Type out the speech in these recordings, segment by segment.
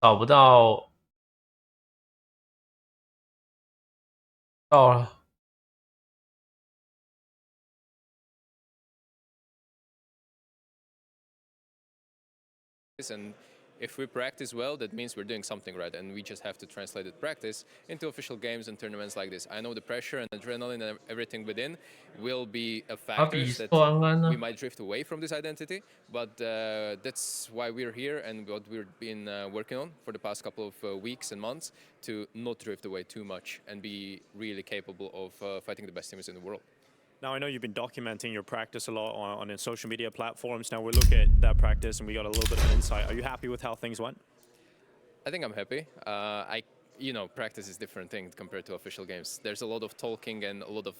找不到了。And if we practice well, that means we're doing something right, and we just have to translate that practice into official games and tournaments like this. I know the pressure and adrenaline and everything within will be a 他比 factors that 做安安 we 呢？ might drift away from this identity, but that's why we're here and what we've been working on for the past couple of weeks and months to not drift away too much and be really capable of fighting the best teams in the world. Now, I know you've been documenting your practice a lot on social media platforms. Now, we look at that practice and we got a little bit of an insight. Are you happy with how things went? I think I'm happy. Practice is different thing compared to official games. There's a lot of talking and a lot of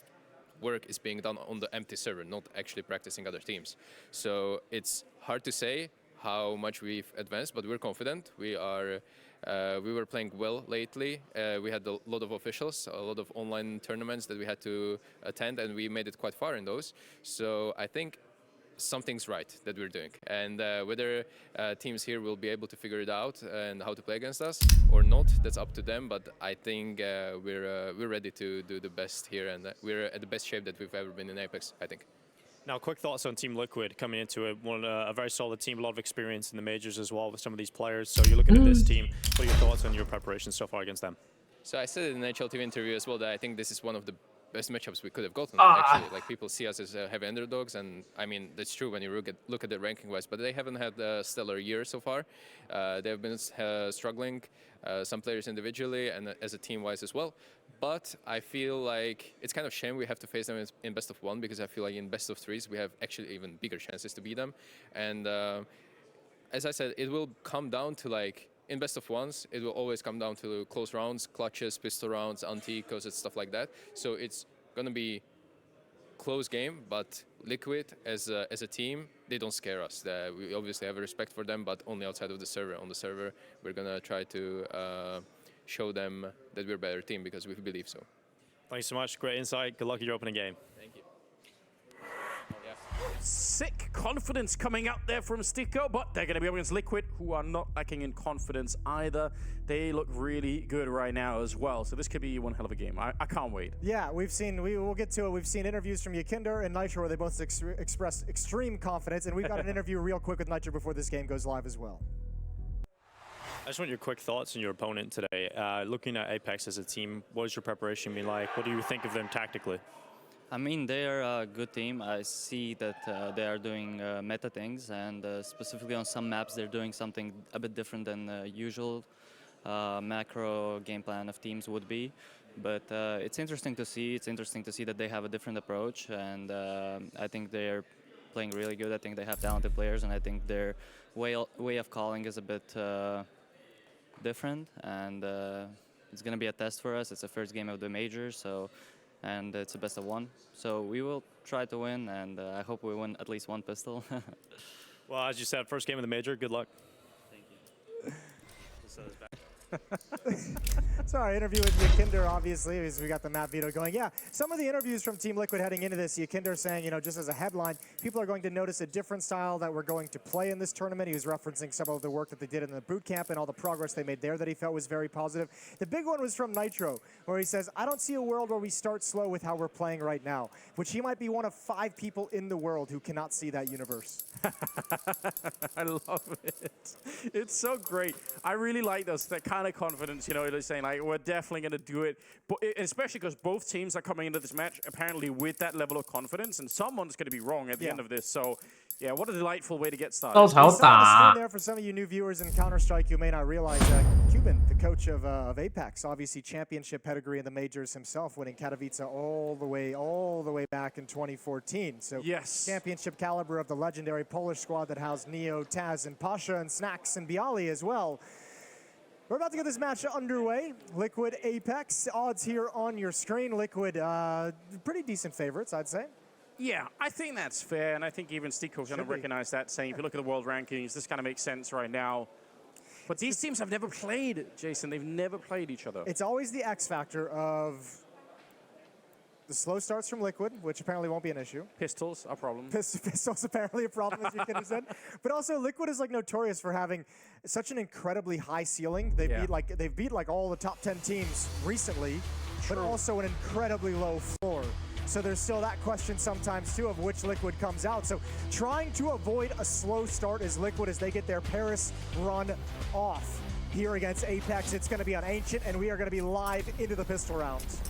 work is being done on the empty server, not actually practicing other teams. So it's hard to say how much we've advanced, but we're confident. We were playing well lately. We had a lot of officials, a lot of online tournaments that we had to attend, and we made it quite far in those. So I think something's right that we're doing, and whether teams here will be able to figure it out and how to play against us or not, that's up to them. But I think we're ready to do the best here, and we're at the best shape that we've ever been in Apex, I think. Now, quick thoughts on Team Liquid coming into it. A very solid team, a lot of experience in the majors as well with some of these players. So you're looking at this team. What are your thoughts on your preparation so far against them? So I said in an NHL TV interview as well that I think this is one of the best matchups we could have gotten. Ah. Actually, like people see us as heavy underdogs, and I mean that's true when you look at it ranking wise. But they haven't had a stellar year so far. They have been struggling, some players individually and as a team wise as well. But I feel like it's kind of shame we have to face them in best of one, because I feel like in best of threes we have actually even bigger chances to beat them. And as I said, it will come down to like. In best of ones, it will always come down to close rounds, clutches, pistol rounds, anti-ecos, and stuff like that. So it's gonna be close game, but Liquid as a team, they don't scare us. We obviously have a respect for them, but only outside of the server. On the server, we're gonna try to show them that we're a better team because we believe so. Thanks so much. Great insight. Good luck at your opening game. Thank you. Sick confidence coming out there from Stico, but they're going to be up against Liquid, who are not lacking in confidence either. They look really good right now as well, so this could be one hell of a game. I can't wait. Yeah, we'll get to it. We've seen interviews from Yakinder and Nitro where they both expressed extreme confidence, and we've got an interview real quick with Nitro before this game goes live as well. I just want your quick thoughts on your opponent today. Looking at Apex as a team, what has your preparation been like? What do you think of them tactically? I mean, they are a good team. I see that they are doing meta things, and specifically on some maps, they're doing something a bit different than the usual macro game plan of teams would be. But it's interesting to see. It's interesting to see that they have a different approach, and I think they're playing really good. I think they have talented players, and I think their way of calling is a bit different, and it's going to be a test for us. It's the first game of the major, and it's a best of one. So we will try to win, and I hope we win at least one pistol. Well, as you said, first game of the major. Good luck. Thank you. Sorry, interview with Yakinder, obviously, as we got the map veto going. Yeah, some of the interviews from Team Liquid heading into this, Yakinder saying, just as a headline, people are going to notice a different style that we're going to play in this tournament. He was referencing some of the work that they did in the boot camp and all the progress they made there that he felt was very positive. The big one was from Nitro, where he says, I don't see a world where we start slow with how we're playing right now, which he might be one of 5 people in the world who cannot see that universe. I love it. It's so great. I really like that kind of confidence, they're saying, like, we're definitely going to do it. But especially because both teams are coming into this match apparently with that level of confidence, and someone's going to be wrong at the end of this. So, yeah, what a delightful way to get started. 都好 We saw on the 打 screen there for some of you new viewers in Counter-Strike, you may not realize that Cuban, the coach of Apex, obviously championship pedigree in the majors himself, winning Katowice all the way back in 2014. So yes, championship caliber of the legendary Polish squad that housed Neo, Taz, and Pasha, and Snacks, and Bialy as well. We're about to get this match underway. Liquid Apex, odds here on your screen. Liquid, pretty decent favorites, I'd say. Yeah, I think that's fair, and I think even Stico's going to recognize that, saying if you look at the world rankings, this kind of makes sense right now. But these teams have never played, Jason. They've never played each other. It's always the X factor of the slow starts from Liquid, which apparently won't be an issue. Pistols are a problem. Pistols apparently a problem, as you could have said. But also, Liquid is like notorious for having such an incredibly high ceiling. They've beat like all the top 10 teams recently, but also an incredibly low floor. So there's still that question sometimes too of which Liquid comes out. So trying to avoid a slow start as Liquid as they get their Paris run off here against Apex. It's going to be on Ancient, and we are going to be live into the pistol rounds.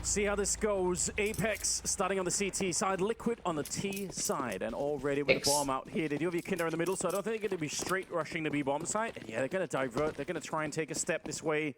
See how this goes. Apex starting on the CT side, Liquid on the T side, and already with the bomb out here. They do have Kinder in the middle, so I don't think they're going to be straight rushing the B bomb site. Yeah, they're going to divert. They're going to try and take a step this way.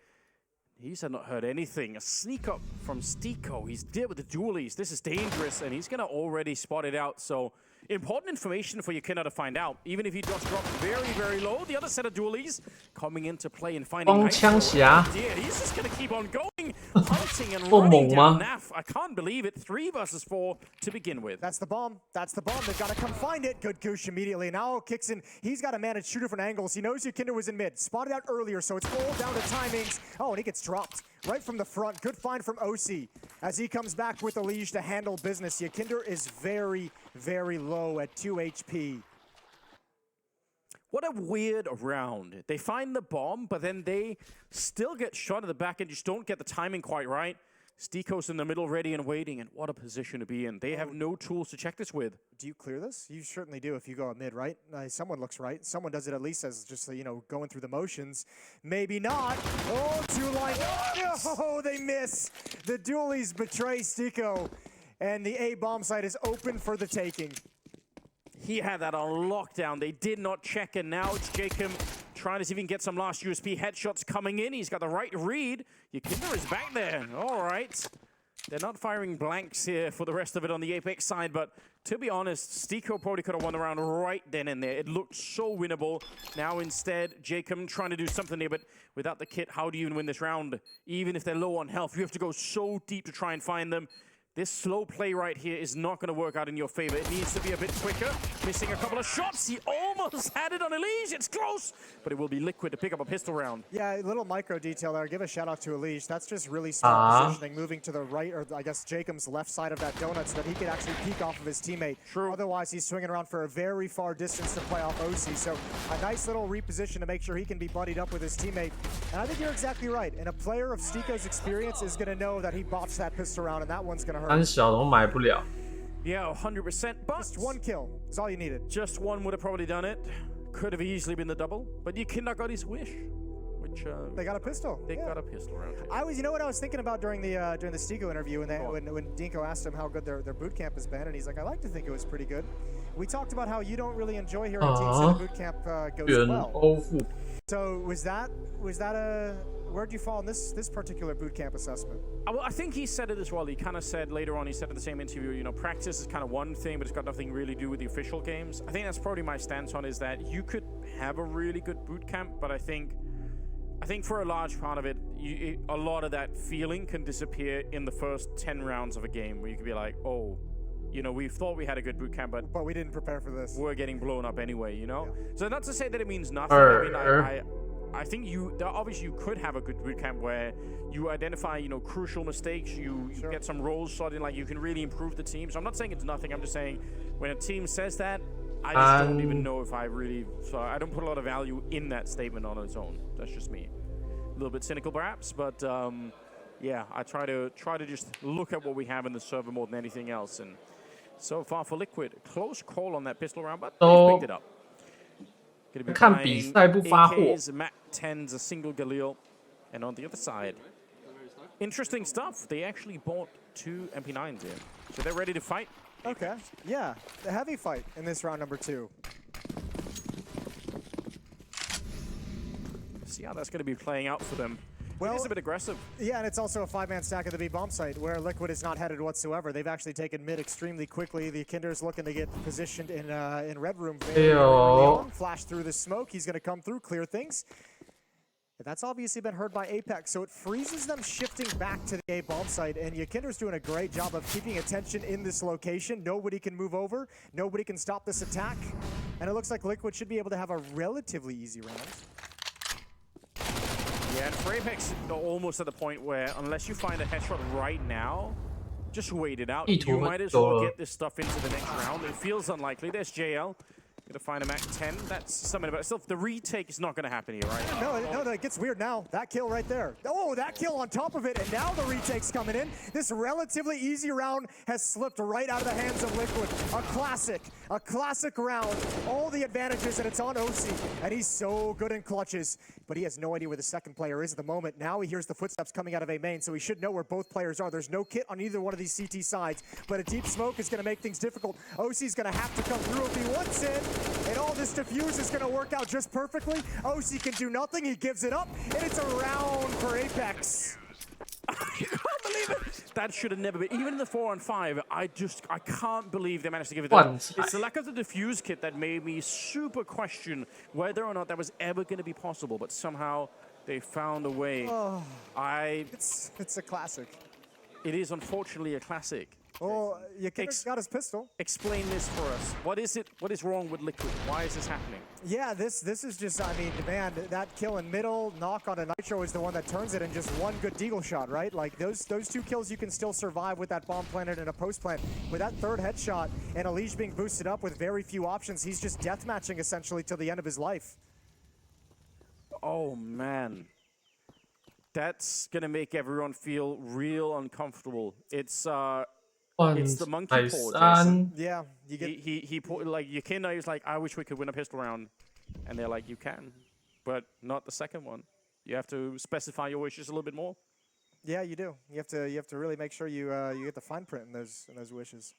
He's not heard anything. A sneak up from Stiko. He's dead with the dualies. This is dangerous, and he's going to already spot it out. So important information for Kinder to find out. Even if he does drop very, very low, the other set of dualies coming into play and finding nice. Yeah, he's just going to keep on going, hunting and running down Naf. I can't believe it. 3 versus 4 to begin with. That's the bomb. That's the bomb. They've got to come find it. Good goosh immediately. Now kicks in. He's got to manage 2 different angles. He knows Kinder was in mid. Spotted out earlier, so it's all down to timings. Oh, and he gets dropped right from the front. Good find from OC as he comes back with the Liege to handle business. Kinder is very, very low at 2 HP. What a weird round. They find the bomb, but then they still get shot at the back and just don't get the timing quite right. Stiko's in the middle, ready and waiting, and what a position to be in. They have no tools to check this with. Do you clear this? You certainly do if you go at mid, right? Someone looks right. Someone does it at least as just, going through the motions. Maybe not. Oh, 2-line. Oh, they miss. The dualies betray Stiko, and the A bomb site is open for the taking. He had that on lockdown. They did not check, and now it's Jacob trying to see if he can get some last USP headshots coming in. He's got the right read. Kinder is back there. All right. They're not firing blanks here for the rest of it on the Apex side, but to be honest, Stiko probably could have won the round right then and there. It looked so winnable. Now instead, Jacob trying to do something there, but without the kit, how do you even win this round? Even if they're low on health, you have to go so deep to try and find them. This slow play right here is not going to work out in your favor. It needs to be a bit quicker. Missing a couple of shots. He almost had it on Elise. It's close, but it will be Liquid to pick up a pistol round. Yeah, a little micro detail there. Give a shout out to Elise. That's just really smart positioning, moving to the right, or I guess Jacob's left side of that donut so that he could actually peek off of his teammate. True. Otherwise, he's swinging around for a very far distance to play off OC. So a nice little reposition to make sure he can be buddied up with his teammate. And I think you're exactly right. And a player of Stiko's experience is going to know that he botched that pistol round, and that one's going to hurt. Yeah, 100%. But just 1 kill is all you needed. Just 1 would have probably done it. Could have easily been the double, but Kinder got his wish. Which they got a pistol. They got a pistol round. You know what I was thinking about during the Stiko interview when Dinko asked him how good their boot camp has been, and he's like, I like to think it was pretty good. We talked about how you don't really enjoy hearing teams say the boot camp goes well. So was that where'd you fall in this particular boot camp assessment? Well, I think he said it as well. He kind of said later on, he said in the same interview, practice is kind of one thing, but it's got nothing really to do with the official games. I think that's probably my stance on is that you could have a really good boot camp, but I think for a large part of it, a lot of that feeling can disappear in the first 10 rounds of a game where you could be like, oh, we thought we had a good boot camp, but we didn't prepare for this. We're getting blown up anyway, Yeah. So not to say that it means nothing. I think obviously you could have a good boot camp where you identify, crucial mistakes. You get some roles sorted, like you can really improve the team. So I'm not saying it's nothing. I'm just saying when a team says that, I just don't even know if I don't put a lot of value in that statement on its own. That's just me. A little bit cynical perhaps, but yeah, I try to just look at what we have in the server more than anything else. And so far for Liquid, close call on that pistol round, but they've picked it up.看比赛不发货。 Mac 10's a single Galil, and on the other side, interesting stuff. They actually bought 2 MP9s here, so they're ready to fight. Okay, yeah, the heavy fight in this round number 2. See how that's going to be playing out for them. Well, it is a bit aggressive. Yeah, and it's also a 5-man stack at the B bomb site where Liquid is not headed whatsoever. They've actually taken mid extremely quickly. The Kinder's looking to get positioned in red room. Flash through the smoke. He's going to come through, clear things. That's obviously been heard by Apex, so it freezes them shifting back to the A bomb site, and Yakinder's doing a great job of keeping attention in this location. Nobody can move over. Nobody can stop this attack. And it looks like Liquid should be able to have a relatively easy round. Yeah, and for Apex, they're almost at the point where unless you find a headshot right now, just wait it out. You might as well get this stuff into the next round. It feels unlikely. There's JL. Gonna find him at 10. That's something about itself. The retake is not gonna happen here, right? No, it gets weird now. That kill right there. Oh, that kill on top of it, and now the retake's coming in. This relatively easy round has slipped right out of the hands of Liquid. A classic round. All the advantages, and it's on OC, and he's so good in clutches, but he has no idea where the second player is at the moment. Now he hears the footsteps coming out of A main, so he should know where both players are. There's no kit on either one of these CT sides, but a deep smoke is gonna make things difficult. OC's gonna have to come through if he wants it. And all this diffuse is going to work out just perfectly. OC can do nothing. He gives it up, and it's a round for Apex. I can't believe it. That should have never been. Even in the 4-on-5, I can't believe they managed to give it up. It's the lack of the diffuse kit that made me super question whether or not that was ever going to be possible. But somehow they found a way. Oh, it's a classic. It is unfortunately a classic. Oh, Yakinder's got his pistol. Explain this for us. What is it? What is wrong with Liquid? Why is this happening? Yeah, this is just, I mean, man, that kill in middle, knock on a Nitro is the one that turns it, and just one good deagle shot, right? Like, those two kills you can still survive with that bomb planted and a post plant. With that third headshot and Elige being boosted up with very few options, he's just deathmatching essentially till the end of his life. Oh, man. That's going to make everyone feel real uncomfortable. It's the monkey paw, Jason. Yeah, you get he like Yakinda is like, I wish we could win a pistol round, and they're like, you can, but not the second one. You have to specify your wishes a little bit more. Yeah, you do. You have to really make sure you get the fine print in those wishes.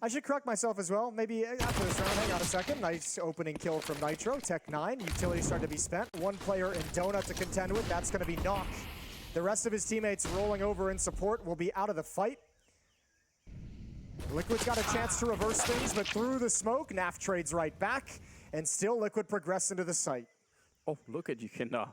I should correct myself as well. Maybe after this round, hang on a second. Nice opening kill from Nitro. Tech 9. Utility starting to be spent. One player in Donut to contend with. That's going to be Knock. The rest of his teammates rolling over in support will be out of the fight. Liquid's got a chance to reverse things, but through the smoke, Naf trades right back, and still Liquid progress into the site. Oh, look at Yakinda.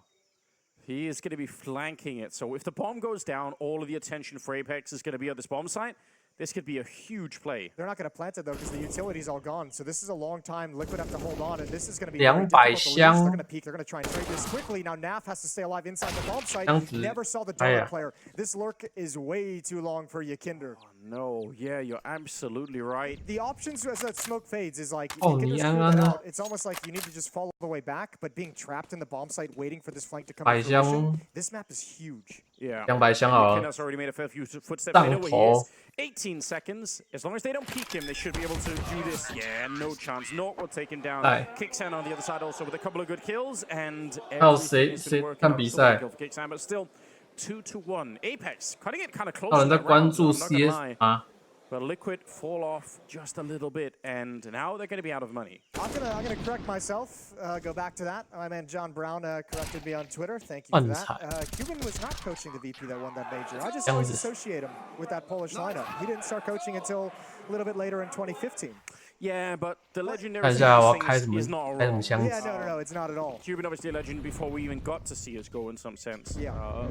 He is going to be flanking it. So if the bomb goes down, all of the attention for Apex is going to be on this bomb site. This could be a huge play. They're not going to plant it, though, because the utility's all gone. So this is a long time. Liquid have to hold on, and this is going to be very difficult. They're going to peek. They're going to try and trade this quickly. Now Naf has to stay alive inside the bomb site. Never saw the donut player. This lurk is way too long for Yakinder. Oh, no. Yeah, you're absolutely right. The options as that smoke fades is like, out, it's almost like you need to just follow the way back, but being trapped in the bomb site waiting for this flank to come to fruition, this map is huge. Yeah. Yakinda's already made a fair few footsteps. They know where he is. 18 seconds. As long as they don't peek him, they should be able to do this. Yeah, no chance. Nort will take him down. Kicksan on the other side also with a couple of good kills, and everything is going to work out. Kill for Kicksan, but still 2-1. Apex cutting it kind of close. I'm not gonna lie. But Liquid fall off just a little bit, and now they're going to be out of money. I'm gonna correct myself. Go back to that. My man John Brown corrected me on Twitter. Thank you for that. Cuban was not coaching the VP that won that major. I just always associate him with that Polish lineup. He didn't start coaching until a little bit later in 2015. Yeah, but the legendary is not wrong. Yeah, no, it's not at all. Cuban obviously a legend before we even got to see us go in some sense. Yeah.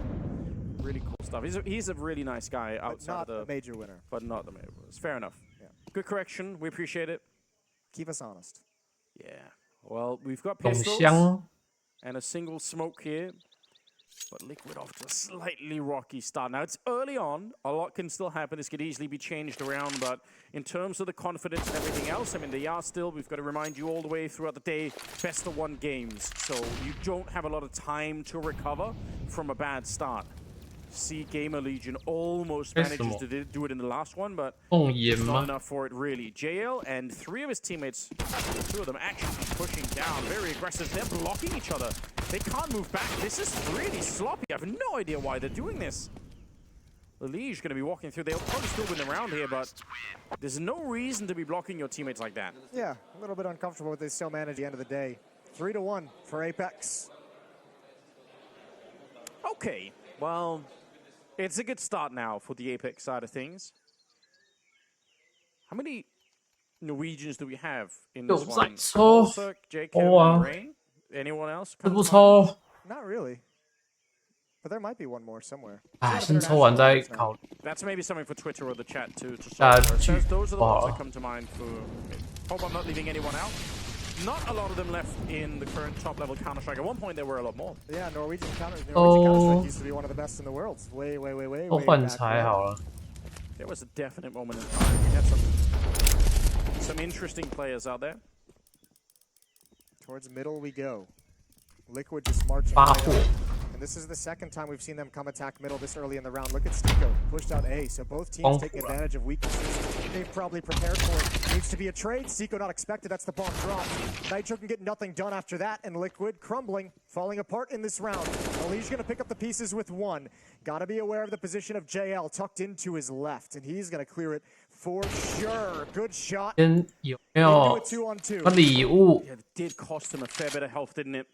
Really cool stuff. He's a really nice guy outside of the major winner. But not the major winners. Fair enough. Yeah. Good correction. We appreciate it. Keep us honest. Yeah. Well, we've got pistols and a single smoke here. But Liquid off to a slightly rocky start. Now, it's early on. A lot can still happen. This could easily be changed around. But in terms of the confidence and everything else, I mean, they are still, we've got to remind you all the way throughout the day, best-of-1 games. So you don't have a lot of time to recover from a bad start. See Gamer Legion almost manages to do it in the last one, but not enough for it really. JL and 3 of his teammates, 2 of them actually pushing down, very aggressive. They're blocking each other. They can't move back. This is really sloppy. I have no idea why they're doing this. Elige going to be walking through. They'll probably still win the round here, but there's no reason to be blocking your teammates like that. Yeah, a little bit uncomfortable, but they still manage at the end of the day. 3-1 for Apex. Okay, well, it's a good start now for the Apex side of things. How many Norwegians do we have in this one? Jacob, and Rain? Anyone else? Not really. But there might be one more somewhere. That's maybe something for Twitter or the chat to solve. Those are the ones that come to mind for... Hope I'm not leaving anyone out. not a lot of them left in the current top-level Counter-Strike. At one point, there were a lot more. Yeah, Norwegian Counter-Strike used to be one of the best in the world. Way 都换 back 材 when. 好了。 There was a definite moment in time. We had some interesting players out there. Towards middle we go. Liquid just marching 发 right 货 up. And this is the second time we've seen them come attack middle this early in the round. Look at Stico, pushed out A. So both teams taking advantage of weaknesses they've probably prepared for it. Needs to be a trade. Stico not expected. That's the bomb drop. Nitro can get nothing done after that. And Liquid crumbling, falling apart in this round. Ali's going to pick up the pieces with one. Got to be aware of the position of JL tucked into his left. And he's going to clear it for sure. Good shot. 先有没 Into 有 a 2-on-2. 个礼物？ Yeah, it did cost them a fair bit of health, didn't it?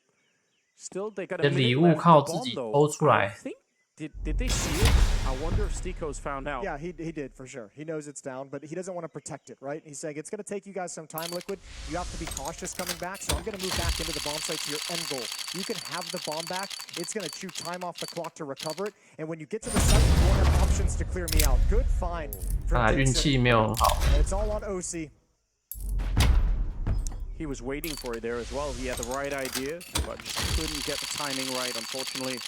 Still, they got 的 a 礼 minute 物 left. 靠 The 自 bomb, 己 though, 抽出 I 来。 think, did they see it? I wonder if Stico's found out. Yeah, he did for sure. He knows it's down, but he doesn't want to protect it, right? He's saying it's going to take you guys some time, Liquid. You have to be cautious coming back, so I'm going to move back into the bomb site to your end goal. You can have the bomb back. It's going to chew time off the clock to recover it, and when you get to the site, you won't have options to clear me out. Good find. 看来运气没有很好。 And it's all on OC. He was waiting for it there as well. He had the right idea, but just couldn't get the timing right, unfortunately.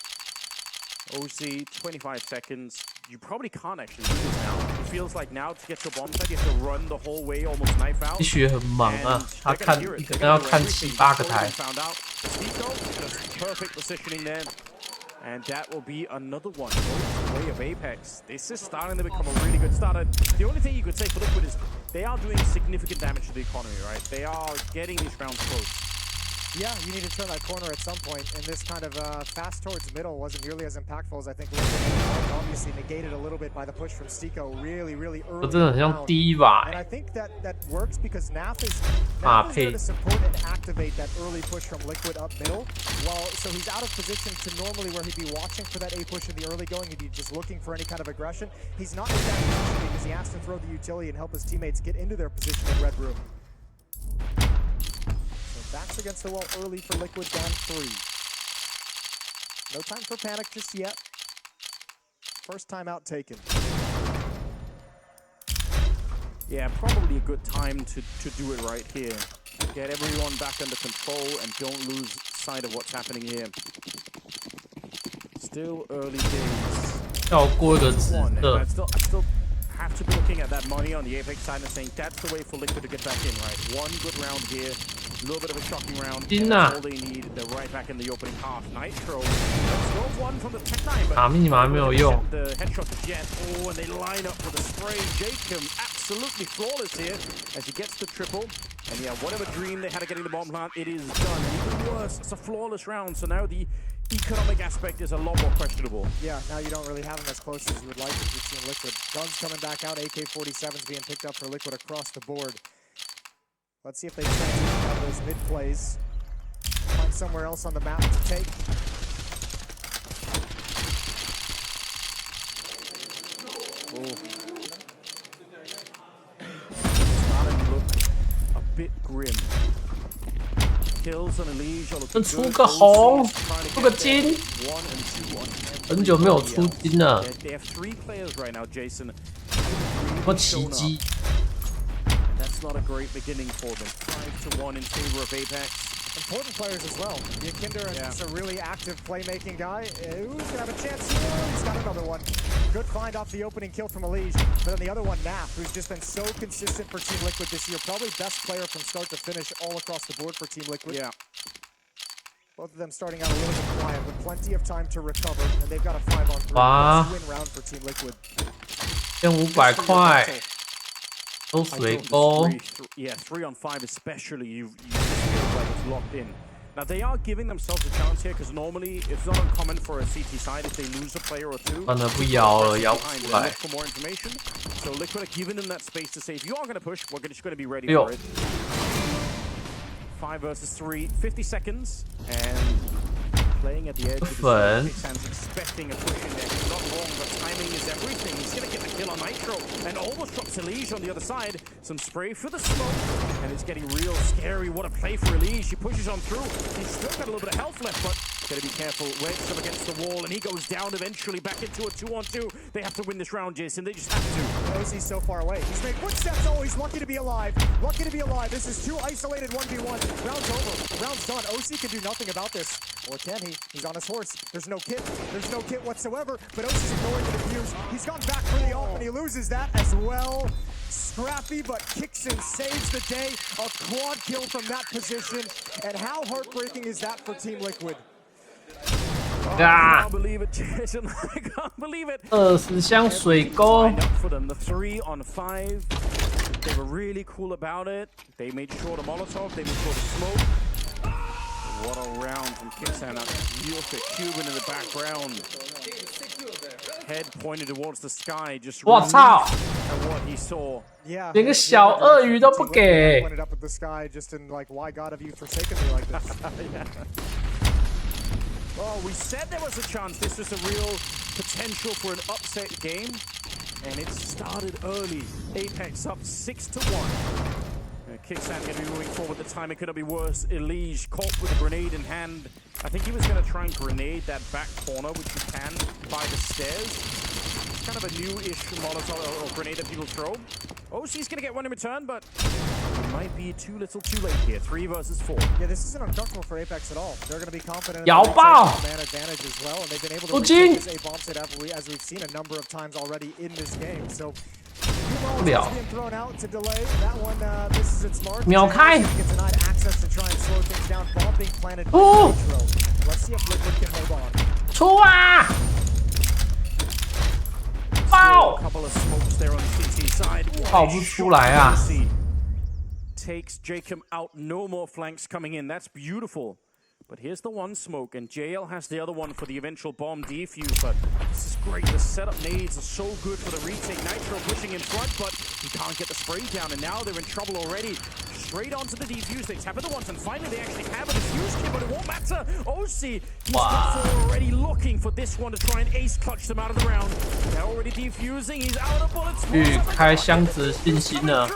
OC, 25 seconds. You probably can't actually do this now. It feels like now to get to a bomb site, you have to run the whole way, almost knife out. 必须很忙啊，他看一个人要看7、8个台。 Found out. Stico, just perfect positioning there. And that will be another one. Way of Apex. This is starting to become a really good starter. The only thing you could say for Liquid is they are doing significant damage to the economy, right? They are getting these rounds close. Yeah, you need to turn that corner at some point, and this kind of fast towards middle wasn't nearly as impactful as I think Liquid, obviously negated a little bit by the push from Stico really early. 我真的很像 Diva And I think that works because NAF is Ah, there to Pete. support and activate that early push from Liquid up middle. Well, so he's out of position to normally where he'd be watching for that A push in the early going, he'd be just looking for any kind of aggression. He's not in that position because he has to throw the utility and help his teammates get into their position in red room. Backs against the wall early for Liquid, down 3. No time for panic just yet. First time out taken. Yeah, probably a good time to do it right here. Get everyone back under control and don't lose sight of what's happening here. Still early days. 要过一个紫 One, and 色 I still have to be looking at that money on the Apex side and saying that's the way for Liquid to get back in, right? One good round here. A little bit of a shocking round. That's all they need. They're right back in the opening half. Nitro. Let's go one from the Tech 9, but 打密码没有用。 the headshot to Jet. Oh, and they line up with a spray. Jacob absolutely flawless here as he gets the triple. And yeah, whatever dream they had of getting the bomb plant, it is done. And even worse, it's a flawless round. So now the economic aspect is a lot more questionable. Yeah, now you don't really have them as close as you would like if you've seen Liquid. Guns coming back out, AK-47s being picked up for Liquid across the board. Let's see if they transition out of those mid plays. Find somewhere else on the map to take. Starting to look a bit grim. Kills on Elise are looking 出 good. 个红， OC's trying to 出个 get 金， there. 1 and 2 on every 很久没有出 else. 金了。 They have 3 players right now, Jason. 什么奇迹？ That's not a great beginning for them. 5-1 in favor of Apex. Important players as well. Yakinder is Yeah. just a really active playmaking guy. Who's gonna have a chance here? He's got another one. Good find off the opening kill from Elise. But then the other one, Naf, who's just been so consistent for Team Liquid this year. Probably best player from start to finish all across the board for Team Liquid. Yeah. Both of them starting out a little bit quiet with plenty of time to recover. And they've got a 5-on-3. Wow. Best win round for Team Liquid. 1500块，收 I 水 don't 沟。 disagree. Yeah, 3 on 5 especially, you just feel like it's locked in. Now they are giving themselves a chance here because normally it's not uncommon for a CT side if they lose a player or two. 真的不摇了，摇不 Behind 出 and 来 look。for more information. So Liquid are giving them that space to say if you are going to push, we're just going to be ready Yo. for it. 5 versus 3, 50 seconds, and playing at the edge. Of Fun. the Sands expecting a push in there. He's not wrong, but timing is everything. He's going to get the kill on Nitro, and almost drops Elise on the other side. Some spray for the smoke, and it's getting real scary. What a play for Elise. She pushes on through. He's still got a little bit of health left, but Gotta be careful. Wedged up against the wall, and he goes down eventually back into a 2-on-2. They have to win this round, Jason. They just have to. OC's so far away. He's made footsteps. Oh, he's lucky to be alive. Lucky to be alive. This is 2 isolated 1v1. Round's over. Round's done. OC can do nothing about this. Or can he? He's on his horse. There's no kit. There's no kit whatsoever. But OC's ignoring the defuse. He's gone back for the ult, and he loses that as well. Scrappy, but kicks and saves the day. A quad kill from that position. And how heartbreaking is that for Team Liquid? I can't believe it, Jason. I can't believe it. 20箱水沟。 Lined up for them. The 3-on-5. They were really cool about it. They made sure to Molotov. They made sure to smoke. What a round from Kicksan. Beautiful Cuban in the background. Head pointed towards the sky. Just 我操！ at what he saw. Yeah. 连个小鳄鱼都不给。 Pointed up at the sky, just in like, why God have you forsaken me like this? Well, we said there was a chance this was a real potential for an upset game, and it started early. Apex up 6-1. Kicksan going to be moving forward. The timing couldn't be worse. Elige caught with a grenade in hand. I think he was going to try and grenade that back corner, which you can by the stairs. Kind of a new-ish Molotov or grenade that people throw. OC's going to get one in return, but it might be too little too late here. 3 versus 4. Yeah, this isn't uncomfortable for Apex at all. They're going to be confident in 摇 the 爆！ man advantage as well, and they've been able to 不进！ retake this A-bomb set as we've seen a number of times already in this game. So, 不了。 being thrown out to delay that one. This is its mark. 秒开！ Get denied access to try and slow things down. Bomb being planted by 哦！ Nitro. Let's see if Liquid can hold on. 出啊！ A couple of smokes there on the CT side. 爆不出来啊！ Takes Jacob out. No more flanks coming in. That's beautiful. But here's the one smoke, and JL has the other one for the eventual bomb defuse. But this is great. The setup nades are so good for the retake. Nitro pushing in front, but he can't get the spray down, and now they're in trouble already. Straight onto the defuse. They tap it the once, and finally they actually have a defuse kit, but it won't matter. OC, he's already looking for this one to try and ace clutch them out of the round. They're already defusing. He's out of bullets. 去开箱子的信心了。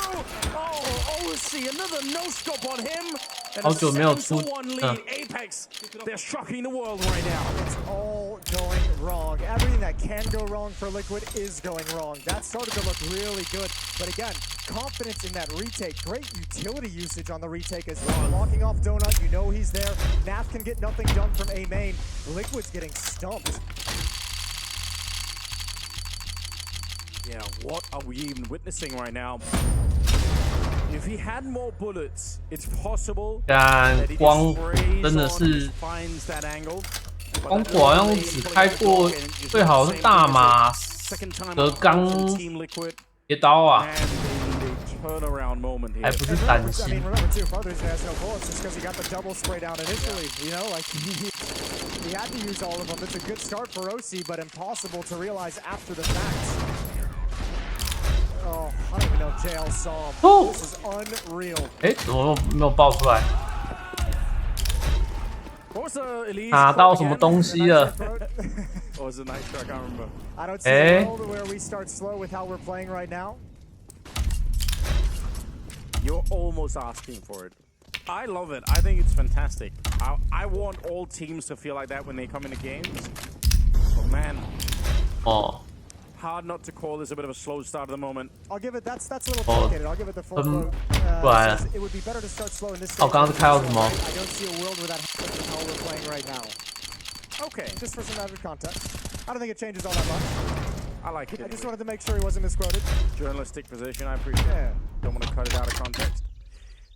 Oh, OC, another no scope on him. 好久没有出。 Apex, they're shocking the world right now. It's all going wrong. Everything that can go wrong for Liquid is going wrong. That started to look really good. But again, confidence in that retake. Great utility usage on the retake as well. Locking off Donut, you know he's there. Nath can get nothing done from A main. Liquid's getting stumped. Yeah, what are we even witnessing right now? If he had more bullets, it's possible 但 that he 光 sprays 真的 on, 是 finds that angle. 光谷好像只开过，最好是大马德刚 Team Liquid 别刀啊， and a turnaround moment 还 here. 不是担 I mean, 心。 remember too, Brothers has no bullets just because he got the double spray down initially. You know, like he had to use all of them. It's a good start for OC, but impossible to realize after the fact. Oh, I don't even know if JL saw him. Oh. This is unreal. 哎，怎么没有爆出来？ What was the Elise 打到 call 什么 again? 东西了？ Or was it Nitro? I can't remember. I don't see a world where we start slow with how we're playing right now. You're almost asking for it. I love it. I think it's fantastic. I want all teams to feel like that when they come into games. But man, 哦， hard not to call this a bit of a slow start at the moment. I'll give it, that's a little complicated. I'll give it the full quote. 对。 Says it would be better to start slow in this 哦， stage. 刚刚是开到什么？ I don't see a world where that happens with how we're playing right now. Okay, Just for some added context. I don't think it changes all that much. I like it. I just Anyway. wanted to make sure he wasn't misquoted. Journalistic position, I appreciate it. Yeah. Don't want to cut it out of context.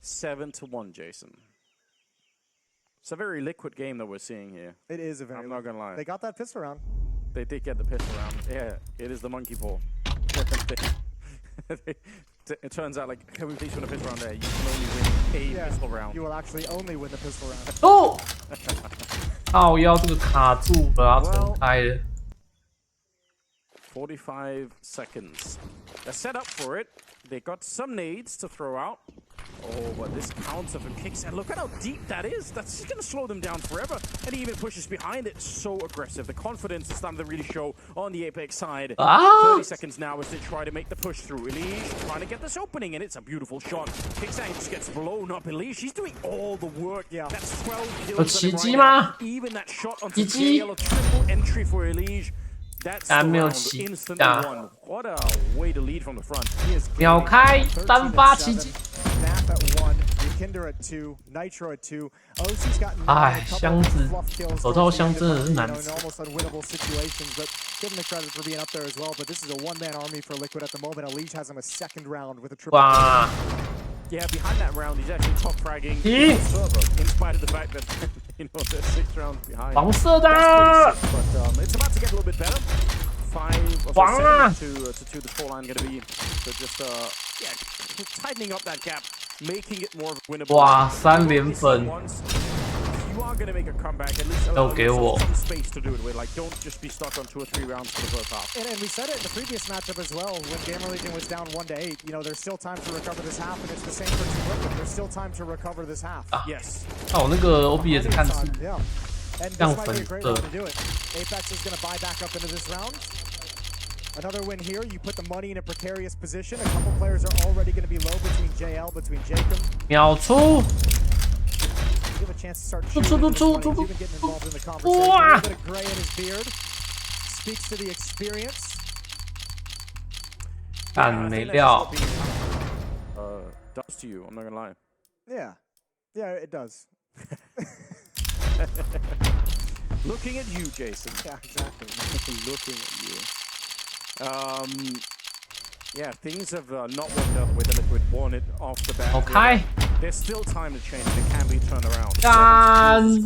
7-1, Jason. It's a very liquid game that we're seeing here. It is a very. I'm not gonna lie. They got that pistol round. They did get the pistol round. Yeah, it is the monkey paw. It turns out, like, can we please win a pistol round there? You can only win a pistol round. You will actually only win the pistol round. 哦，靠腰这个卡住了，要重开了。45 seconds. They're set up for it. They got some nades to throw out. Oh, but this counter from Kicksan. Look at how deep that is. That's just going to slow them down forever. And he even pushes behind it. So aggressive. The confidence is starting to really show on the Apex side. 30 seconds now as they try to make the push through. Elish trying to get this opening, and it's a beautiful shot. Kicksan just gets blown up. Elish, he's doing all the work. Yeah, that's 12 kills. Even that shot onto JL, a triple entry for Elish. That's the round instantly won. What a way to lead from the front. He is秒开单发奇迹。 Nap at 1, Ykinder at 2, Nitro at 2. OC's got 哎，箱子，手套箱真的是难吃。 almost unwinnable situations, but give him the credit for being up there as well. But this is a one-man army for Liquid at the moment. Elish has him a second round with a triple. Wow. Yeah, behind that round, he's actually top fragging the server, in spite of the fact that you know they're 6 rounds behind. 黄色的。 But it's about to get a little bit better. 5 of 7 to the scoreline going to be. So just yeah, tightening up that gap, making it more winnable. 哇，3连分。 You are going to make a comeback, at least allow some space to do it with. Like, don't just be stuck on 2 or 3 rounds for the first half. And we said it in the previous matchup as well, when Gamer Legion was down 1-8. You know, there's still time to recover this half, and it's the same for Team Liquid. There's still time to recover this half. Yes. 我那个 OB 也是看字， Yeah. And this might be a great round to do it. Apex is going to buy back up into this round. Another win here, you put the money in a precarious position. A couple players are already going to be low between JL, between Jacob. 秒出。 Give a chance to start shooting. Even getting involved in the conversation. A little bit of gray in his beard. Speaks to the experience. 干没料。 Does to you, I'm not gonna lie. Yeah. Yeah, it does. Looking at you, Jason. Yeah, exactly. Looking at you. Yeah, things have not worked out the way the Liquid won it off the bat. Okay. There's still time to change. It can be turned around. 干，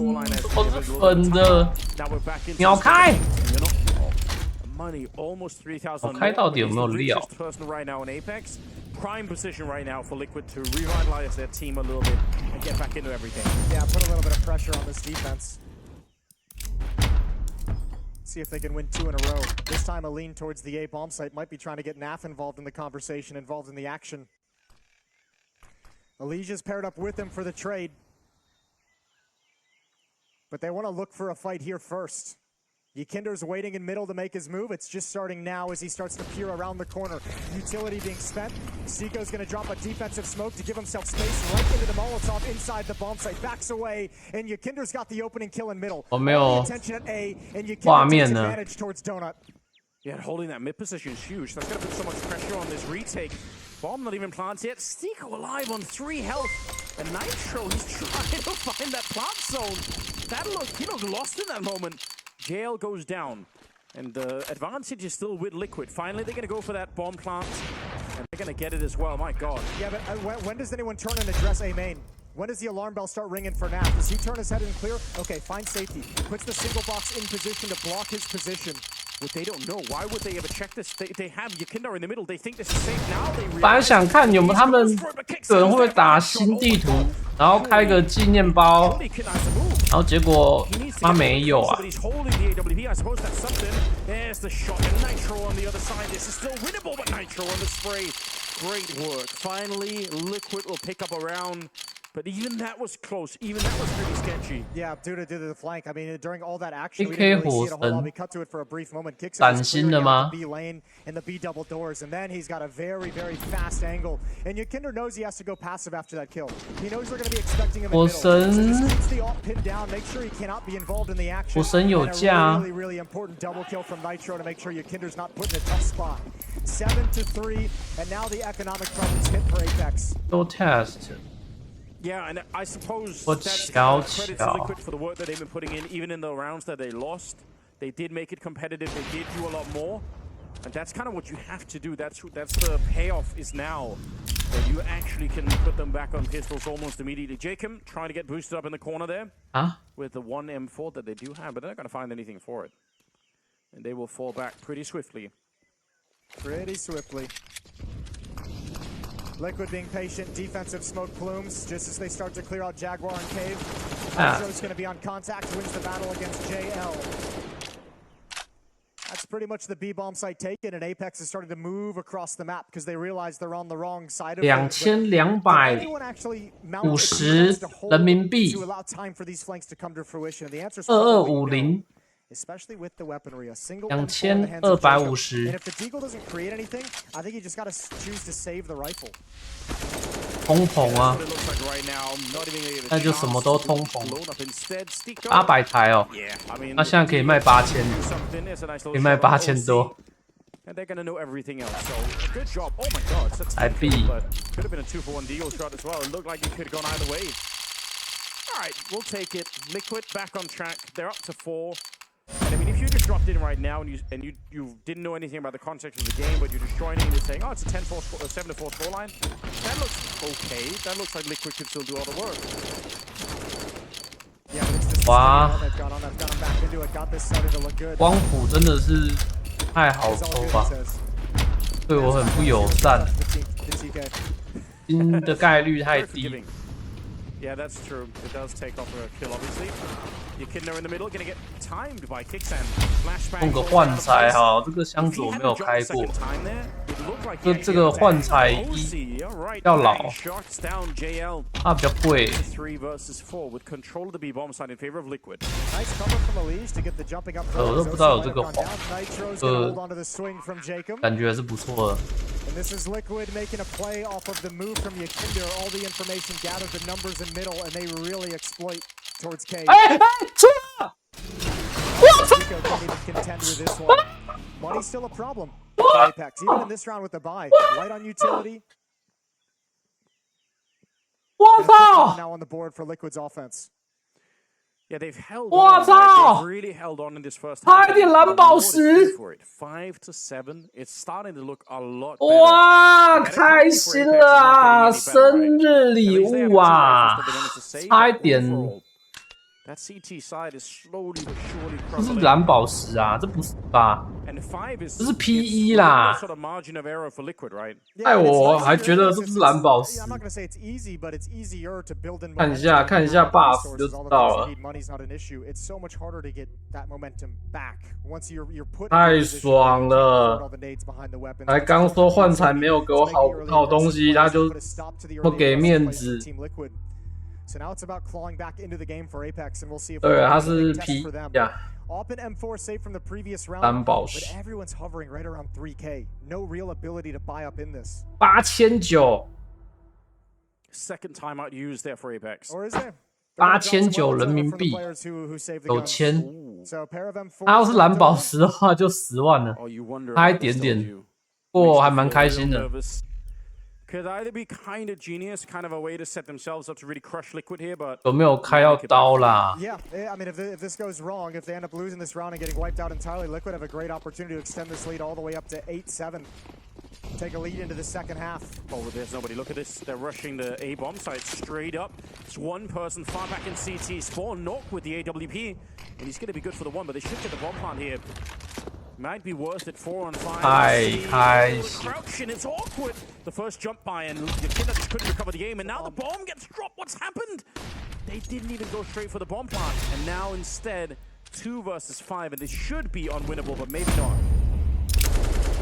我是粉的。 Now we're back into 秒开。 Money almost 3,000. 开到底有没有料？ Person right now in Apex, prime position right now for Liquid to revitalize their team a little bit and get back into everything. Yeah, put a little bit of pressure on this defense. See if they can win 2 in a row. This time a lean towards the A bomb site. Might be trying to get Naf involved in the conversation, involved in the action. Alicia's paired up with him for the trade. But they want to look for a fight here first. Ykinder's waiting in middle to make his move. It's just starting now as he starts to peer around the corner. Utility being spent. Seiko's going to drop a defensive smoke to give himself space right into the Molotov inside the bomb site. Backs away, and Ykinder's got the opening kill in middle. 我没有 attention at A, and Ykinder 画 takes 面呢。 advantage towards Donut. Yeah, holding that mid position is huge. That's going to put so much pressure on this retake. Bomb not even planted yet. Seiko alive on 3 health. And Nitro, he's trying to find that plant zone. He looked lost in that moment. JL goes down. And the advantage is still with Liquid. Finally, they're going to go for that bomb plant. And they're going to get it as well. My God. Yeah, but when does anyone turn and address A main? When does the alarm bell start ringing for Naf? Does he turn his head and clear? Okay, find safety. Puts the single box in position to block his position. What they don't know. Why would they ever check this? They have Ykinder in the middle. They think this is safe now. They 本来想看有没有他们有人会不会打新地图，然后开个纪念包，然后结果他没有啊。 There's the shot, and Nitro on the other side. This is still winnable, but Nitro on the spray. Great work. Finally, Liquid will pick up a round. But even that was close. Even that was pretty sketchy. Yeah, due to the flank. I mean, during all that action, we didn't really see it a whole lot. We cut to it for a brief moment. Kicks it the B lane and the B double doors, and then he's got a very, very fast angle. And Ykinder knows he has to go passive after that kill. He knows they're going to be expecting him in middle. So just keeps the ult pinned down. Make sure he cannot be involved in the action. And a really, really important double kill from Nitro to make sure Ykinder's not put in a tough spot. 7-3, and now the economic problems hit for Apex. No test. Yeah, and I suppose that's credit to Liquid for the work that they've been putting in, even in the rounds that they lost. They did make it competitive. They did do a lot more, and that's kind of what you have to do. That's the payoff is now that you actually can put them back on pistols almost immediately. Jacob trying to get boosted up in the corner there with the 1 M4 that they do have, but they're not going to find anything for it, and they will fall back pretty swiftly. Pretty swiftly. Liquid being patient, defensive smoke plumes just as they start to clear out Jaguar and Cave. Nitro's going to be on contact, wins the battle against JL. That's pretty much the B bomb site taken, and Apex is starting to move across the map because they realize they're on the wrong side of it. 2250人民币 to allow time for these flanks to come to fruition. The answer is 2250 especially with the weaponry, a single 2250 and if the Deagle doesn't create anything, I think you just got to choose to save the rifle. 通膨啊，那就什么都通膨。800台哦，那现在可以卖8000，可以卖8000多。 And they're going to know everything else. So, good job. Oh my god, it's a 台币 but could have been a 2-for-1 deal shot as well. It looked like it could have gone either way. All right, we'll take it. Liquid back on track. They're up to 4. And I mean, if you just dropped in right now and you didn't know anything about the context of the game, but you're just joining and you're saying, oh, it's a 7-4 scoreline, that looks okay. That looks like Liquid could still do all the work. Yeah, but it's just Wow. they've got them back into it. Got this starting to look good. 光谱真的是太好抽吧，对我很不友善，金的概率太低。 Yeah, that's true. It does take off a kill, obviously. Echidna in the middle, gonna get timed by Kicksand. Flashbang. 弄个幻彩哈，这个箱子我没有开过。这个幻彩一要老，它比较贵。 3 versus 4 with control of the B bomb side in favor of Liquid. Nice cover from Elise to get the jumping up. 我都不知道有这个感觉还是不错的。 And this is Liquid making a play off of the move from Yakinder. All the information gathered, the numbers in middle, and they really exploit towards K. 哎，出了！我操！ Nico can't even contend with this one. Money's still a problem for Apex, even in this round with the buy. Right on utility. 我操！ Now on the board for Liquid's offense. Yeah, they've held 我 on. 操！ They've really held on in this first 差 half. 一点蓝宝石！ 5 to 7. It's starting to look a lot better. 哇，开心了啊！生日礼物啊！差一点。 That CT side is slowly but surely 这是 crumbling. 蓝宝石啊，这不是吧？ And 5 is 这是 P1 啦 sort of margin of error for Liquid, right? 害我还觉得这不是蓝宝石。 I'm not going to say it's easy, but it's easier to build in 看一下，看一下 buff 就知道了。 Money's not an issue. It's so much harder to get that momentum back once you're put. 太爽了！才刚说幻彩没有给我好东西，他就不给面子。 So now it's about clawing back into the game for Apex, and we'll see if 对，他 we 是 can P test for them. 呀， Open M4 saved from the previous round, 蓝宝 but 石 everyone's hovering right around 3K. No real ability to buy up in this. 8900， Second timeout used there for Apex. Or is there? 8900人民币， 有签。 So a pair of M4. 他要是蓝宝石的话，就10万了， Oh, you wonder 差一 if 点 this 点 told you. 不过我还 Makes 蛮 you feel 开 a 心 little 的。 nervous. Could either be kind of genius, kind of a way to set themselves up to really crush Liquid here, but 有没有开到刀啦？ Yeah, I mean, if this goes wrong, if they end up losing this round and getting wiped out entirely, Liquid have a great opportunity to extend this lead all the way up to 8-7. Take a lead into the second half. oh, there's nobody. Look at this. They're rushing the A bomb site straight up. It's one person far back in CT. Spawn knock with the AWP, and he's going to be good for the one, but they should get the bomb plant here. Might be worse at 4 on 5. 太开心。 Crouching, it's awkward. The first jump by, and the killer just couldn't recover the game, and now the bomb gets dropped. What's happened? They didn't even go straight for the bomb plant, and now instead 2 versus 5, and this should be unwinnable, but maybe not.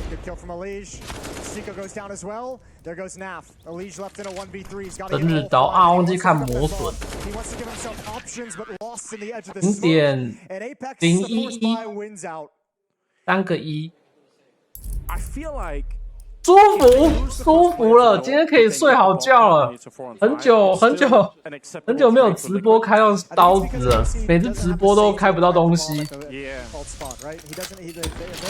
Good kill from Elige. Seiko goes down as well. There goes Naf. Elige left in a 1v3. He's got to 生 get 日 all 刀 five. 啊， He 忘记 wants to 看 get up 磨 that 损。 bomb. He wants to give himself options, but lost in the edge of the 零 smoke. 点 And Apex, 零 the 一 force 一 buy wins out. 3个1， I feel like 舒服舒服了，今天可以睡好觉了。很久没有直播开到刀子了，每次直播都开不到东西， yeah.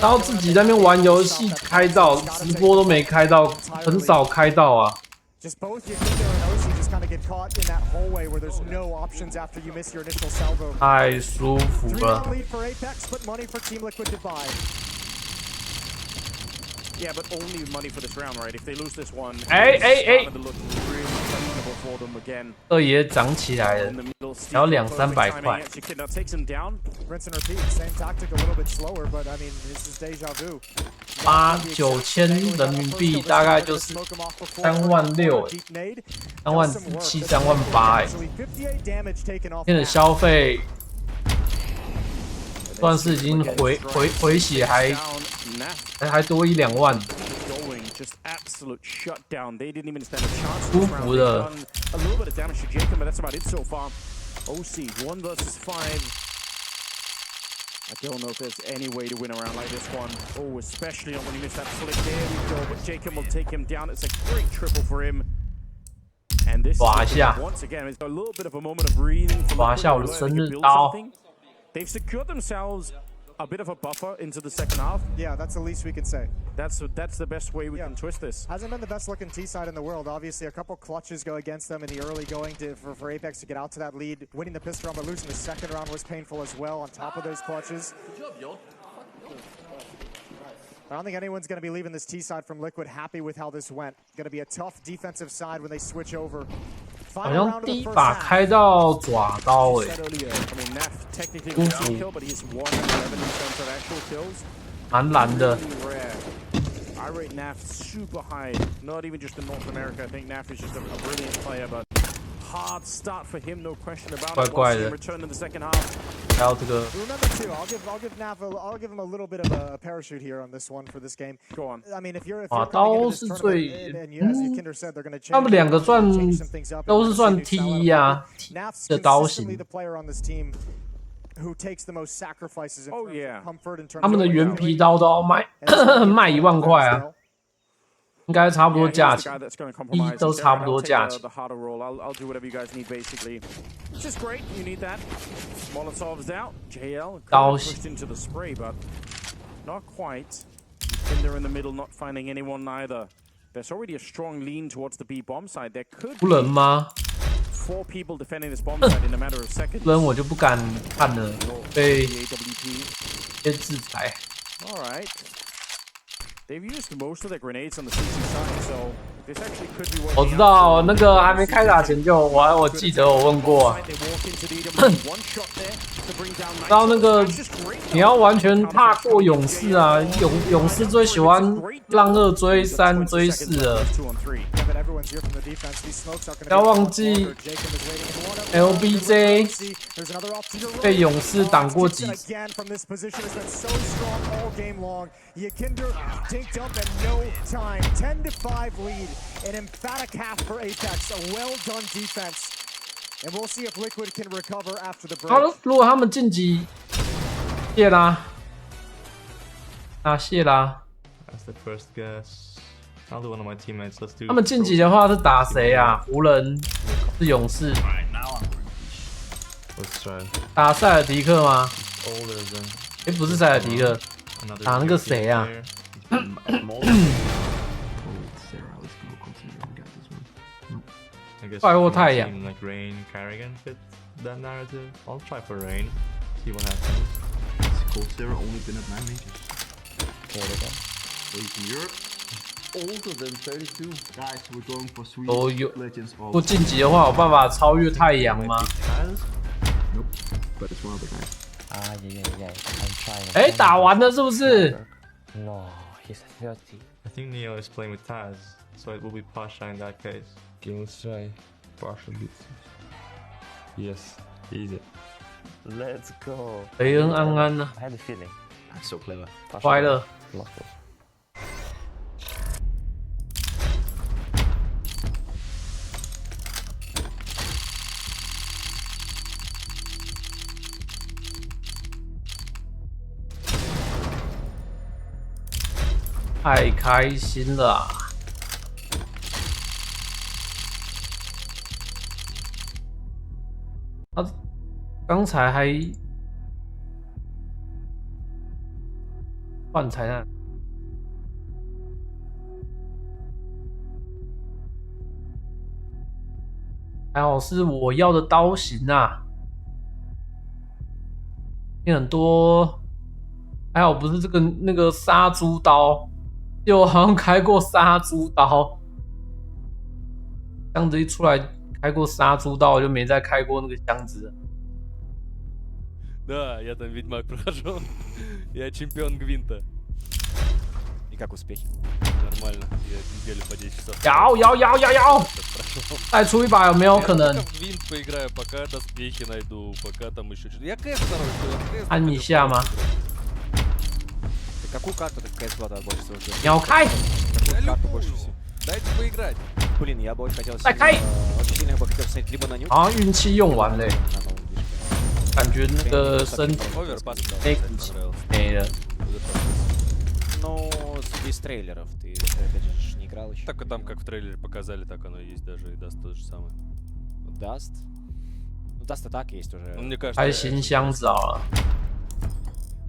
然后自己在那边玩游戏开到，直播都没开到，很少开到啊。 Just both Yakinder and OC just kind of get caught in that hallway where there's no options after you miss your initial salvo. 太舒服 3-1 了。 lead for Apex, but money for Team Liquid to buy. Yeah, but only money for this round, right? If they lose this one, Hey, it's hey, hey. starting to look really questionable for them again. 二爷涨起来了 In，the middle, Steve, 然后200-300 perfect timing 块 against Echidna takes him down. Rinse and repeat, same tactic, a little bit slower, but I mean, this is deja vu. 8-9千人民币，大概就是36000哎，37000、38000哎， 58 damage taken off. 现在消费算是已经回血还多1-2万，舒服的。OC 1 versus 5. I don't know if there's any way to win around like this one. Oh, especially not when he missed that flick. There we go. But Jacob will take him down. It's a great triple for him. And this is once again, it's a little bit of a moment of breathing for Liquid. They've secured themselves a bit of a buffer into the second half. Yeah, that's the least we can say. That's the best way we can twist this. Hasn't been the best looking T side in the world. Obviously, a couple clutches go against them in the early going for Apex to get out to that lead. Winning the pistol round, but losing the second round was painful as well on top of those clutches. I don't think anyone's going to be leaving this T side from Liquid happy with how this went. Going to be a tough defensive side when they switch over. 好像第一把开到爪刀舒服，蛮蓝的。I rate Naf super high. Not even just in North America. I think Naf is just a brilliant player, but hard start for him, no question about it. Once he returned in the second half. 还有这个 Remember too, I'll give Naf I'll give him a little bit of a parachute here on this one for this game. Go on. I mean, if you're 刀是最，他们2个算都是算 T1 啊的刀型。Who takes the most sacrifices in comfort in terms 他们的原皮刀都要卖1万块啊，应该差不多价钱，都差不多价钱。I'll do whatever you guys need basically. It's just great. You need that. Molotov's out. JL pushed into the spray, but not quite. Kinder in the middle, not finding anyone neither. There's already a strong lean towards the B bomb side. There could be 人吗？ 4 people defending this bomb site in a matter of seconds. 人我就不敢看了，被制裁。 All right. They've used most of their grenades on the CC side, so this actually could be working. 我知道那个还没开打前就我记得我问过，知道那个你要完全踏过勇士啊，勇士最喜欢让2追3追4了。不要忘记 LBJ 被勇士挡过几次。 Dinked up in no time. 10-5 lead. An emphatic half for Apex. A well-done defense. And we'll see if Liquid can recover after the break. 好了，如果他们晋级，谢啦，谢啦。 That's the first guess. I'll do one of my teammates. Let's do. 他们晋级的话是打谁啊？湖人是勇士。Let's try. 打塞尔迪克吗？ Older than. 哎，不是塞尔迪克，打那个谁啊？ 快活太阳。 Like Rain Carrigan fit that narrative. I'll try for Rain. See what happens. Cold Zero only been at 9 majors. So he's in Europe. Older than 32. Guys, we're going for sweet legends. 不晋级的话，有办法超越太阳吗？ Nope, but it's one of the guys. Yeah. I'm trying. 哎，打完了是不是？ No, he's 30. I think Neo is playing with Taz, so it will be Pasha in that case. Let's try. Partial beats. Yes, easy. Let's go. 雷恩安安呢？ I had a feeling. That's so clever. 快乐。 太开心了、啊！他刚才还换才呢，还好是我要的刀型啊，很多，还好不是这个那个杀猪刀。 就好像开过杀猪刀，箱子一出来开过杀猪刀，我就没再开过那个箱子了。Да, я там Ведьмак прохожу. Я чемпион Гвинта. И как успехи? нормально. Я неделю по 10 часов. 摇，再出一把有没有可能？ Я в винт поиграю, пока доспехи найду, пока там еще что-то. Я КС второй, что я КС. 按一下吗？ Ты какую карту ты в CS Blood больше всего ждешь? 秒开！ Да Карту больше всего. Дайте поиграть. Блин, я бы очень хотел Так, ай! очень сильно бы хотел посмотреть либо на нюк, 好像运气用完嘞， на новом движке. 感觉那个身体 Оверпас Эй, понравился. 没了。 Но без трейлеров ты опять же не играл еще. Так и там, как в трейлере показали, так оно и есть, даже и даст то же самое. Даст. Ну, Даст и так есть уже. Ну, мне кажется, 开新箱子好了，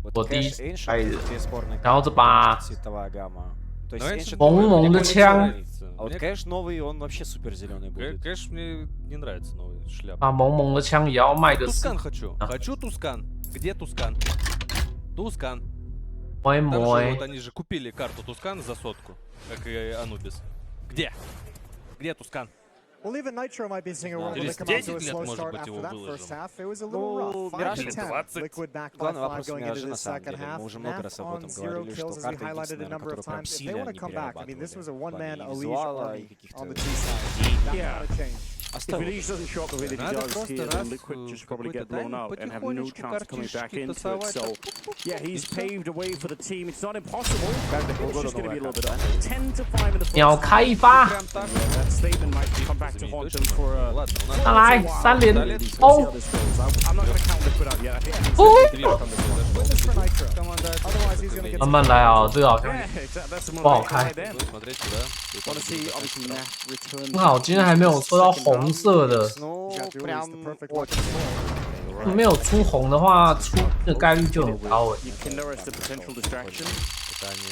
Вот 我第一 Cash Ancient 开的， бесспорно. 然后这把 Цветовая гамма. То есть Ну, Ancient Ancient 萌萌的 новый, 枪， а вот Cash новый, он вообще супер зеленый будет. Кэш мне не нравится новый шляпа. 把萌萌的枪也要卖个死。 Тускан хочу. А. Хочу Тускан. Где Тускан? Тускан. 摸一 Там 摸 же вот они же купили карту Тускан за 100, как и Анубис. Где? Где Тускан? Well, even Nitro might be seeing a world where they Через come out to a 10 лет, slow может start быть, after его that выложим. first half. It was a little Ну, rough. 5 Мираж to 10. 20. Liquid back by Главный 5 вопрос going into Миража the на самом second деле. half. Мы уже много Math раз об on этом 0 говорили, что kills, as we карта highlighted a единственная, number of которую прям times. If they сильно want to не come back, I mean, this was a перерабатывали. one-man В плане Elise визуала army и каких-то on the T side. That Yeah. might have changed. If Elise doesn't show up the way that he Надо does просто here, раз then Liquid just probably какой-то get blown дань out and have no потихонечку chance of coming back картишки into it. тасовать, So, так, yeah, he's и всё. paved a way for the team. It's not impossible. Каждые It's полгода just going to be a новая little bit карта. up. 10 to 5 in the 秒 first 开 half. 一发， Прям так. That statement might come back to haunt them for Ладно, у нас 上来三连 Let's see 轰 how！this goes. I'm not going to count Liquid out yet. I think Ой! движ там произошел. Witness for Nitro. Команда Otherwise, he's going to get 慢慢来啊，这个好像 yeah, exactly. That's the 不好 moment 开 right there. Будем смотреть сюда. Want to see obviously Matt return. 很好，今天还没有抽到红色的， Ну, He's got Duel is прям the perfect очень weapon. 没有出红的话，出的概率就很高诶。 You can notice the potential distraction.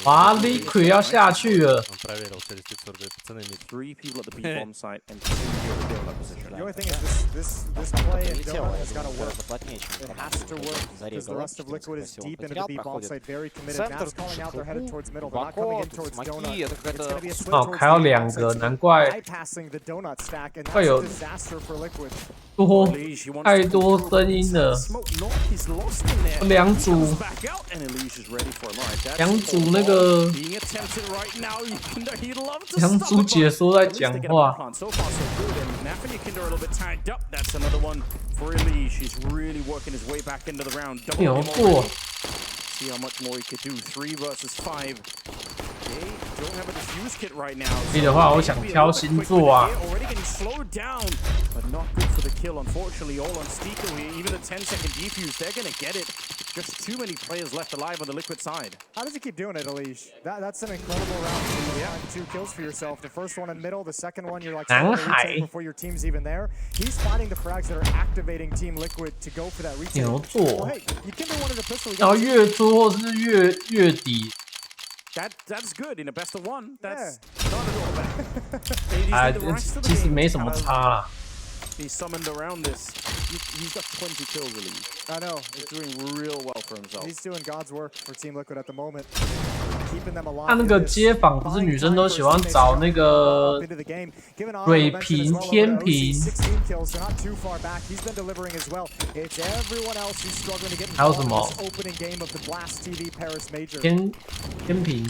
哇，Liquid 要下去了， Он проверил через текстур, говорит, пацаны, мид. 3 people at the B-bomb site and 2 here at the donut position. The only thing is this play in прилетело. Donut Я has got to думаю, work. гораздо плотнее, чем It команда, has to которая work because зарезала. the rest of Liquid is 14 deep into потерял, the B-bomb проходит. site, very committed. Центр, Matt's calling out, they're headed towards middle. They're not глубоко, coming in тут towards смоки, Donut. это It's going to какая-то... be a split 哦， towards 还有 the 两 B-bomb 个， site, 难怪 bypassing the Donut stack, and 会 that's 有 a disaster for Liquid. 多 Elise, he wants 太 to 多 control, 声 but 音 he's 了 had。smoke knock, he's lost in there. 两 He 组 comes back out, and Elise is ready for him. All right, that's 两组那个 being attempted right now. He'd love to 两 stop 组 it, 解 but 说在 at least 讲 they get a 话 block。on. So far, so good. And Naf and Yakinder are a little bit tagged up. That's another one for Elise. He's really working his way back into the round. Double 牛 him 过 already. See how much more he could do. 3 versus 5. They don't have a defuse kit right now. 所以的话，我想挑星座啊。 Already getting slowed down, but not good for the kill. Unfortunately, all on Stico here. Even a 10-second defuse, they're gonna get it. Just too many players left alive on the Liquid side. How does he keep doing it, Elise? That's an incredible round. You find 2 kills for yourself. The first one in middle, the second one you're like starting to retake before your team's even there. He's finding the frags that are activating Team Liquid to go for that retake. 牛做 Well, hey, Yakinder wanted a pistol. He 然后 got 月初或是月底， That's good in a best of 1. That's not at all bad. They just 哎 need the rest of the 其实 game 没 to 什么 kind of 差啦。 be summoned around this. He's got 20 kills, Elise. I know. He's doing real well for himself. He's doing God's work for Team Liquid at the moment. Keeping them alive. 他那个街访不是女生都喜欢找那个水平、天平， 16 kills, so not too far back. He's been delivering as well. It's everyone else who's struggling to get 还有 involved 什 in 么 this opening game of the Blast TV Paris Major. 天平。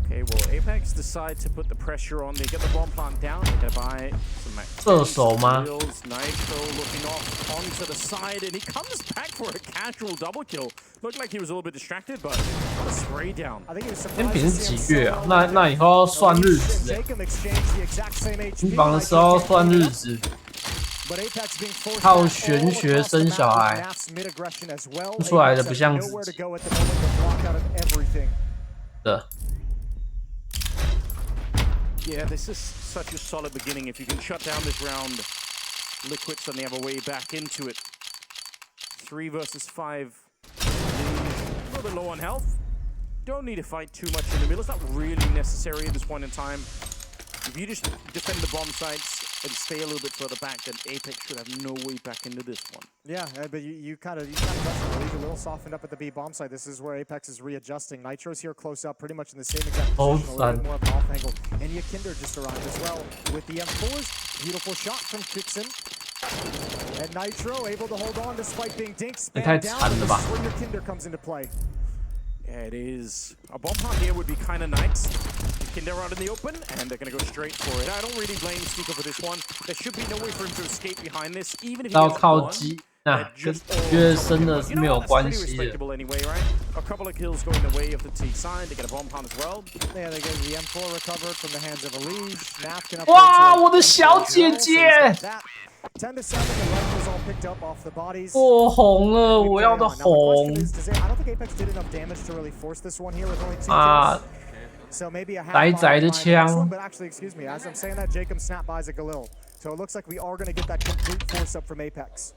Okay, well, Apex decide to put the pressure on. They get the bomb plant down. They're gonna buy some max 射手吗？ kills. Nitro looking off onto the side, and he comes back for a casual double kill. Looked like he was a little bit distracted, but what a spray down. I think he was 天 surprised 平 to 是 see 几 him 月啊 solo.？那以后要算日 Elise 子 and 欸， Jacob exchanged the exact same HP. 金榜的时候要算日子， But Apex being forced 靠 back 玄 all 学 across the 生 map 小 with 孩， Math's mid-aggression as well. 出来的 Apex 不 has 像 nowhere 自 to 己 go at the moment. They're blocked out of everything. 的。 Yeah, this is such a solid beginning. If you can shut down this round, Liquid suddenly have a way back into it. 3 versus 5. A little bit low on health. Don't need to fight too much in the middle. It's not really necessary at this point in time. If you just defend the bomb sites and stay a little bit further back, then Apex should have no way back into this one. Yeah, but you kind of touched on it. He's a little softened up at the B bomb site. This is where Apex is readjusting. Nitro's here close up, pretty much in the same exact position, a little bit more of an off angle. And Yakinder just arrived as well with the M4s. Beautiful shot from Kixon. And Nitro able to hold on despite being dinked, spammed down. This is where Yakinder comes into play. Yeah, it is. A bomb plant here would be kind of nice. Kinder out in the open, and they're going to go straight for it. I don't really blame Stico for this one. There should be no way for him to escape behind this, even if he 要 gets 靠 one. 机，那 They're 跟 just all 约 on top of 真 him. 的 But 是 you 没 know 有 what? That's 关 pretty 系的。 respectable anyway, right? A couple of kills going the way of the T side. They get a bomb plant as well. Yeah, they get the M4 recovered from the hands of Elige. Naf can upgrade 哇， to 我的 M4 小 as 姐 well, so 姐 he's got that. 10 to 7, the rifles all picked up off the bodies. 我红了， We 我 play 要的 on. Now the question 红 is, I don't think Apex did enough damage to really force this one here with only 2 kills. 啊！ So maybe a half 呆仔的 buy on the next 枪 one, but actually, excuse me, as I'm saying that, Jacob snap buys a Galil. So it looks like we are going to get that complete force up from Apex.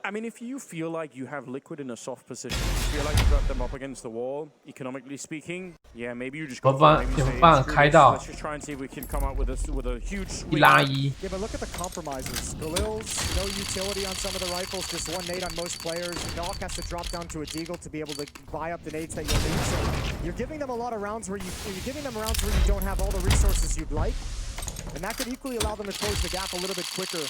I mean, if you feel like you have Liquid in a soft position, you feel like you got them up against the wall, economically speaking, yeah, maybe you just go for it. Maybe you say, screw this, let's just try and see if we can come out with a huge 一 swing. 拉一， Yeah, but look at the compromises. Galil's no utility on some of the rifles, just 1 nade on most players. Knock has to drop down to a deagle to be able to buy up the nades that you'll need. So you're giving them a lot of rounds where you're giving them rounds where you don't have all the resources you'd like, and that could equally allow them to close the gap a little bit quicker.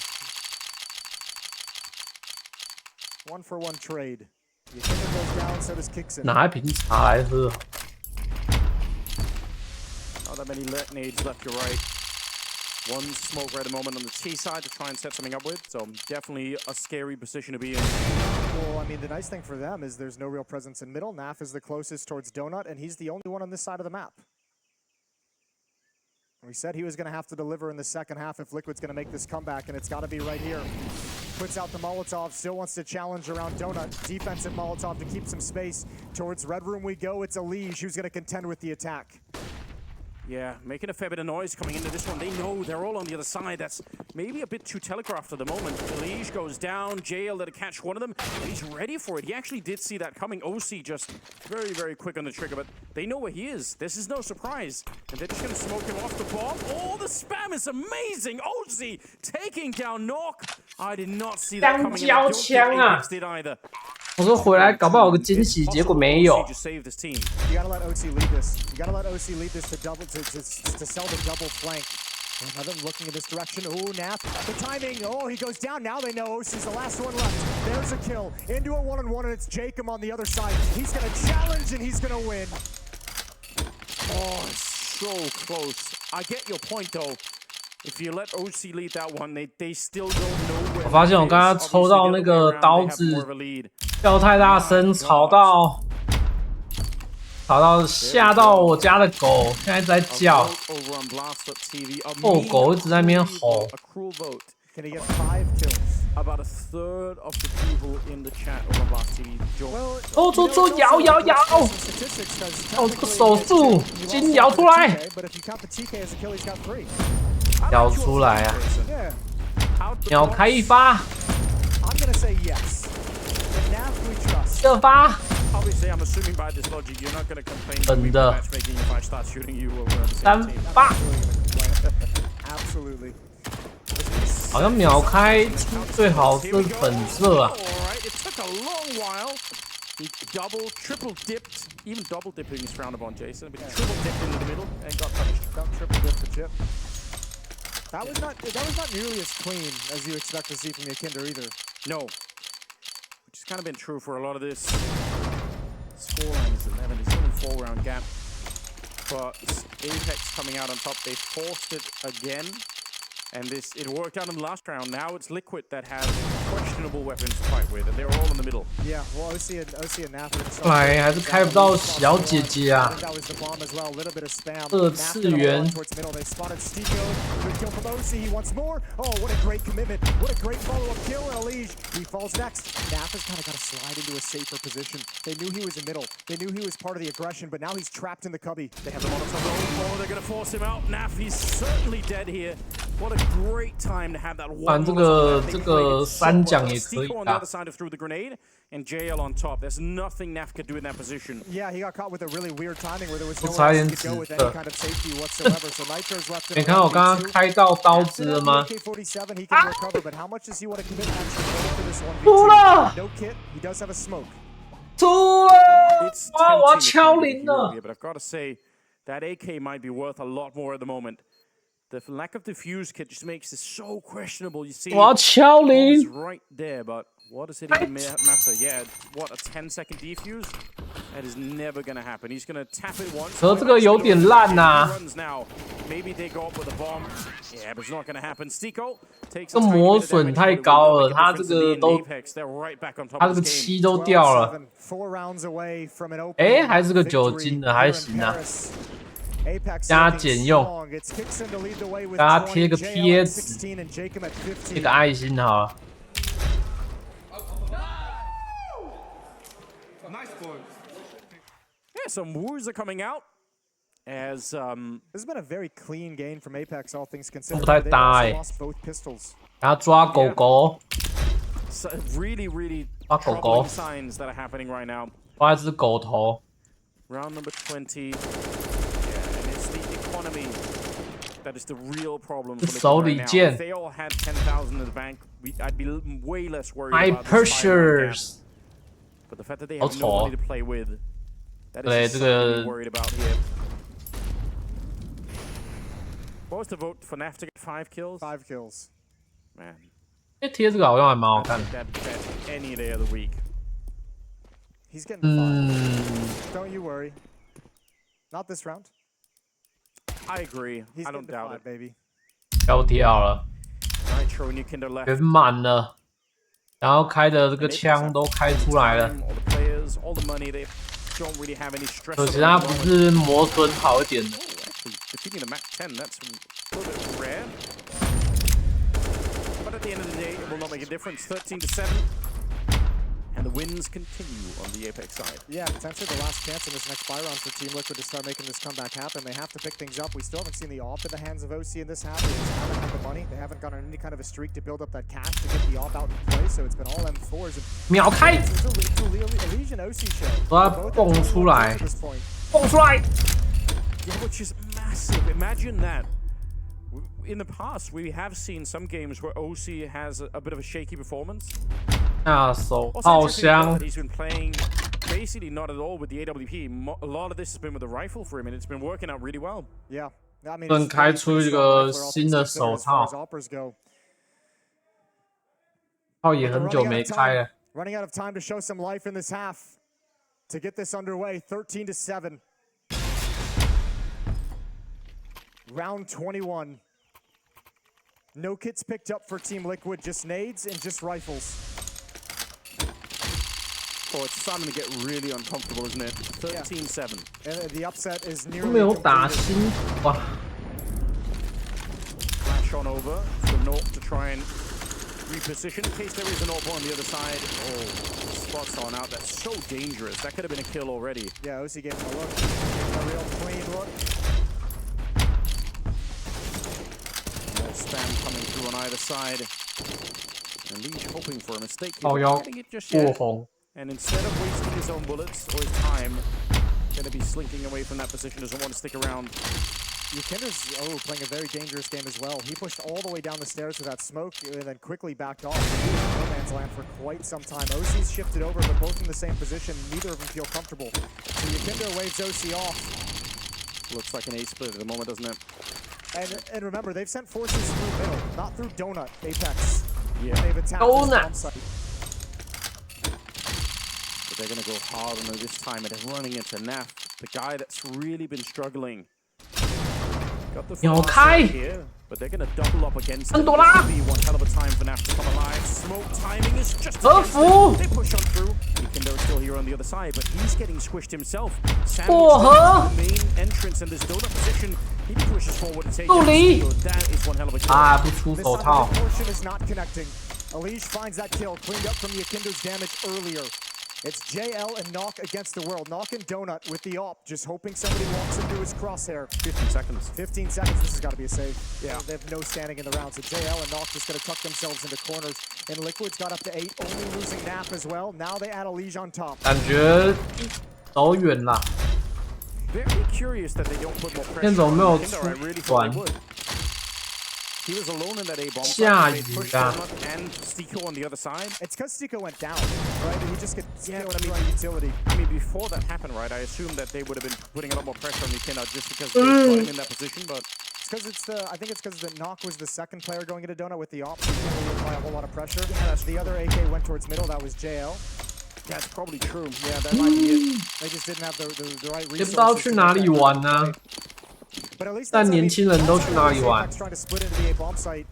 1-for-1 trade. Yakinda goes down, so does Kixon. 拿一瓶茶来喝。 Not that many nades left to right. One smoke right at the moment on the T side to try and set something up with. So definitely a scary position to be in. Well, I mean, the nice thing for them is there's no real presence in middle. Naf is the closest towards Donut, and he's the only one on this side of the map. We said he was going to have to deliver in the second half if Liquid's going to make this comeback, and it's got to be right here. Puts out the Molotov, still wants to challenge around Donut. Defensive Molotov to keep some space. Towards Red Room we go. It's Elige who's going to contend with the attack. Yeah, making a fair bit of noise coming into this one. They know they're all on the other side. That's maybe a bit too telegraphed at the moment. Elige goes down. JL there to catch one of them. And he's ready for it. He actually did see that coming. OC just very, very quick on the trigger. But they know where he is. This is no surprise. And they're just going to smoke him off the bomb. Oh, the spam is amazing. OC taking down Knock. I did not see that coming. And I don't think Apex did either. 我说回来搞不好有个惊喜，结果没有。 You gotta let OC lead this. You gotta let OC lead this to double to sell the double flank. Another looking in this direction. Oh, Naf. The timing. Oh, he goes down. Now they know OC's the last one left. There's a kill. Into a 1-on-1, and it's Jacob on the other side. He's gonna challenge and he's gonna win. Oh, it's so close. I get your point though. If you let OC lead that one, they still don't know where. 我发现我刚刚抽到那个刀子叫太大声，吵到吓到我家的狗，现在在叫。哦，狗一直在那边吼。 Can he get 5 kills? About a third of the people in the chat over on Blast TV join. 哦，摇！哦，这个手速，金摇出来！摇出来啊！秒开一发，第二发。 Obviously, I'm assuming by this logic, you're not going to complain about matchmaking if I start shooting you over on the same team. 3发。 Absolutely. 好像秒开最好是本色啊。 It took a long while. He double, triple dipped, even double dipping is frowned upon, Jason, but he triple dipped into the middle and got punished. Don't triple dip the chip. That was not nearly as clean as you expect to see from Yakinda either. No. Which has kind of been true for a lot of this. Scoreline is 11. It's only 4-round gap. But Apex coming out on top. They forced it again. And it worked out in the last round. Now it's Liquid that have questionable weapons to fight with, and they're all in the middle. Yeah, well, OC and Naf. 哎，还是开不到小姐姐啊。2次元。 They spotted Stico. Good kill from OC. He wants more. Oh, what a great commitment. What a great follow-up kill. And Elige, he falls next. Naf has kind of got to slide into a safer position. They knew he was in middle. They knew he was part of the aggression, but now he's trapped in the cubby. They have the Molotov roll. Oh, they're going to force him out. Naf, he's certainly dead here. What a great time to have that one. 这个三奖也可以 on the other side of threw the grenade and JL on top. There's nothing Naf could do in that position. Yeah, he got caught with a really weird timing where there was no 差 one 点 else to 死 go with 的 any kind of safety whatsoever. So Nitro's left. 你看我刚刚开到刀子了吗？ AK-47 he can recover, but how much does he want to commit actually for this 1v2? 出了 No kit. He does have a smoke. 出了！哇，我要敲铃了。 But I've got to say that AK might be worth a lot more at the moment. The lack of defuse kit just makes this so questionable. You see, 我要敲铃。 right there, but what does it even matter? Yeah, what, a 10-second defuse? That is never gonna happen. He's gonna tap it once. 可这个有点烂呐。 Maybe they go up with a bomb. Yeah, but it's not gonna happen. Stico takes 这磨损太高了，他这个都，他这个7都掉了。哎，还是个9金的，还行啊。加减用，给他贴个贴纸，贴个爱心好了。 Yeah, some woos are coming out as this has been a very clean game from Apex, all things considered. 不太搭哎，然后抓狗狗， so really 抓狗狗 signs that are happening right now. 抓一只狗头。 Round number 20. Yeah, and it's the economy that is the real problem for the right now. If they all had 10,000 in the bank, I'd be way less worried about pressures. But the fact that they have no money to play with. That is something to be worried about here. What was the vote for FNAF to get 5 kills? 5 kills. Man. 这贴这个好像还蛮好看的。 Any day of the week. He's getting 5. Don't you worry. Not this round. I agree. I don't doubt it, baby. 要跳了， Nitro and Yukinder left. 圆满了，然后开的这个枪都开出来了。 All the players, all the money, they don't really have any stress. 可惜他不是磨损好一点的。 Defeating the Mac 10, that's a little bit rare. But at the end of the day, it will not make a difference. 13-7. And the wins continue on the Apex side. Yeah, potentially the last chance in this next buy round for Team Liquid to start making this comeback happen. They have to pick things up. We still haven't seen the AWP in the hands of OC in this half. They just haven't had the money. They haven't gone on any kind of a streak to build up that cash to get the AWP out in play. So it's been all M4s. 秒开！ Elysian OC show. 把它蹦出来，蹦出来！ Yeah, which is massive. Imagine that. In the past, we have seen some games where OC has a bit of a shaky performance. 那手炮箱 He's been playing basically not at all with the AWP. A lot of this has been with the rifle for him, and it's been working out really well. Yeah, I mean, 能开出一个新的手套，炮也很久没开了。 Running out of time to show some life in this half to get this underway. 13-7. Round 21. No kits picked up for Team Liquid, just nades and just rifles. Oh, it's starting to get really uncomfortable, isn't it? 13-7. And the upset is 都 nearly 没有打新哇！ Flash on over for Nork to try and reposition in case there is an AWP on the other side. Oh, spots on out. That's so dangerous. That could have been a kill already. Yeah, OC gave him a look. A real clean look. More spam coming through on either side. And Leach hoping for a mistake. Oh, He's not getting it just yet. 过红。 And instead of wasting his own bullets or his time, going to be slinking away from that position, doesn't want to stick around. Yukinder's playing a very dangerous game as well. He pushed all the way down the stairs with that smoke and then quickly backed off. He was in no man's land for quite some time. OC's shifted over, but both in the same position. Neither of them feel comfortable. So Yukinder waves OC off. Looks like an A split at the moment, doesn't it? And remember, they've sent forces through middle, not through Donut, Apex. Yeah. They've attacked Donut. But they're going to go hard on her this time, and they're running into Naf, the guy that's really been struggling. Got the flash here, but they're going to double up against him. This will be one hell of a time for Naf to come alive. Smoke timing is just They push on through. Yukinder is still here on the other side, but he's getting squished himself. Sam the main entrance in this donut position. He pushes forward and takes it. That is one hell of a kill. 不出手套。 Portion is not connecting. Elish finds that kill, cleaned up from Yukinder's damage earlier. It's JL and Knock against the world. Knock and Donut with the AWP, just hoping somebody walks into his crosshair. 15 seconds. 15 seconds, this has got to be a save. Yeah. They have no standing in the round, so JL and Knock just going to tuck themselves into corners. And Liquid's got up to 8, only losing Nap as well. Now they add Elish on top. 感觉走远了。 Very curious that they don't put more pressure 现在没有 on 出 Yukinder. I really thought 管 they would. He was alone in that A bomb. 下 They 雨 pushed 啊！ Donut and Stico on the other side. It's because Stico went down, right? And he just gets utility. I mean, before that happened, right, I assumed that they would have been putting a lot more pressure on Yukinder just because they put him in that position, but... It's because it's the, I think it's because the Knock was the second player going into Donut with the AWP, so you can't really apply a whole lot of pressure. The other AK went towards middle, that was JL. That's probably true. Yeah, that might be it. They just didn't have the right 也不知道 resources 去 to 哪 make 里 that 玩 right 呢、 play. But at least 但 that's, I 年 mean, 轻人都 outside 去 of 哪 this, 里玩？ Apex trying to split into the A bomb site,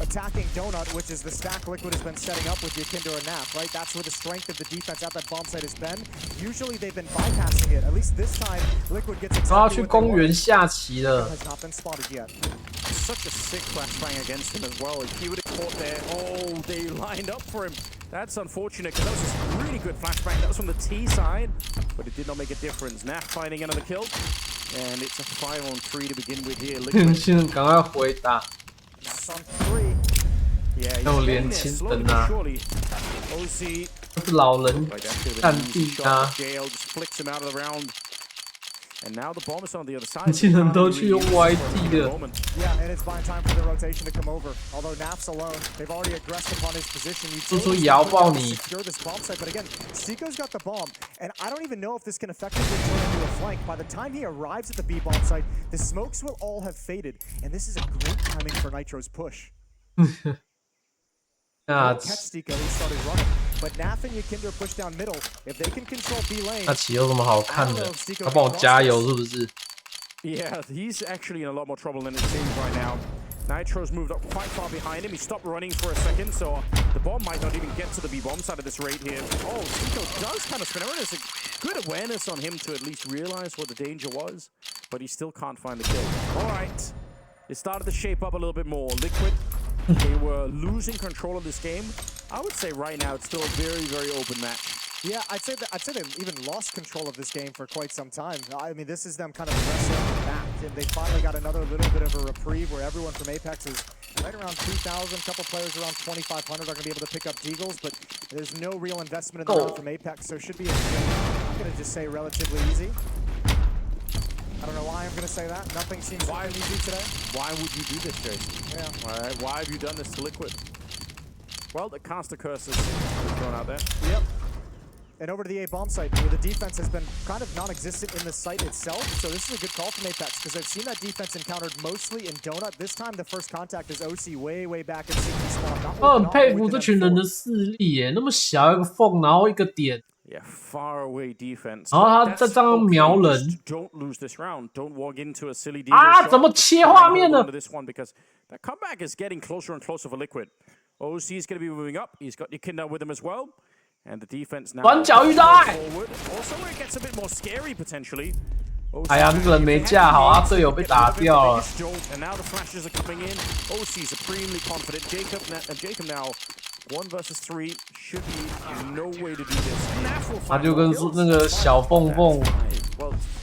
attacking Donut, which is the stack Liquid has been setting up with Yakinder and Naf, right? That's where the strength of the defense at that bomb site has been. Usually they've been bypassing it. At least this time, Liquid gets 我要 exactly 去 what they 公园 want. 下棋了。 Has not been spotted yet. Such a sick flashbang against him as well. If he would have caught there, oh, they lined up for him. That's unfortunate because that was a really good flashbang. That was from the T side, but it did not make a difference. Naf finding another kill, and it's a 5-on-3 to begin with here. 年 Liquid 轻人赶快回答。 Naf's on 3. Yeah, 那 he's 种 getting 年 there 轻 slowly 人 but 啊， surely. OC 都是老人 like that could have 淡 been an easy 定 shot. 啊。 JL just flicks him out of the round. And now the bomb is on the other side. 年轻人都去用 YT 了。 Yeah, and it's buying time for the rotation to come over. Although Naf's alone, they've already aggressed upon his position. You 都说摇爆你。 secure this bomb site, but again, Seiko's got the bomb, and I don't even know if this can effectively turn into a flank. By the time he arrives at the B bomb site, the smokes will all have faded, and this is a great timing for Nitro's push. 那 Catch Seiko, he started running, but Naf and Yakinder push down middle. If they can control B lane, 那棋有什么好看的？要帮我加油是不是？ Yeah, he's actually in a lot more trouble than it seems right now. Nitro's moved up quite far behind him. He stopped running for a second, so the bomb might not even get to the B-bomb side of this raid here. Oh, Seiko does kind of spin around. There's a good awareness on him to at least realize what the danger was, but he still can't find the kill. All right, it started to shape up a little bit more. Liquid, they were losing control of this game. I would say right now it's still a very, very open match. yeah, I'd say they've even lost control of this game for quite some time. I mean, this is them kind of wrestling back. And they finally got another little bit of a reprieve where everyone from Apex is right around 2,000. A couple players around 2,500 are going to be able to pick up Deagles, but there's no real investment in the round from Apex, so it should be, I'm going to just say, relatively easy. I don't know why I'm going to say that. Nothing seems easy today. Why would you do this, Jason? Yeah. Why have you done this to Liquid? Well, the caster curse is thrown out there. Yep. And over to the A bomb site, where the defense has been kind of non-existent in the site itself. So this is a good call from Apex, because I've seen that defense encountered mostly in Donut. This time, the first contact is OC way back in CT spawn. 我很佩服这群人的视力耶，那么小一个缝，然后一个点， Yeah, far away defense. 然后他再这样瞄人。 Don't lose this round. Don't walk into a silly deal. 啊，怎么切画面呢？ This one because that comeback is getting closer and closer for Liquid. OC is going to be moving up. He's got Yakinder with him as well. And the defense now 转角遇到爱。 forward. Also, where it gets a bit more scary potentially. 哎呀，那个人没架好啊，队友被打掉了。 And now the flashes are coming in. OC supremely confident. Jacob now 1 versus 3 should be no way to do this. 他就跟那个小凤凤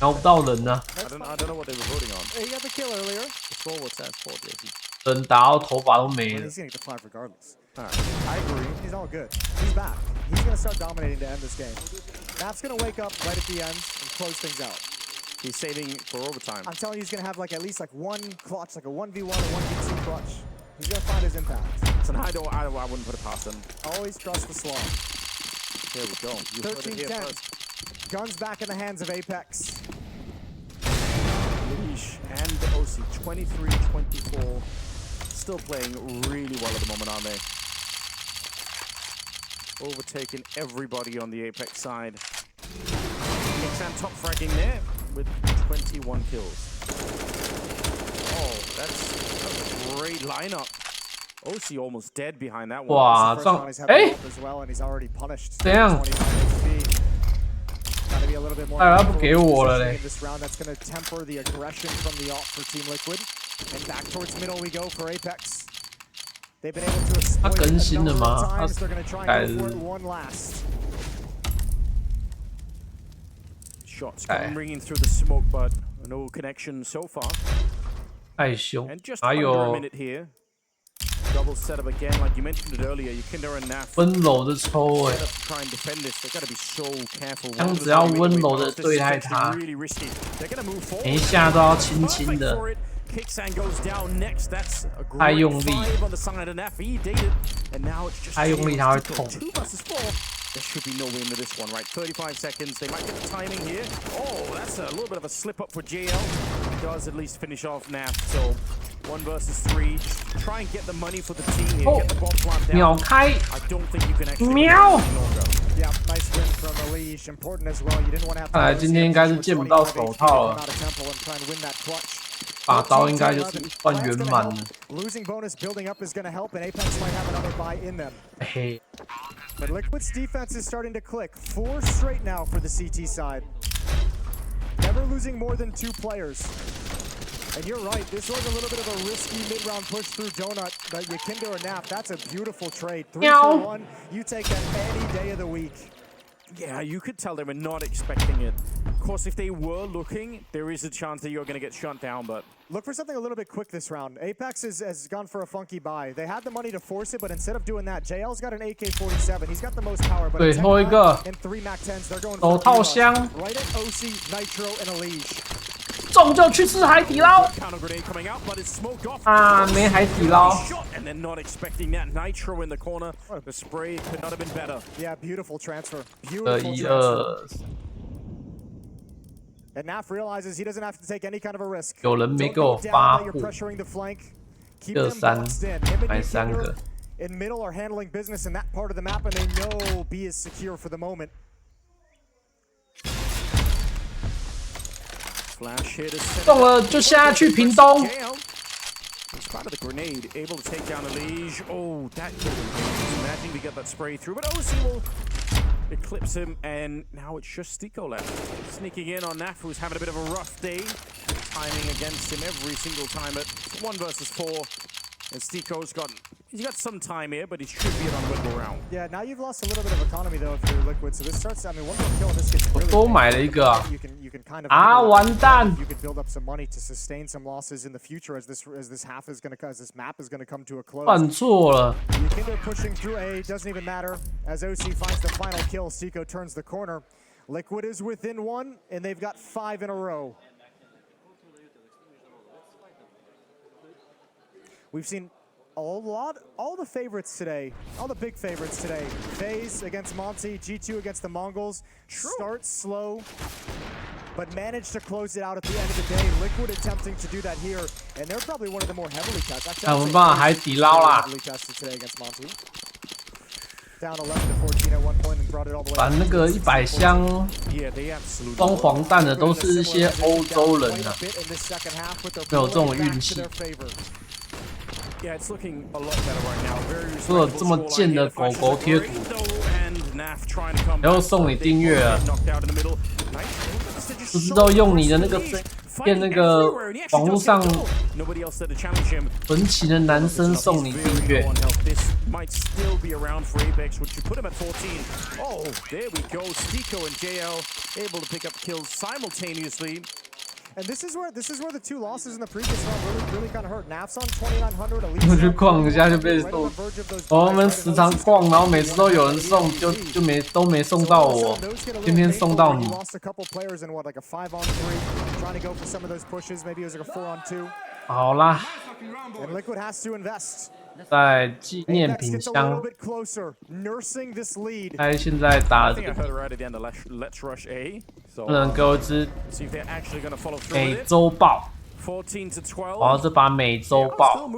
瞄不到人呢。 I don't know what they were voting on. He got the kill earlier. The score was as for Jason. 人打到头发都没了。 He's gonna get the 5 regardless. All right, I agree. He's all good. He's back. He's gonna start dominating to end this game. Naf's gonna wake up right at the end and close things out. He's saving for overtime. I'm telling you, he's gonna have like at least like one clutch, like a 1v1 or 1v2 clutch. He's gonna find his impact. So I wouldn't put it past him. Always trust the slot. There we go. You heard it here 13-10. first. Guns back in the hands of Apex. Leash and the OC 23-24. Still playing really well at the moment, aren't they? Overtaking everybody on the Apex side. Xan top fragging there with 21 kills. Oh, that's a great lineup. OC almost dead behind that one. 哇，这样，哎， as well, and he's already punished. 怎样？ Gotta be a little bit more 他不给我了嘞。 this round. That's going to temper the aggression from the off for Team Liquid. And back towards middle we go for Apex. They've been able to exploit 他更新了吗？ times. They're going to try and go for it one last. Shots ringing through the smoke, but no connection so far. 太凶， And just 还 under a 有 minute here. Double setup again, like you mentioned it earlier. Yakinder and Naf 温柔的抽哎， set up to try and defend this. They got to be so careful. 这样只要温柔的对待他， Really risky. They're going to move forward. 每一下都要轻轻 Perfect 的。 for it. Kicksan goes down next. That's a 太 great 用力， 5 on the side of Naf. He did it, and now it's just 太用力他会痛。 2 versus 4. There should be no way into this one, right? 35 seconds. They might get the timing here. Oh, that's a little bit of a slip up for JL. He does at least finish off Naf. So 1 versus 3. Try and get the money for the team here. Get the bomb plant down. 秒开， I don't think you can actually 秒。Yeah, nice win from the leash. Important as well. You didn't want to have to 看来今天应该是见不到手套了。 把刀应该就是算圆满了。 Losing bonus building up is going to help, and Apex might have another buy in them. 嘿， But Liquid's defense is starting to click. 4 straight now for the CT side. Never losing more than 2 players. And you're right, this was a little bit of a risky mid-round push through Donut, but Yakinder or Naf, that's a beautiful trade. 3 for 1, you take that any day of the week. Yeah, you could tell they were not expecting it. Of course, if they were looking, there is a chance that you're going to get shut down, but... Look for something a little bit quick this round. Apex has gone for a funky buy. They had the money to force it, but instead of doing that, JL's got an AK-47. He's got the most power, but and 3 MAC-10s, they're going for 手套箱 right at OC, Nitro, and Elige. 中就去吃海底捞啊！没海底捞。 And they're not expecting that nitro in the corner. The spray could not have been better. Yeah, beautiful transfer. Beautiful 1、2。 transfer. And Naf realizes he doesn't have to take any kind of a risk. 有人没给我发护。 Keep them boxed in. Him and 买3个。 in middle are handling business in that part of the map, and they know B is secure for the moment. Flash hit is 中了就下去屏东。 In spite of the grenade, able to take down Elige. Oh, that could have imagining to get that spray through, but OC will eclipse him, and now it's just Stiko left. Sneaking in on Naf, who's having a bit of a rough day. Timing against him every single time at 1 versus 4. And Stiko's he's got some time here, but he should be an unwinnable round. Yeah, now you've lost a little bit of economy though if you're Liquid. So this starts. I mean, one more kill and this gets really. 多买了一个啊！ You can kind of. 啊，完蛋！ You could build up some money to sustain some losses in the future as this half is going to as this map is going to come to a close. 犯错了。 Yakinder pushing through A doesn't even matter as OC finds the final kill. Stiko turns the corner. Liquid is within 1, and they've got 5 in a row. We've seen all the favorites today, all the big favorites today. FaZe against Monty, G2 against the Mongols. Start slow, but manage to close it out at the end of the day. Liquid attempting to do that here, and they're probably one of the more heavily tested. Actually, 我们帮海底捞啦。 heavily tested today against Monty. Down 11 to 14 at one point and brought it all the way. 反正那个100箱装黄弹的都是一些欧洲人啊，没有这种运气。 Yeah, it's looking a lot better right now. Very 除了这么贱的狗狗贴图，然后送你订阅啊，不知道用你的那个骗那个网络上纯情的男生送你订阅。 Might still be around for Apex, which you put him at 14. Oh, there we go. Stiko and JL able to pick up kills simultaneously. And this is where the 2 losses in the previous round really kind of hurt. Naf's on 2900. 我去逛一下就被送。我们时常逛，然后每次都有人送，都没送到我，偏偏送到你。 Lost a couple players in what like a 5-on-3, trying to go for some of those pushes. Maybe it was like a 4-on-2. 好啦。 And Liquid has to invest. 在纪念品箱。哎，现在打这个，不能给我一支美洲豹。我要这把美洲豹。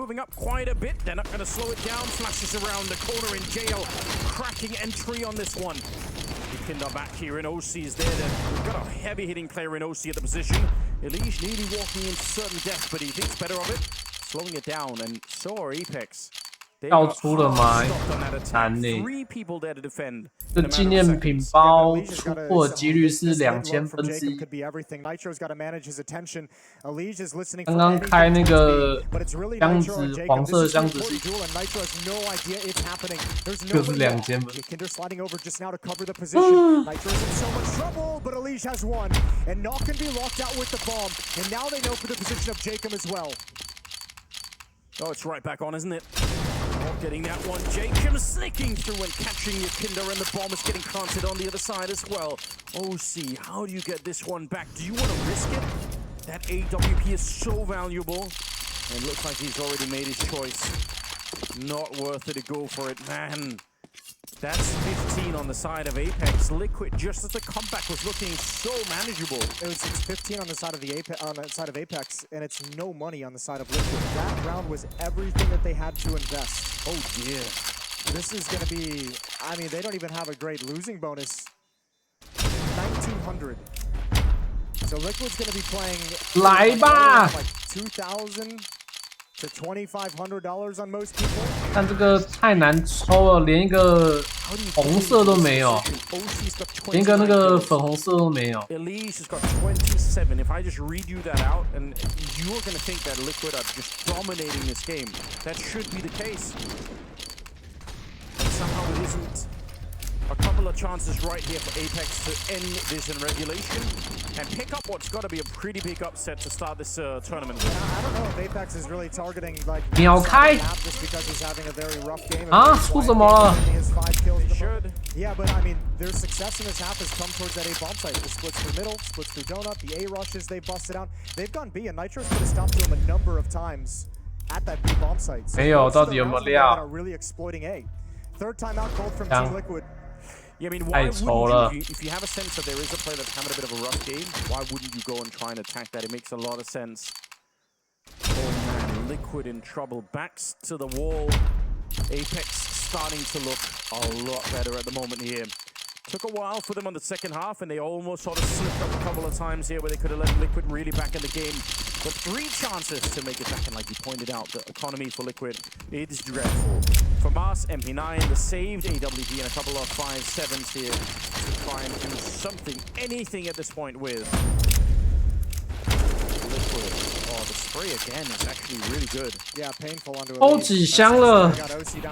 Kinder back here in OC is there. We've got a heavy hitting player in OC at the position. Elige nearly walking into certain death, but he thinks better of it. Slowing it down, and so are Apex. 要出了吗？难呢。这纪念品包出货几率是1/2000。刚刚开那个箱子，黄色箱子是就是2000分。Oh, it's right back on, isn't it? Getting that one. Jacob sneaking through and catching Yakinder, and the bomb is getting planted on the other side as well. OC, how do you get this one back? Do you want to risk it? That AWP is so valuable. And it looks like he's already made his choice. Not worth it to go for it, man. That's 15 on the side of Apex. Liquid, just as the comeback was looking so manageable. It's 15 on the side of Apex, and it's no money on the side of Liquid. That round was everything that they had to invest. Oh dear. This is going to be, I mean, they don't even have a great losing bonus. 1900. So Liquid's going to be playing 来吧 like $2,000 to $2,500 on most people. 但这个太难抽了，连一个红色都没有，连一个那个粉红色都没有。Elise has got 27. If I just read you that out, and you're going to think that Liquid are just dominating this game. That should be the case. But somehow it isn't. A couple of chances right here for Apex to end this in regulation and pick up what's got to be a pretty big upset to start this tournament. I don't know if Apex is really targeting like 秒开 just because he's having a very rough game. 啊！出什么了？ They should. Yeah, but I mean, their success in this half has come towards that A bomb site. The splits through middle, splits through donut, the A rushes they've busted out. They've gone B, and Nitro's put a stop to them a number of times at that B bomb site. So 没有， most 到 of 底 the 有没有 rounds they've got 料 are？ really exploiting A. Third timeout called from Team Liquid. Yeah, I mean, why wouldn't you, if you have a sense that there is a player that's having a bit of a rough game, why wouldn't you go and try and attack that? It makes a lot of sense. Oh man, Liquid in trouble. Backs to the wall. Apex starting to look a lot better at the moment here. Took a while for them on the second half, and they almost sort of slipped up a couple of times here where they could have let Liquid really back in the game. But 3 chances to make it back, and like you pointed out, the economy for Liquid, it is dreadful. For Mars, MP9, the saved AWP, and a couple of 5-7s here to try and do something, anything at this point with Liquid. Oh, the spray again is actually really good. Yeah, painful onto 抽几箱了？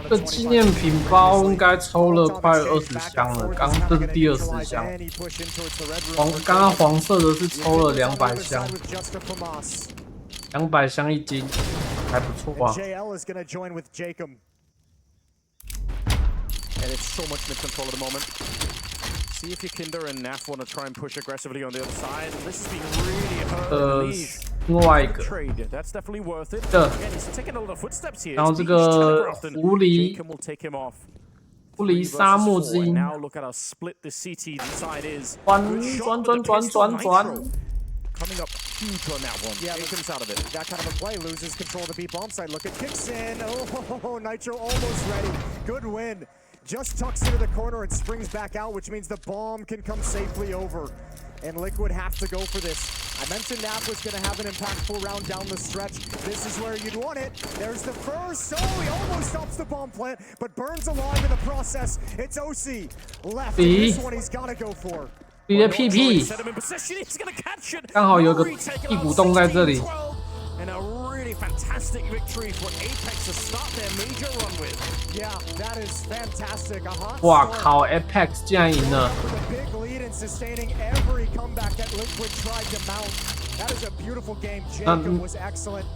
这纪念品包应该抽了快20箱了，刚这是第20箱。刚刚黄色的是抽了200箱，200箱1斤，还不错啊。 JL is going to join with Jacob. And it's so much mid-control at the moment. See if your Kinder and Naf want to try and push aggressively on the other side. This is being really hurt. 另外一个 Trade. That's definitely worth it. 这 Again, he's taking a lot of footsteps here. 然后这个狐狸 Jacob will take him off. 狐狸沙漠之鹰 Now look at how split the CT side is. 转 Coming up huge on that one. Yeah, Jacob's out of it. That kind of a play loses control of the B bomb side. Look at kicks in. Oh, Nitro almost ready. Good win. Just tucks into the corner and springs back out, which means the bomb can come safely over. And Liquid have to go for this. I mentioned Nap was going to have an impactful round down the stretch. This is where you'd want it. There's the first. Oh, he almost stops the bomb plant, but burns alive in the process. It's OC left. This one he's got to go for. 你的屁屁，刚好有个屁股洞在这里。 And a really fantastic victory for Apex to start their major run with. Yeah, that is fantastic.哇靠 ，Apex 竟然赢了！ Big lead and sustaining every comeback that Liquid tried to mount. That is a beautiful game. Jacob was excellent.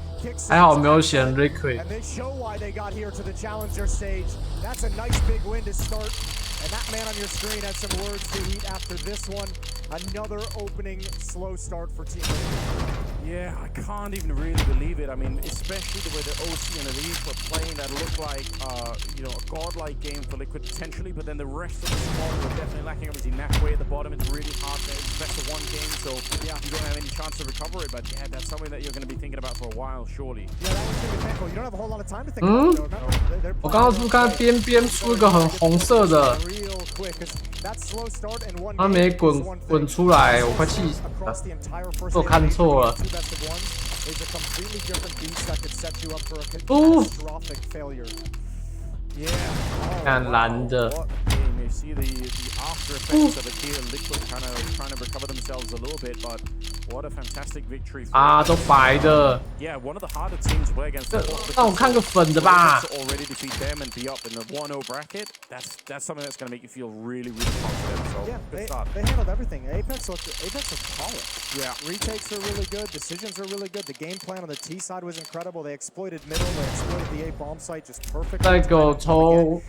还好没有选 Liquid。 And they show why they got here to the challenger stage. That's a nice big win to start. And that man on your screen had some words to eat after this one. Another opening slow start for Team Liquid. Yeah, I can't even really believe it. I mean, especially the way the OC and Elise were playing that looked like, you know, a godlike game for Liquid potentially, but then the rest of the squad were definitely lacking. Obviously, Nafway at the bottom, it's really hard to expect a one game, so yeah, you don't have any chance to recover it, but yeah, that's something that you're going to be thinking about for a while, surely. Yeah, that one's going to be painful. You don't have a whole lot of time to think about it, though. Remember, 我刚刚是不是看边边出一个很红色的？ 他没滚出来，我快气死了！我看错了。看蓝的。 You see the after effects of it here. Liquid kind of trying to recover themselves a little bit, but what a fantastic victory! 啊，都白的。 Yeah, one of the harder teams play against. 让我看个粉的吧。 Already defeat them and be up in the 1-0 bracket. That's something that's going to make you feel really, really confident. So yeah, good start. They handled everything. Apex looked polished. Yeah, retakes are really good. Decisions are really good. The game plan on the T side was incredible. They exploited middle. They exploited the A bomb site just perfectly. 再给我抽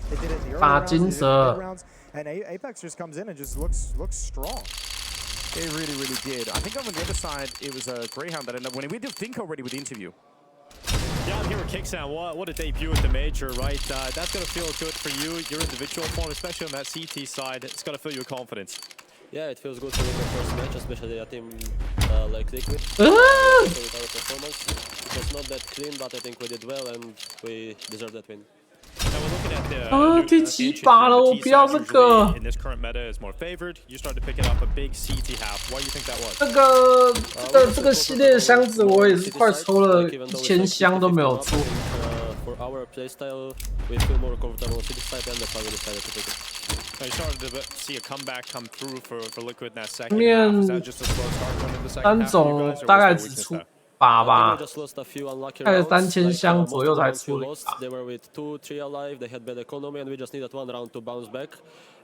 8金蛇。 And Apex just comes in and just looks strong. They really, really did. I think on the other side, it was a Greyhound that ended up winning. We did think already with the interview. Yeah, I'm here with Kicksound. What a debut at the major, right? That's going to feel good for you, your individual form, especially on that CT side. It's going to fill you with confidence. Yeah, it feels good to win the first match, especially a team like Liquid. With our performance. It was not that clean, but I think we did well and we deserve that win. And we'll looking at the 啊，第几把了？我不要这个。 in this current meta is more favored. You start to pick it up a big CT half. Why do you think that was? 这个系列的箱子，我也是快抽了1000箱都没有出。 For our playstyle, we feel more comfortable on city side, and that's why we decided to pick it. You started to see a comeback come through for Liquid in that second half. Is that just a slow start going into the second half? 种大概只出8吧，大概3000箱左右才出了。 They were with 2-3 alive. They had bad economy, and we just needed 1 round to bounce back.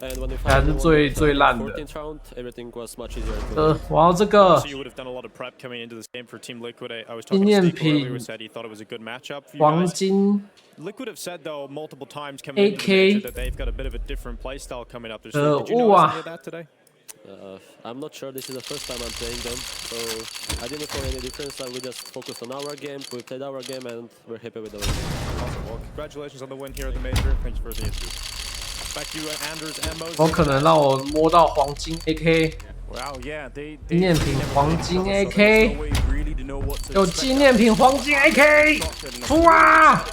And when we 还是最烂的。 14th round, everything was much easier. 我要这个 So you would have done a lot of prep coming into this game for Team Liquid. I was 纪 talking to 念 Steve earlier, 品 who said he thought it was a good matchup for you 黄 guys. 金 Liquid have said though multiple times coming into the major that they've got a bit of a different playstyle coming up. Did you notice any of that today? I'm not sure. This is the first time I'm playing them, so I didn't feel any difference. We just focused on our game, we played our game, and we're happy with the win. Awesome. Well, congratulations on the win here at the major. Thanks for the interview. Back to you, Anders and Moses. 有可能让我摸到黄金 AK。 Wow, yeah, 纪念品黄金 AK， 有纪念品黄金 AK， 出啊！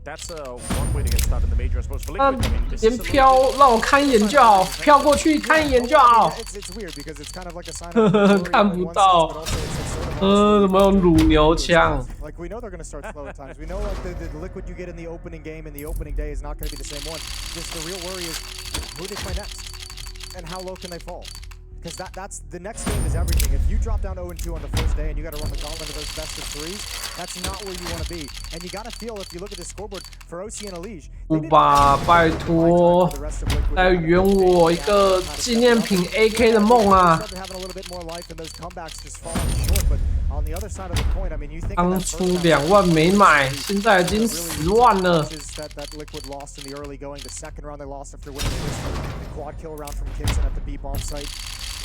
That's one way to get started in the major, I suppose. For Liquid, I mean, 连飘让我看一眼就好，飘过去看一眼就好。看不到，怎么用乳牛枪？ Like we know they're going to start slow at times. We know like the Liquid you get in the opening game and the opening day is not going to be the same one. Just the real worry is who they play next and how low can they fall. Because that's the next game is everything. If you drop down 0-2 on the first day and you got to run the gauntlet of those best of 3s, that's not where you want to be. And you got to feel if you look at the scoreboard for OC and Elige, 吧，拜托，再圆我一个纪念品 AK 的梦啊！当初2万没买，现在已经10万了。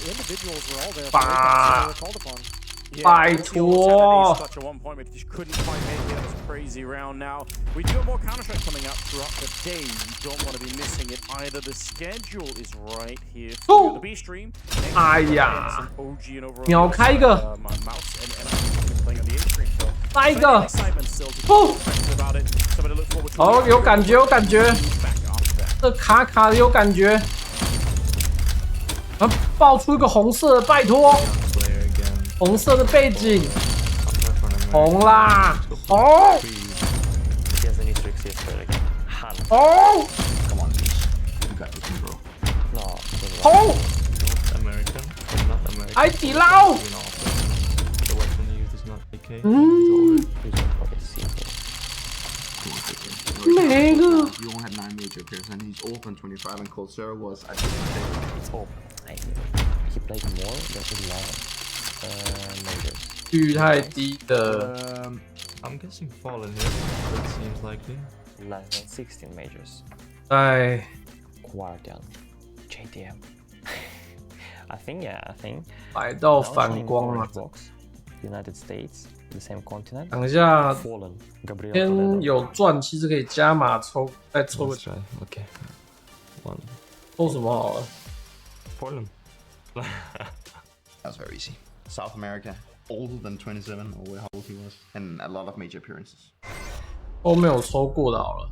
Individuals were all there. 吧， Yeah, 拜托。 Clutch at one point, but just couldn't quite make it. That was a crazy round. Now we do have more Counter-Strike coming up throughout the day. You don't want to be missing it either. The schedule is right here for the B stream. 哎呀，秒开一个，来一个，不，哦，有感觉，有感觉，这卡卡的有感觉。 爆出一个红色的，拜托！红色的背景，红啦，红！红！红！海底捞！每个。 You only had 9 major appearances, and he's open 25, and Cold Sarah was, I think, It's open. He played more than 11 majors. 率太低的。 I'm guessing Fallen here. That seems likely. 11 and 16 majors. 在 Guardian, JDM. I think. 摆到反光了。 United States, the same continent. 等一下， Fallen, Gabriel 先有赚，其实可以加码抽，再抽个。 Okay. One. 抽什么好了 Fallen. That's very easy. South America, older than 27, or how old he was, and a lot of major appearances. 都没有抽过的好了。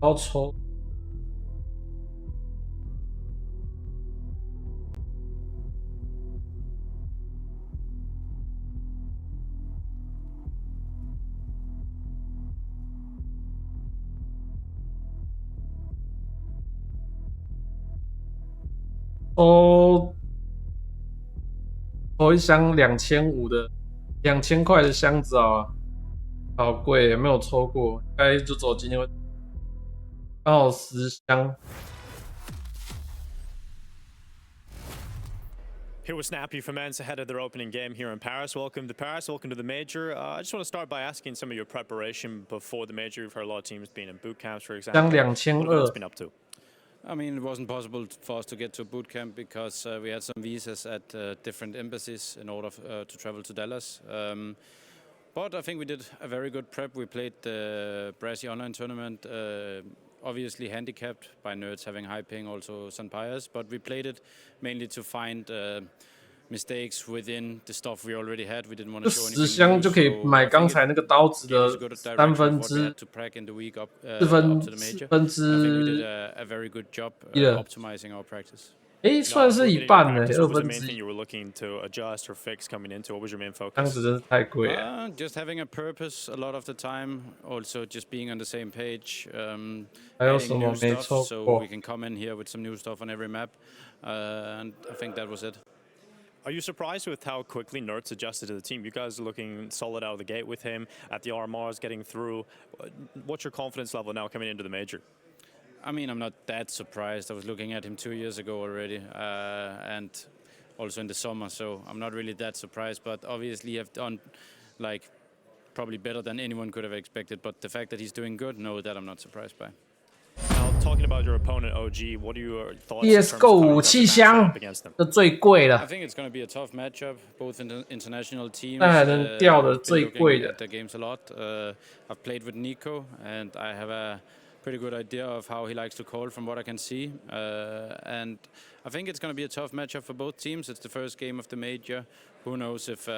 好抽。抽一箱2500的，2000块的箱子啊，好贵，没有抽过，应该就走今天会刚好10箱。Here was Snappy from ENCE ahead of their opening game here in Paris. Welcome to Paris, welcome to the major. I just want to start by asking some of your preparation before the major. We've heard a lot of teams being in boot camps, for example.箱What have you2200。been up to? I mean, it wasn't possible for us to get to a boot camp because we had some visas at different embassies in order to travel to Dallas. But I think we did a very good prep. We played the Brassy online tournament, obviously handicapped by nerds having high ping, also Sun Pyres, but we played it mainly to find mistakes within the stuff we already had. We didn't want to show anything 10箱 new, 就可以 so 买 I 刚 think 才那个刀子 gave us 的 a good direction 三 of 分 what we 之 had to practice in the week up 4分 to the major. 4分 I think we did 之 a very good job 一了。 optimizing our practice. 诶，算是一半呢， What was the 2分 main 之 thing 一。 you were looking to adjust or fix coming into? What was your main 箱 focus? 子真是太贵了。 Just having a purpose a lot of the time, also just being on the same page, 还有 adding 什么 new 没 stuff, 抽 so 过 we can come in here with some new stuff on every map, and I think that was it. Are you surprised with how quickly Nerds adjusted to the team? You guys are looking solid out of the gate with him at the RMRs, getting through. What's your confidence level now coming into the major? I mean, I'm not that surprised. I was looking at him 2 years ago already, and also in the summer, so I'm not really that surprised. But obviously, have done like probably better than anyone could have expected. But the fact that he's doing good, no, that I'm not surprised by. Now, talking about your opponent, OG, what are your thoughts? CS:GO 武器箱的最贵 I 的， think it's going to be a tough matchup, both international teams. 那还能掉的 I've been 最 looking 贵的 at。the games a lot. I've played with Nico, and I have a pretty good idea of how he likes to call from what I can see. And I think it's going to be a tough matchup for both teams. It's the first game of the major. Who knows if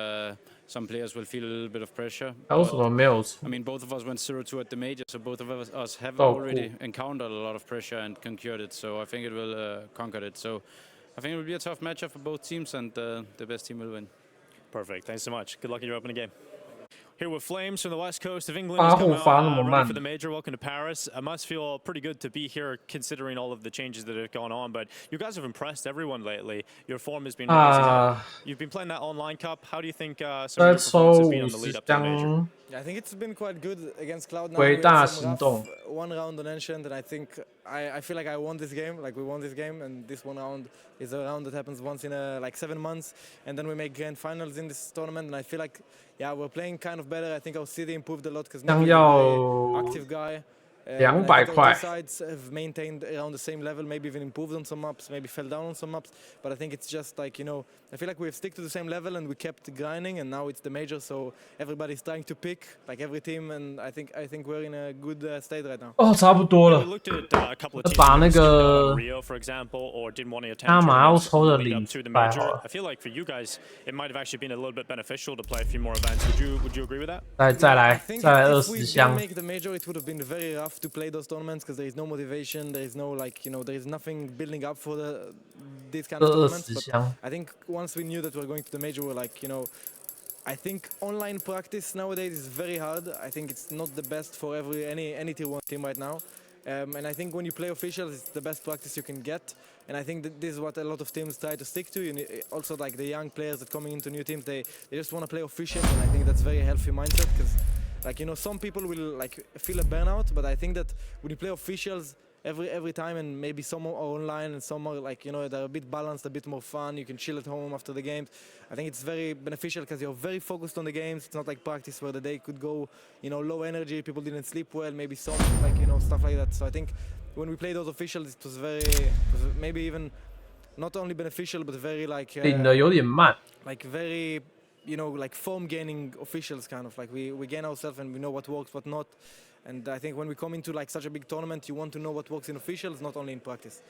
some players will feel a little bit of pressure. 还有什么没有抽 I？ mean, both of us went 0-2 at the major, so both of us have Oh, already cool. encountered a lot of pressure and conquered it. So I think it will conquer it. So I think it will be a tough matchup for both teams, and the best team will win. Perfect. Thanks so much. Good luck in your opening game. Here with Flames from the west coast of England. 发 He's 护 come 发那 out 么 ready 慢 for the major. Welcome to Paris. It must feel pretty good to be here considering all of the changes that have gone on. But you guys have impressed everyone lately. Your form has been rising up. 啊， You've been playing that online cup. How do you think some 再 of your 抽 performances have been on the 50 lead up to the major? 箱 I think it's been quite good against Cloud9. 伟 We 大 had some 行 rough 动。 one round on Ancient, and I think I feel like I won this game. Like we won this game, and this one round is a round that happens once in like 7 months, and then we make grand finals in this tournament. And I feel like, yeah, we're playing kind of better. I think our city improved a lot because now he's a 要 very active guy. And I 200 think our块 two sides have maintained around the same level, maybe even improved on some maps, maybe fell down on some maps. But I think it's just like, you know, I feel like we've stick to the same level and we kept grinding, and now it's the major, so everybody's trying to pick, like every team, and I think we're in a good state right now. 哦，差不多 We 了。 looked at a couple of teams 把 who 那 skipped out 个 on Rio, for example, or didn't want to attend 他马要 tournaments 抽的 lead 领 up to the 白 major. 好了 I，feel like for you guys, it might have actually been a little bit beneficial to play a few more events. Would you agree with that? 再 I 来 think 再来 if we 20 didn't 箱， make the major, it would have been very rough to play those tournaments because there is no motivation, there is no like, you know, there is nothing building up for these kind of tournaments. 20 But 箱。 I think once we knew that we were going to the major, we're like, you know, I think online practice nowadays is very hard. I think it's not the best for any tier 1 team right now. And I think when you play officials, it's the best practice you can get. And I think that this is what a lot of teams try to stick to. Also, like the young players that coming into new teams, they just want to play officials, and I think that's very healthy mindset because, like, you know, some people will like feel a burnout, but I think that when you play officials every time, and maybe some are online and some are like, you know, they're a bit balanced, a bit more fun. You can chill at home after the games. I think it's very beneficial because you're very focused on the games. It's not like practice where the day could go, you know, low energy. People didn't sleep well, maybe some like, you know, stuff like that. So I think when we played those officials, it was maybe even not only beneficial but very like 领的有点慢。 like very, you know, like form gaining officials kind of like we gain ourselves and we know what works, what not. And I think when we come into like such a big tournament, you want to know what works in officials, not only in practice.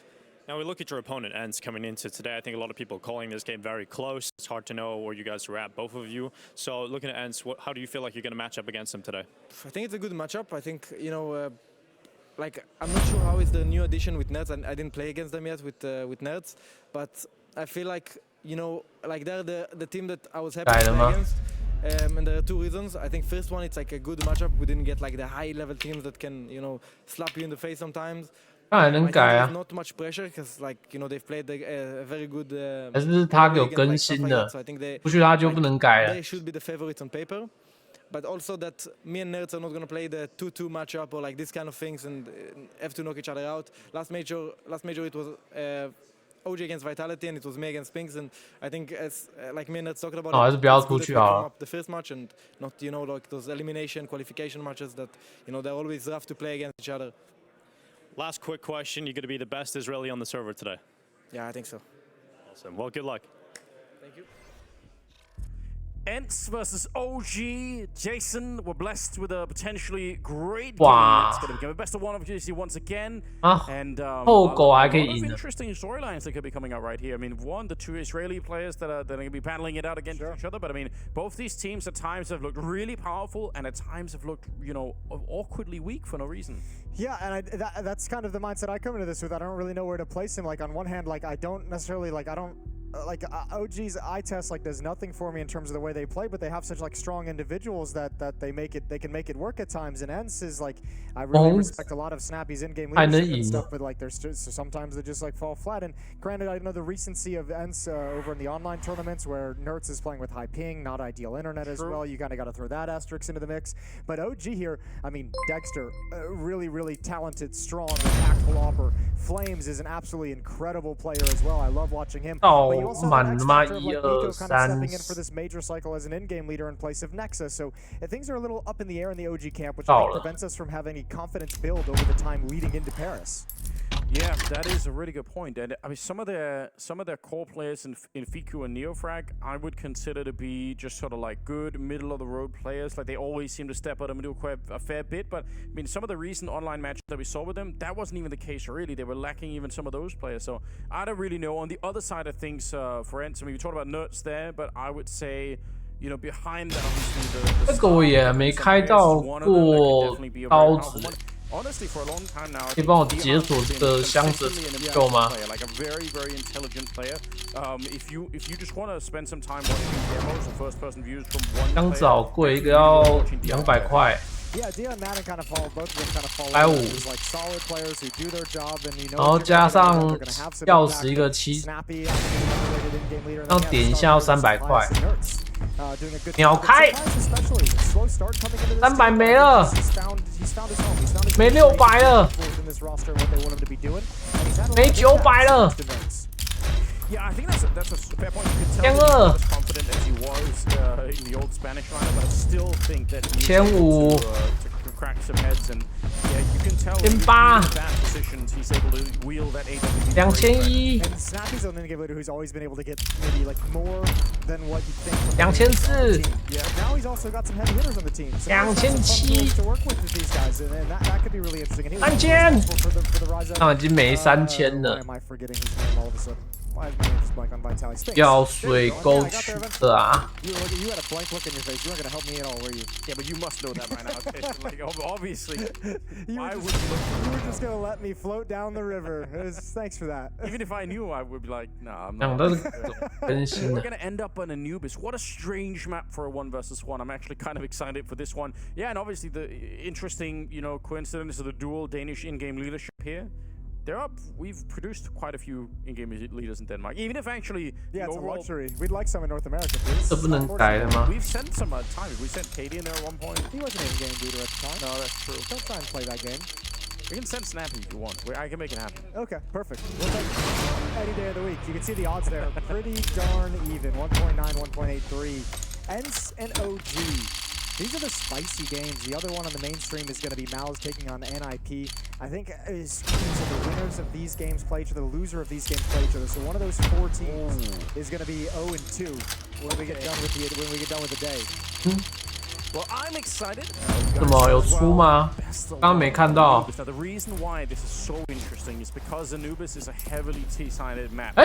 Now we look at your opponent, ENCE, coming into today. I think a lot of people calling this game very close. It's hard to know where you guys are at, both of you. So looking at ENCE, how do you feel like you're going to match up against them today? I think it's a good matchup. I think, you know, like I'm not sure how is the new addition with Nerds. I didn't play against them yet with Nerds, but I feel like like they're the team that I was happy to play against. And there are two reasons. I think first one, it's like a good matchup. We didn't get like the high-level teams that can slap you in the face sometimes. 当然能改啊。 Not much pressure because like they've played a very good. 还是他有更新的，不许他就不能改了。 They should be the favorites on paper, but also that me and Nerds are not gonna play the 2-2 matchup or like this kind of things and have to knock each other out. Last major it was OG against Vitality and it was me against Pinks, and I think as like me and Nerds talking about. 还是不要出去啊。 The first match and not like those elimination qualification matches that they're always rough to play against each other. Last quick question. You're going to be the best Israeli on the server today. Yeah, I think so. Awesome. Well, good luck. Thank you. ENCE versus OG. Jason, we're blessed with a potentially great Wow. game. It's going to become a best of one opportunity once again. And a Oh, lot of interesting storylines that could be coming out right here. I mean, one, the two Israeli players that are going to be battling it out against each other. But I mean, both these teams at times have looked really powerful and at times have looked, awkwardly weak for no reason. Yeah, and that's kind of the mindset I come into this with. I don't really know where to place him. Like on one hand, like I don't necessarily OG's eye test does nothing for me in terms of the way they play, but they have such strong individuals that they can make it work at times. And ENCE is I really respect a lot of Snappy's in-game leadership and stuff, but there's sometimes they just fall flat. And granted, I know the recency of ENCE over in the online tournaments where Nerds is playing with high ping, not ideal internet as well. You kind of got to throw that asterisk into the mix. But OG here, I mean, Dexter, really, really talented, strong, impactful offer. Flames is an absolutely incredible player as well. I love watching him. But you also have an X factor of Nico kind of stepping in for this major cycle as an in-game leader in place of Nexa. So things are a little up in the air in the OG camp, which I think prevents us from having a confidence build over the time leading into Paris. Yeah, that is a really good point. And I mean, some of their core players in Fiku and Neofrag, I would consider to be just sort of good middle of the road players. They always seem to step out and do quite a fair bit. But I mean, some of the recent online matches that we saw with them, that wasn't even the case really. They were lacking even some of those players. So I don't really know. On the other side of things, for ENCE, I mean, we talked about Nerds there, but I would say, behind that, obviously the 这个我也没开到过刀子。 Honestly, for a long time now, 可以帮我解锁这个箱子够吗？ Like a very, very intelligent player. If you just want to spend some time watching demos or first-person views from one player, 箱子好贵，一个要200块。 Yeah, Dia and Madden kind of fall. Both of them kind of fall. Like solid players who do their job, and 然后加上钥匙一个7，然后点一下要300块。秒开，300没了，没600了，没900了。 Yeah, I think that's a fair point. You can tell he's as confident as he was in the old Spanish lineup, but I still think that he needs to crack some heads. And yeah, you can tell in bad positions he's able to wield that AWP. 2001. And Snappy's an in-game leader who's always been able to get maybe more than what you think. 2004. Yeah, now he's also got some heavy hitters on the team. So 2007. To work with these guys, and that could be really interesting. And 3000. 他已经没3000了。 Am I forgetting his name all of a sudden? Why is my name just blank on Vitality? 掉水沟去的啊！ You had a blank look in your face. You weren't gonna help me at all, were you? Yeah, but you must know that by now. Obviously, you were just gonna let me float down the river. Thanks for that. Even if I knew, I would be like, nah, I'm not. We're gonna end up on Anubis. What a strange map for a 1 versus 1. I'm actually kind of excited for this one. Yeah, and obviously the interesting, coincidence of the dual Danish in-game leadership here. We've produced quite a few in-game leaders in Denmark. Even if actually, yeah, it's a luxury. We'd like some in North America, please. We've sent some at times. We sent Katie in there at one point. He wasn't an in-game leader at the time. No, that's true. Don't try and play that game. We can send Snappy if you want. I can make it happen. Okay, perfect. We'll take any day of the week. You can see the odds there. Pretty darn even. 1.9, 1.83. ENCE and OG. These are the spicy games. The other one on the mainstream is going to be Mal's taking on NIP. I think the winners of these games play each other, the loser of these games play each other. So one of those 4 teams is going to be 0-2 when we get done with the day. Well, I'm excited. 什么有出吗？刚刚没看到。 Now the reason why this is so interesting is because Anubis is a heavily T-sided map.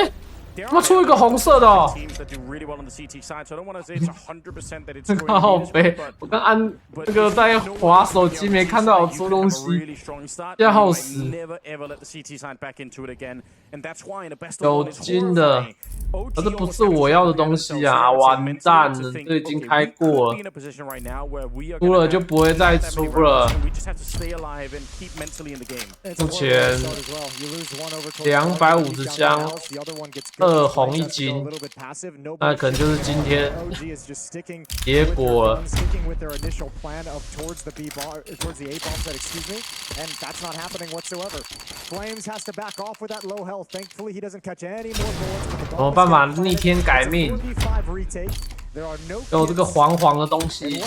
there 他妈出一个红色的哦！ teams that do really well on the CT side, so I don't want to say it's 100% that it's 靠 going to 背 be this way, 我刚按那个在滑手机，没看到有出东西， really strong start. 要 You 耗 might 死。 never ever let the CT side back into it again, and that's why in a best of 有 one is 金的， horrifying. 这不是我要的东西啊！完蛋了，这已经开过了，出了就不会再出了。目前250箱，2红1金，那可能就是今天结果了。 有办法逆天改命？有这个黄黄的东西。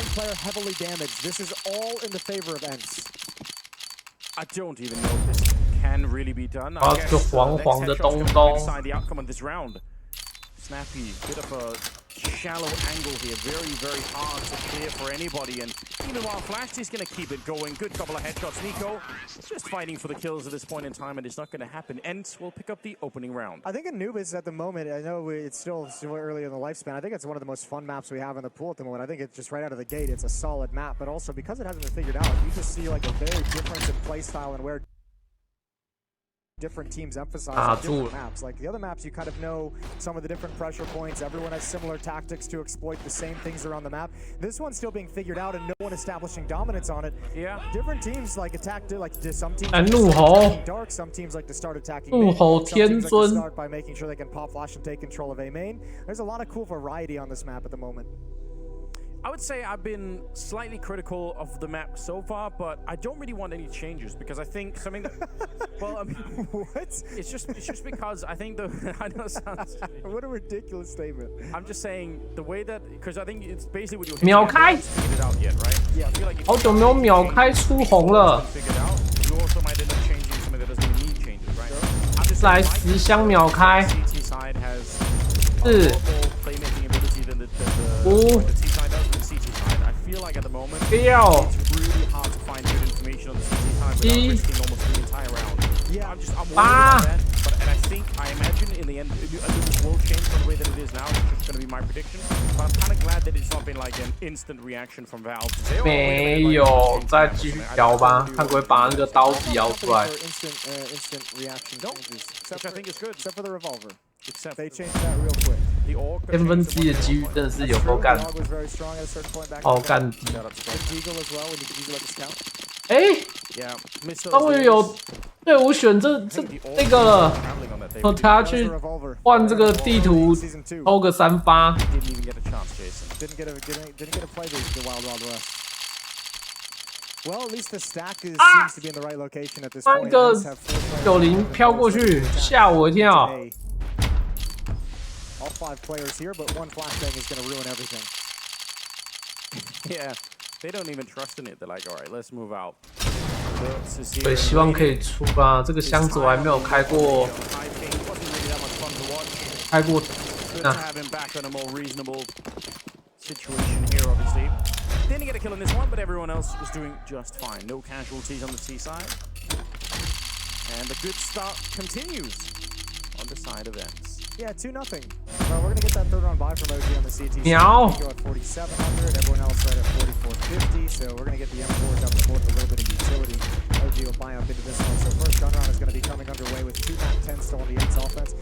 I don't even know if this can really be done. 啊，这个黄黄的东东。 Snappy, bit of a shallow angle here, very hard to clear for anybody. And even while Flash is going to keep it going, good couple of headshots. Nico just fighting for the kills at this point in time, and it's not going to happen. Ents will pick up the opening round. I think Anubis at the moment, I know it's still early in the lifespan. I think it's one of the most fun maps we have in the pool at the moment. I think it's just right out of the gate, it's a solid map, but also because it hasn't been figured out, you just see like a very difference in play style and where different teams emphasize on different maps. Like the other maps, you kind of know some of the different pressure points. Everyone has similar tactics to exploit the same things around the map. This one's still being figured out and no one establishing dominance on it. Yeah. Different teams like attack, like some teams like to start dark, some teams like to start attacking main, some teams like to start by making sure they can pop flash and take control of A main. There's a lot of cool variety on this map at the moment. I would say I've been slightly critical of the map so far, but I don't really want any changes because I think something that, well, I mean, what? It's just because I think the I know it sounds what a ridiculous statement. I'm just saying the way that because I think it's basically what you're秒开 figured it out yet, right? Yeah, I feel like 好久没有秒开出红了。 figured out, you also might end up changing something that doesn't even need changes, right? I'm just 来10箱秒开。 CT side has 4 playmaking ability than the Ooh. T side does than the CT side. I feel like at the moment it's 6 really hard to find good information on the CT side without risking almost the entire round. Yeah, I'm worried about that. And I imagine in the end Anubis will change from the way that it is now, which is going to be my prediction. But I'm kind of glad that it's not been like an instant reaction from Valve. 没有，再继续摇吧，看可不可以把那个刀子摇出来。 Instant reaction changes, which I think is good, except for the revolver. Except they changed that real quick. 1/10的几率真的是有够干，好干低。哎，他们有队伍选这个了，说他去换这个地图，抽个3发。 Didn't get to play the Wild West. Well, at least the stack seems to be in the right location at this point. 那个90飘过去，吓我一跳。 All 5 players here, but one flashbang is going to ruin everything. Yeah, they don't even trust in it. They're like, all right, let's move out. 对，希望可以出吧。这个箱子我还没有开过，开过。 Good to have him back on a more reasonable situation here, obviously. Didn't get a kill on this one, but everyone else was doing just fine. No casualties on the T side. And the good start continues on the side of Ents. Yeah, 2-0. We're going to get that third round buy from OG on the CT. Meow. Go at 4,700. Everyone else right at 4,450. So we're going to get the M4s up the board with a little bit of utility. OG will buy up into this one. So first gun round is going to be coming underway with 2 map 10 still on the Ents offense.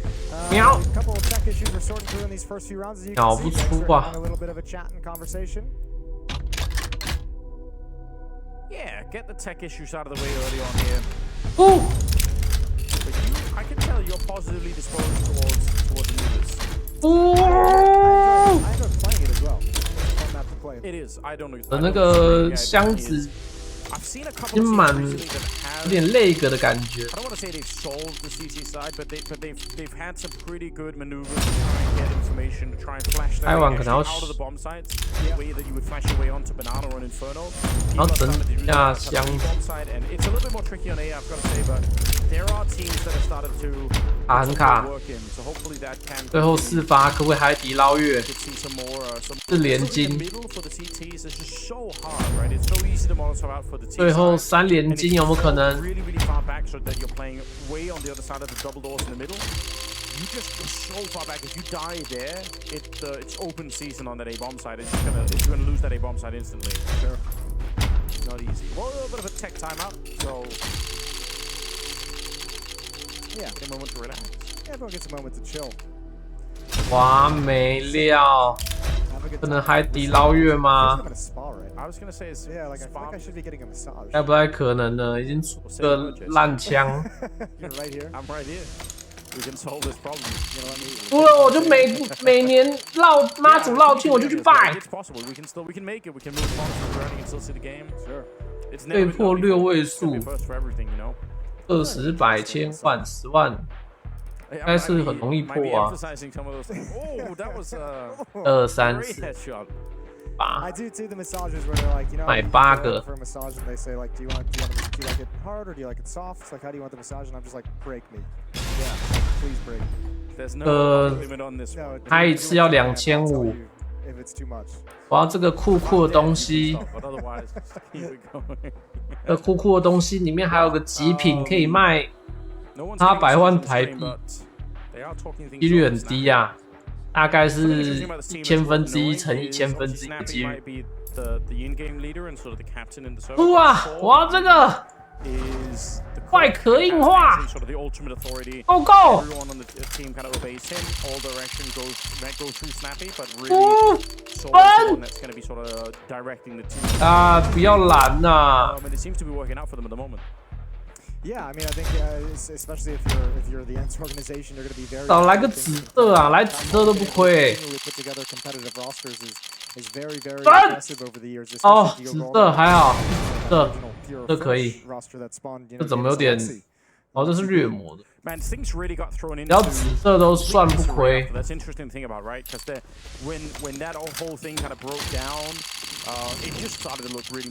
Meow. A couple of tech issues we're sorting through in these first few rounds. As you can see, having a little bit of a chat and conversation. Yeah, get the tech issues out of the way early on here. Ooh. But I can tell you're positively disposed towards Anubis. Ooh. I enjoy playing it as well. It's a fun map to play. It is. I don't know. 那个箱子。 I've seen a couple 已经 of 蛮 teams recently that have 有点累个的感觉。 I don't want to say they've solved the CT side, but they've had some pretty good maneuvers to try and get information, to try and flash their way out of the bomb sites, the way that you would flash your way onto Banana or an Inferno. 然后等下箱 bomb side, and it's a little bit more tricky on A, I've got to say, but there are teams that have started to 卡很卡， work in, so hopefully that can. 最后4发可不可以海底捞月？ See some more, 是连金。 最后3连金有没有可能？ you just go so far back. If you die there, it's open season on that A bomb side. It's gonna lose that A bomb side instantly. Sure. Not easy. Well, a little bit of a tech timeout, so yeah, a moment to relax. Yeah, everyone gets a moment to chill. 哇，没料，可能海底捞月吗？ I was gonna say it's yeah, like I feel like I should be getting a massage. 该不太可能呢，已经出个烂枪。You're right here. I'm right here. We can solve this problem. 输了我就每年绕妈祖绕境我就去拜。 It's possible. We can make it. We can move on to running and still see the game. Sure. It's 被 never 迫6位 it's 数 gonna be first for everything, you know. 20、100、1000万、10万，应该是很容易破啊。 Oh, that was 2、3、great 4、 headshot. I do too. The massages where they're like, you know, 买8个。 for a massage and they say like, do you like it hard or do you like it soft? It's like, how do you want the massage? And I'm just like, break me. Yeah, please break me. There's no limit on this. No, 开一次要2500。 if it's too much. 我要这个酷酷的东西。 But otherwise, keep it going. 这酷酷的东西里面还有个极品可以卖800万台币，几率很低啊，大概是1/1000乘1/1000的几率。哇，我要这个外壳硬化 ，Go Go！ 啊，不要拦呐！ Yeah, I mean, I think especially if you're the Ents organization, you're going to be very. 少来个紫色啊，来紫色都不亏。 Put together competitive rosters is very impressive over the years. 哦，紫色还好，这可以。 roster that spawned, 这怎么有点？哦，这是掠魔的。 Man, things really got thrown into. 只要紫色都算不亏。 That's the interesting thing about right, because when that whole thing kind of broke down, it just started to look really.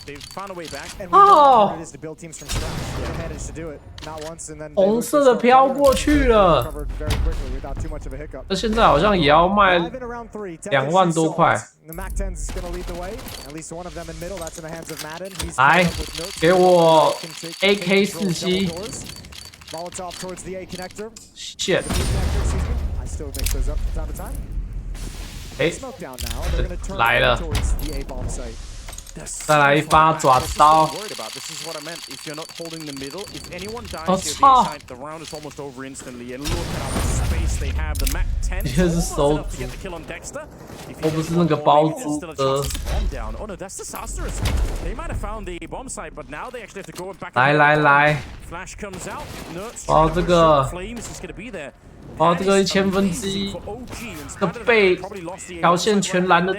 They found a way back. And we know how it is to build teams from scratch. They managed to do it not once, and then. 红色的飘过去了。那现在好像也要卖2万多块。 The Mac-10 is going to lead the way. At least one of them in middle. That's in the hands of Madden. He's 来，给我 AK-47。 Molotov towards the A connector. Shit. I still mix those up from time to time. 哎， Smoke down now. They're going to turn 来了， towards the A bomb site. 再来一发爪刀。 This is what I meant. If you're not holding the middle, if anyone dies 我 here, 操！ the round is almost over instantly. And look at how much space they have. The Mac-10 这是手指，我不是那个包租的。 Oh no, that's disastrous. They might have found the bomb site, but now they actually have to go back. 来， Flash comes out. 哦，这个， Flames is going to be there. 哦，这个1/1000，这个背条线全蓝的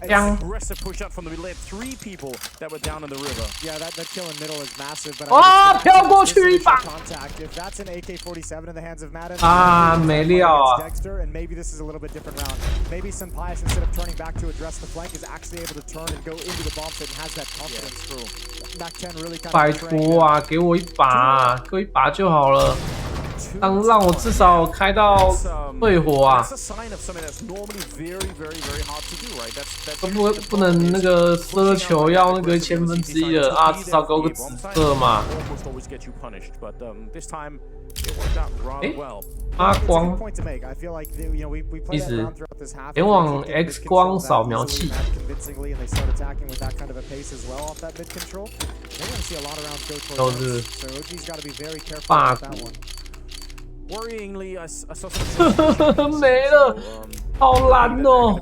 枪。 Aggressive push out from the middle. They had 3 people that were down in the river. Yeah, that kill in middle is massive. But 哦，飘过去一把。 If that's an AK-47 in the hands of Madden. 啊，没料啊。 Dexter, and maybe this is a little bit different round. Maybe Senpaius, instead of turning back to address the flank, is actually able to turn and go into the bomb pit and has that confidence through. Mac-10 really kind of. 拜托啊，给我一把，给我一把就好了。 让我至少开到退火啊！不能那个奢求要那个1/1000的啊，至少给我个紫色嘛。发光，意思前往 X 光扫描器。都是霸股。 Worryingly, I saw some 没了，好烂哦！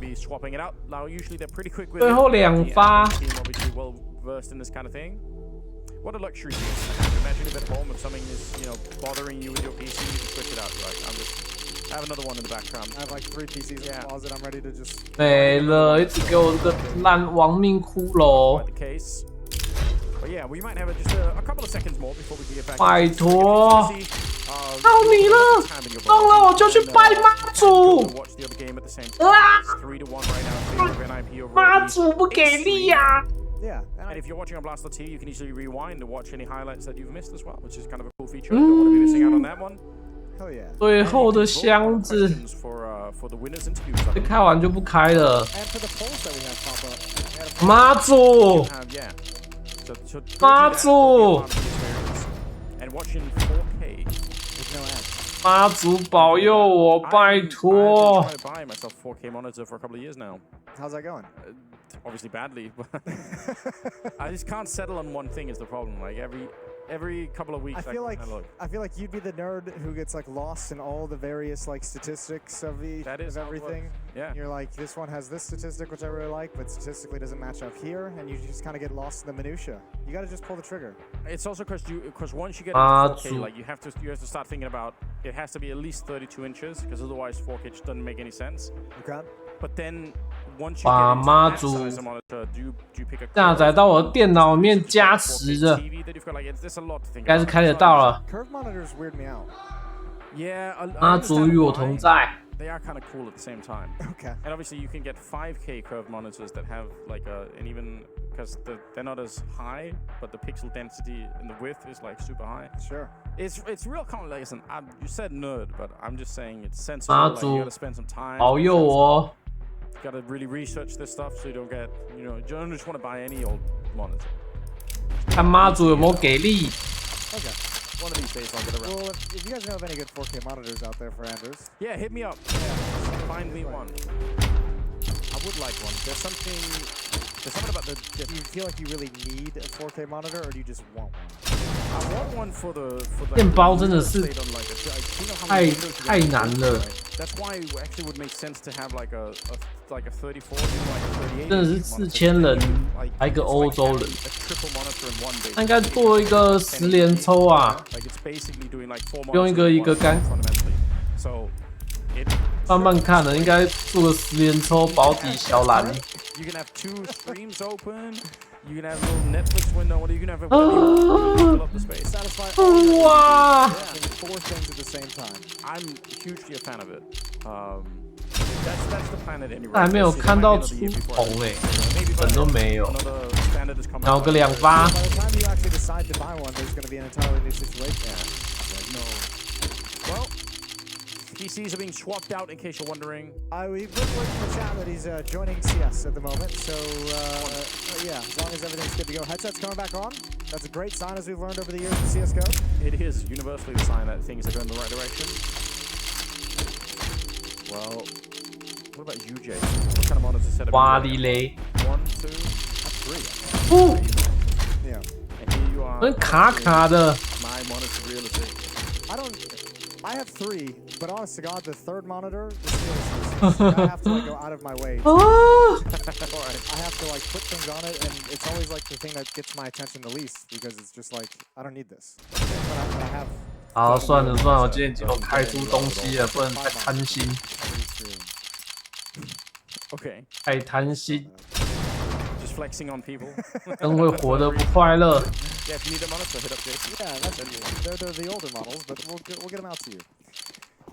最后2发。 What a luxury it is. Imagine if at home if something is, you know, bothering you with your PC, you just switch it out. You're like, I have another one in the background. I have like 3 PCs in the closet. I'm ready to just. 没了，一直给我这个烂亡命骷髅。 But yeah, we might have just a couple of seconds more before we can get back. 拜托，到你了，动了我就去拜妈祖。啊！妈祖不给力呀！ Yeah, and if you're watching on Blaster TV, you can easily rewind to watch any highlights that you've missed as well, which is kind of a cool feature. Don't want to be missing out on that one. Hell yeah. 最后的箱子，这开完就不开了。妈祖。 妈祖！ And watching 4K with no ads. 妈祖保佑我，拜托。 I've been trying to buy myself 4K monitor for a couple of years now. How's that going? Obviously badly, but I just can't settle on one thing is the problem. Like every couple of weeks, I feel like you'd be the nerd who gets like lost in all the various like statistics of everything. Yeah. You're like, this one has this statistic which I really like, but statistically doesn't match up here, and you just kind of get lost in the minutia. You got to just pull the trigger. It's also because once you get into 4K, like you have to start thinking about it has to be at least 32 inches, because otherwise 4K just doesn't make any sense. Okay. But then once you 把 get into 妈 that 祖 size of monitor, do you pick a 下载到我的电脑里面加持着， TV that you've got? Like there's a lot to think 应该是 about. 开得到了。 Curve monitors weird me out. Yeah, I 妈祖与我同在。 They are kind of cool at the same time. Okay. And obviously you can get 5K curved monitors that have like and even because they're not as high, but the pixel density and the width is like super high. Sure. It's real common. Like, listen, you said nerd, but I'm just saying it's sensible. 妈 Like, 祖 you gotta spend some time. 保佑我。 You gotta really research this stuff so you don't get, you don't just want to buy any old monitor. 看妈祖有没有给力。 Okay. One of these days I'll get around. Well, if you guys know of any good 4K monitors out there for Anders, Yeah, hit me up. Yeah, find me one. I would like one. There's something about the. do you feel like you really need a 4K monitor, or do you just want one? I want one for the. 电包真的是 You know how many windows you 太 get 难了， That's why it actually would make sense to have like a 34, even like a 38. 真的是4000人，还一个欧洲人，他应该做一个10连抽啊，不用一个一个干，慢慢看的，应该做个10连抽保底小蓝。 You can have 2 streams open. You can have a little Netflix window. Or you can have a fill up the space. Satisfy all Wow. 4 things at the same time. I'm hugely a fan of it. That's the plan at any rate. 还没有看到出红诶，粉都没有。咬个2发。 By the time you actually decide to buy one, there's going to be an entirely new situation. Well, PCs are being swapped out in case you're wondering. We've been working in the chat that he's joining CS at the moment, so yeah, as long as everything's good to go. Headset's coming back on. That's a great sign, as we've learned over the years in CSGO. It is universally the sign that things are going in the right direction. Well, what about you, Jay? What kind of monitor setup? 哇哩嘞！ 1, 2, 3. 哦， Yeah. And here you are. 卡卡的。 My monitor real estate. I have 3, but honest to God, the 3rd monitor is still useless. I have to like go out of my way. I have to like put things on it, and it's always like the thing that gets my attention the least because it's just like I don't need this. But I have. 好，算了，我今天已经有开出东西了，不能太贪心。 Okay. 太贪心， Just flexing on people. 真会活得不快乐。 Yeah, if you need a monitor, hit up Jason. Yeah, they're the older models, but we'll get them out to you.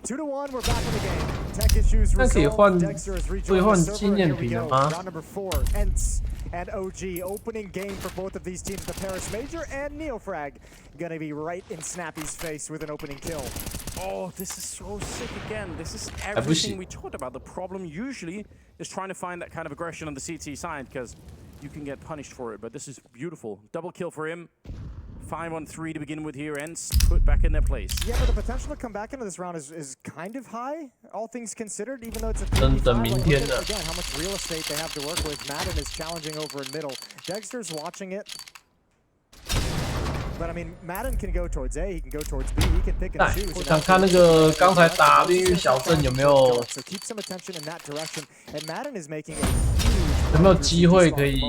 2-1, we're back in the game. Tech issues 那可以 resolved. 换 Dexter has 可以 rejoined 换 the 纪 server. 念 Here we 品了 go. 吗？ Round number 4, Ents and OG. Opening game for both of these teams. The Paris Major and Neofrag gonna be right in Snappy's face with an opening kill. Oh, this is so sick again. This is everything we talked about. The problem usually is trying to find that kind of aggression on the CT side because you can get punished for it, but this is beautiful. Double kill for him. 5-on-3 to begin with here, Ents put back in their place. Yeah, but the potential to come back into this round is kind of high, all things considered, even though it's a 3v5. Like, look at, again, how much real estate they have to work with. Madden is challenging over in middle. Dexter's watching it. But I mean, Madden can go towards A, he can go towards B, he can pick and choose. 我想看那个刚才打炼狱小镇有没有 So keep some attention in that direction. And Madden is making a huge 有没有机会可以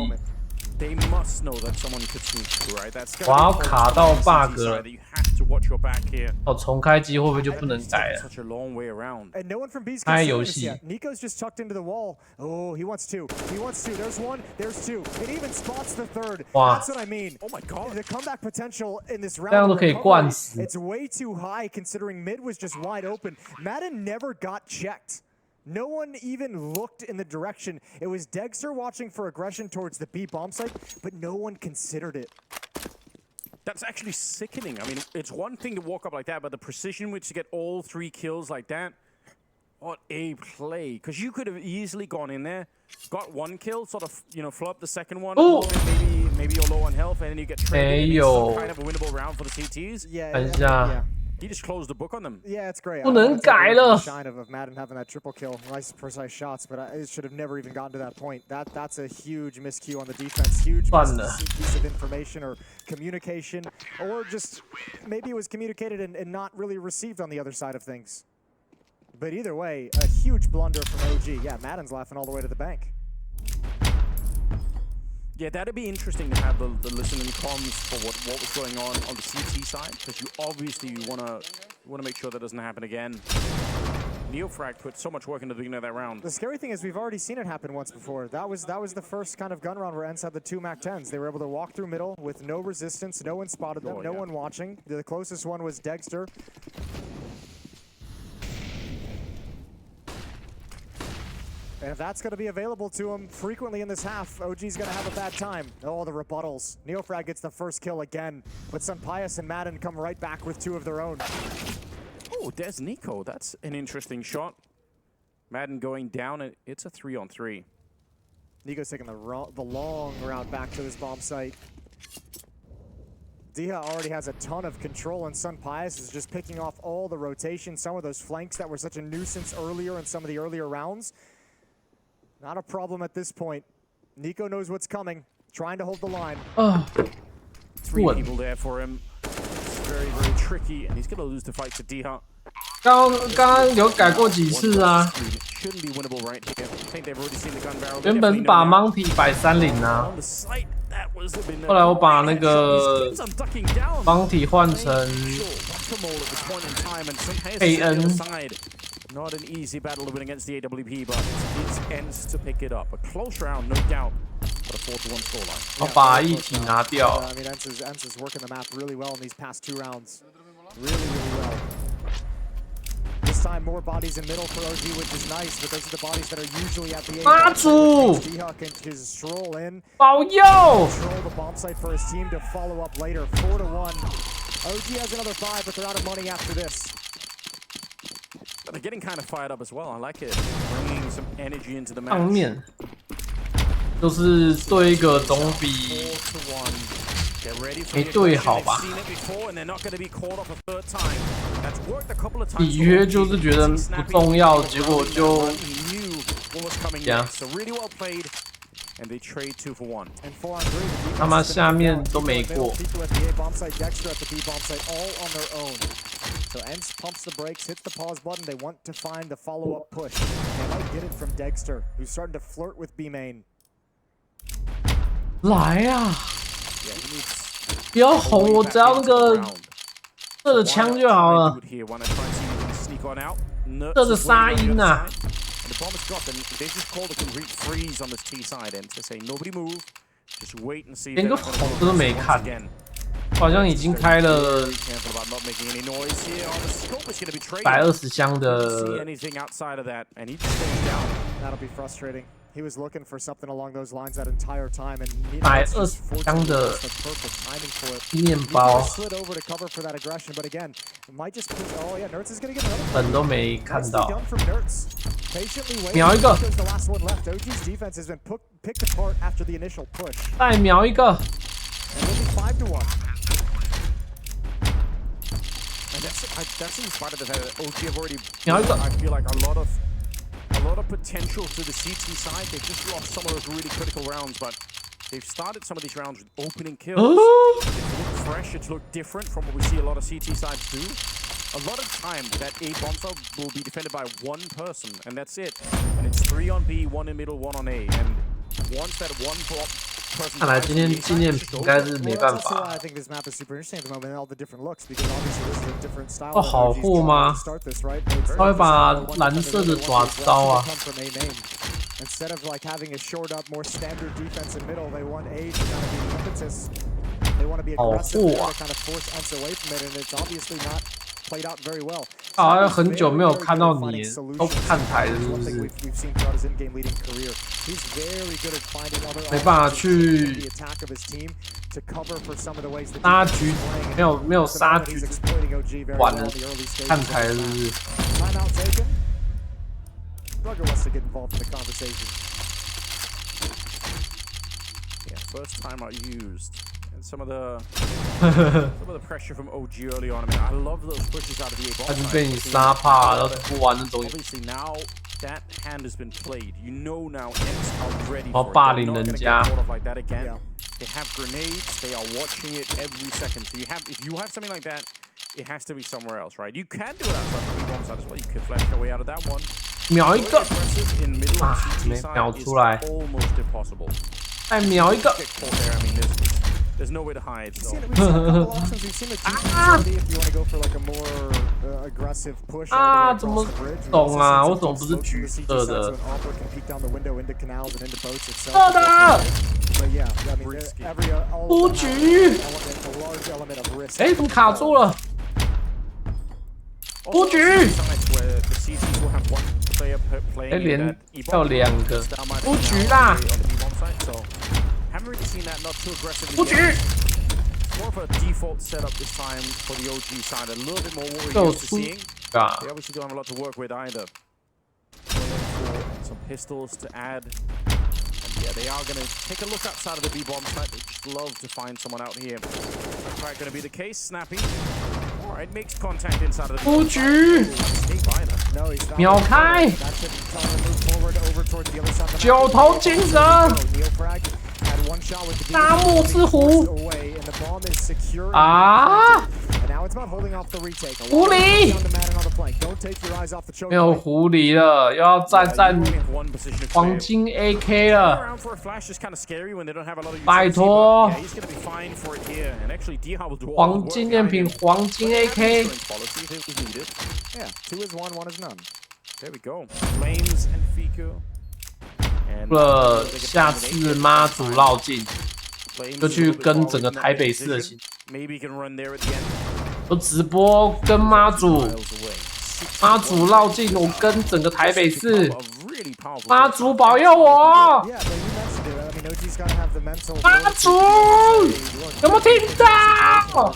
They must know that someone could sneak through, right? That's 我要卡到 bug that 了 you have to watch your back here. 哦，重开机会不会就不能改了？ Such a long way around. And no one from B's 开 can 游 see 戏 this yet. Nico's just tucked into the wall. Oh, he wants 2. He wants 2. There's 1. There's 2. It even spots the 3rd. Wow. That's what I mean. Oh my God. The comeback potential in this round. 这样都可以灌死。 It's way too high considering mid was just wide open. Madden never got checked. No one even looked in the direction. It was Dexter watching for aggression towards the B bomb site, but no one considered it. That's actually sickening. I mean, it's one thing to walk up like that, but the precision which to get all 3 kills like that, what a play. Because you could have easily gone in there, got 1 kill, sort of, flop the second one, maybe you're low on health, and then you get traded. It's some kind of a winnable round for the CTs. Yeah. 看一下， He just closed the book on them. Yeah, it's great. 不能改了。 Shine of Madden having that triple kill, nice precise shots, but it should have never even gotten to that point. That's a huge miscue on the defense, huge piece of information or communication, or just maybe it was communicated and not really received on the other side of things. But either way, a huge blunder from OG. Yeah, Madden's laughing all the way to the bank. Yeah, that'd be interesting to have the listening comms for what was going on the CT side, because you obviously wanna make sure that doesn't happen again. Neofrag put so much work into the beginning of that round. The scary thing is we've already seen it happen once before. That was the first kind of gun round where ENCE had the 2 MAC-10s. They were able to walk through middle with no resistance, no one spotted them, no one watching. The closest one was Dexter. And if that's going to be available to him frequently in this half, OG's going to have a bad time. Oh, the rebuttals. Neofrag gets the first kill again, but Sunpius and Madden come right back with 2 of their own. Oh, there's Nico. That's an interesting shot. Madden going down. It's a 3-on-3. Nico's taking the long route back to his bomb site. Diha already has a ton of control, and Sunpius is just picking off all the rotation, some of those flanks that were such a nuisance earlier in some of the earlier rounds. Not a problem at this point. Nico knows what's coming, trying to hold the line. 3 people there for him. It's very, very tricky, and he's going to lose the fight to Diha. 刚刚有改过几次啊？ Shouldn't be winnable right here. I think they've already seen the gun barrel. 原本把 Monty 摆30啊，后来我把那个 Monty 换成 AN。 Not an easy battle to win against the AWP, but it's ENCE to pick it up. A close round, no doubt, but a 4-1 scoreline. 我把一体拿掉。 I mean, ENCE is working the map really well in these past 2 rounds. Really, really well. This time, more bodies in middle for OG, which is nice, but those are the bodies that are usually at the A. 妈祖 D-Huck can just stroll in. 保佑 Control the bomb site for his team to follow up later. 4-1. OG has another 5, but they're out of money after this. They're getting kind of fired up as well. I like it. Bringing some energy into the match. 上面就是对一个总比没对好吧？里约就是觉得不重要，结果就这样。 And they trade 2 for 1. And 4-on-3. 他妈下面都没过。 People at the A bomb site, Dexter at the B bomb site, all on their own. So ENCE pumps the brakes, hits the pause button. They want to find the follow-up push. They might get it from Dexter, who's starting to flirt with B main. 来啊！不要哄我，只要那个射的枪就好了。射的沙鹰啊！ The bomb is dropped, and they just called a complete freeze on this T side, and to say nobody move, just wait and see. 连个红都没看，好像已经开了120箱的。 That'll be frustrating. He was looking for something along those lines that entire time, and 120箱的面包。 slid over to cover for that aggression, but again, it might just. Oh yeah, Nertz is gonna get another. 本都没看到。 Patiently waiting. 瞄一个。 The last one left. OG's defense has been picked apart after the initial push. 再瞄一个。 And it'll be 5-1. And that's in spite of the fact that OG have already. 瞄一个。 I feel like a lot of potential to the CT side. They've just lost some of those really critical rounds, but they've started some of these rounds with opening kills. It's looked fresh. It's looked different from what we see a lot of CT sides do. A lot of time, that A bomb site will be defended by 1 person, and that's it. And it's 3 on B, 1 in middle, 1 on A. And once that 1 person. 看来今天应该是没办法。 I think this map is super interesting at the moment, all the different looks, because obviously this is a different style. 哦，好货吗？他会把蓝色的爪子刀啊。 Instead of like having a shored up, more standard defense in middle, they want A to kind of be the impetus. They want to be aggressive there to kind of force ENCE away from it, and it's obviously not played out very well. 好像很久没有看到你都看台了，是不是？ We've seen throughout his in-game leading career. He's very good at finding other 没办法去 the attack of his team to cover for some of the ways that 杀局没有杀局完了，看台了，是不是？ Timeout taken. Rugger wants to get involved in the conversation. Yeah, first timeout used. And some of the pressure from OG early on. I mean, I love those pushes out of the A bomb. 他是被你杀怕，然后不玩那种。 Obviously now that hand has been played. You know now X are ready 好 for it. 霸 They're 凌 not 人 gonna 家 get caught off like that again. They have grenades. They are watching it every second. So if you have something like that, it has to be somewhere else, right? You can do it outside the B bomb side as well. You can flash your way out of that one. 秒一个 In middle 啊， of 没 CT 秒 side is 出来， almost impossible. 再秒一个。 Get caught there. I mean, there's no way to hide. So. We've seen a couple options. We've seen the deep utility if you want to go for like a more aggressive push. 啊，怎么懂啊？为什么不是橘色的？ 色的。布局。哎，怎么卡住了？布局。哎，连要2个布局啦！布局。 More of a default setup this time for the OG side. A little bit more what we're used to seeing. They obviously don't have a lot to work with either. Some pistols to add. And yeah, they are going to take a look outside of the B-bomb side. They just love to find someone out here. That's quite going to be the case. Snappy. All right, makes contact inside of the B-bomb side. 秒开！9头金蛇，大木之狐啊！狐狸，没有狐狸了，又要站黄金 AK 了，拜托！黄金赝品，黄金 AK。 Yeah, 2 is 1, 1 is none. There we go. Flames and Fiku. 了，下次妈祖绕境，就去跟整个台北市的行，都直播跟妈祖绕境，我跟整个台北市，妈祖保佑我！妈祖，有没有听到？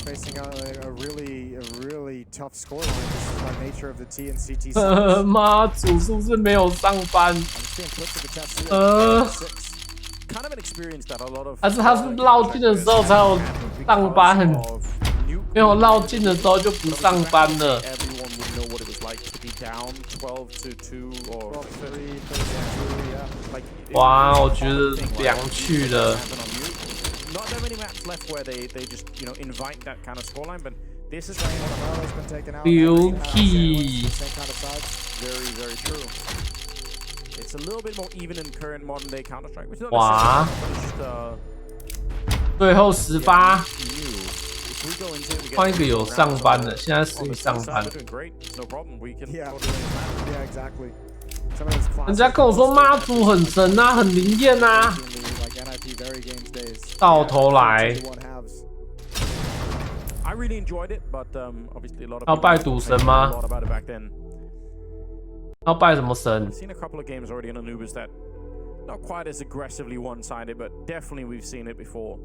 妈祖是不是没有上班？还是他是绕境的时候才有上班，没有绕境的时候就不上班了。哇，我觉得凉去了。 Not that many maps left where they just invite that kind of scoreline, but this is Lucky. Very, very true. It's a little bit more even in current modern day Counter-Strike, which is not 哇， just 最后10发，换一个有上班的，现在是上班。人家跟我说妈祖很神啊，很灵验啊。 到头来，要拜赌神吗？要拜什么神？ Not quite as aggressively one-sided, but definitely we've seen it before.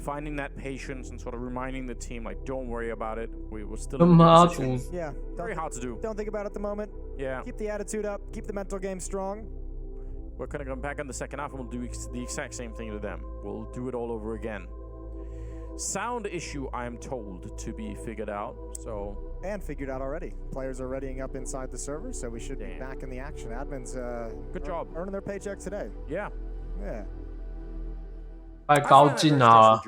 Finding that patience and sort of reminding the team, like, don't worry about it. We were still in the position. Yeah, very hard to do. Don't think about it at the moment. Yeah. Keep the attitude up. Keep the mental game strong. We're going to come back in the second half and we'll do the exact same thing to them. We'll do it all over again. Sound issue, I am told, to be figured out. So. And figured out already. Players are readying up inside the server, so we should be back in the action. Admins, good job, earning their paycheck today. Yeah. Yeah. 太高进了。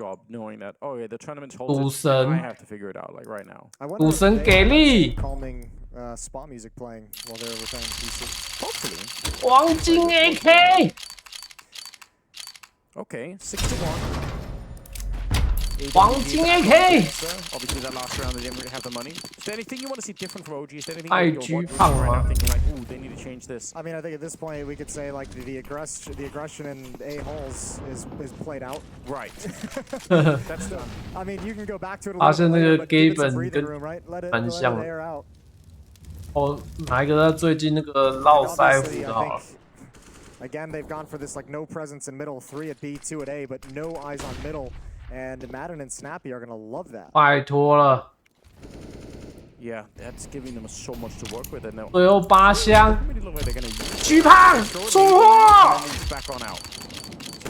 赌神，赌神给力。 spot music playing while they're repairing the PC. Hopefully. 黄金 AK. Okay, 6-1. 黄金 AK. Obviously, that last round they didn't really have the money. Is there anything you want to see different from OG? Is there anything you're watching right now thinking like, ooh, they need to change this? I mean, I think at this point we could say like the aggression in A holes is played out. Right. That's done. I mean, you can go back to it a 发 little 现 bit 那 later, 个 but give it some Gaben breathing 跟 room, right? Let it 蛮像 air out. 哦，哪一个他最近那个络腮胡的好？ Again, they've gone for this like no presence in middle, 3 at B, 2 at A, but no eyes on middle. And Madden and Snappy are gonna love that. 拜托了。 Yeah, that's giving them so much to work with. 最后8箱，巨胖出货。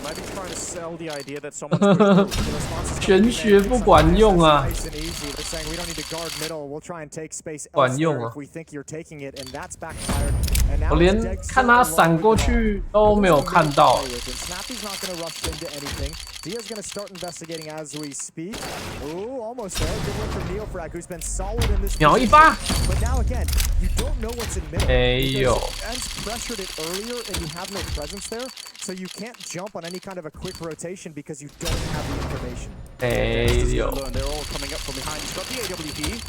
might be trying to sell the idea that someone's pushed through. The response is 玄学不管用啊， nice and easy. They're saying we don't need to guard middle. We'll try and take space 管用 elsewhere 啊 if we think you're taking it, and that's backfired. And now 我 it's 连 Dexter 看他 along 闪 with 过 the ball. 去都没有看到。 And Snappy's not going to rush into anything. Dia's going to start investigating as we speak. Ooh, almost there. Good one from Neofrag, who's been solid in this 秒一 position. 发， But now again, you don't know what's in middle. 没有。 Ents pressured it earlier, and you have no presence there, so you can't jump on any kind of a quick rotation because you don't have the information. 没有。 They're all coming up from behind. He's got the AWP.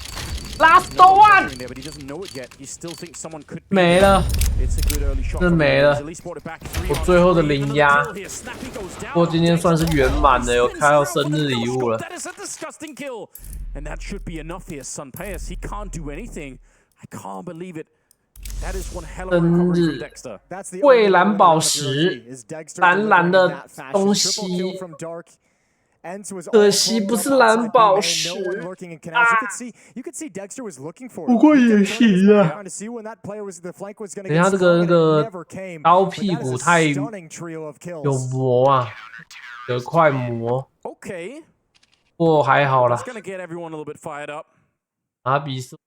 Last No one， there, but he doesn't know it yet. He still thinks someone could be 没了， It's a good early shot. 真没了。 He's at least brought it back 3我 on 最后的 3. 零压， Here, Snappy goes down. 不过今天算是圆满的，有开到生日礼物了。 That is a disgusting kill. And that should be enough here. Sunpaeus, he can't do anything. I can't believe it. That is one hell of a recovery from Dexter. 蔚蓝宝石，蓝蓝的东西。 可惜不是蓝宝石啊！不过也行啊。等一下这个那个刀屁股太有磨啊，有块磨。Okay. 不过还好啦。 It's gonna get everyone a little bit fired up. 阿比是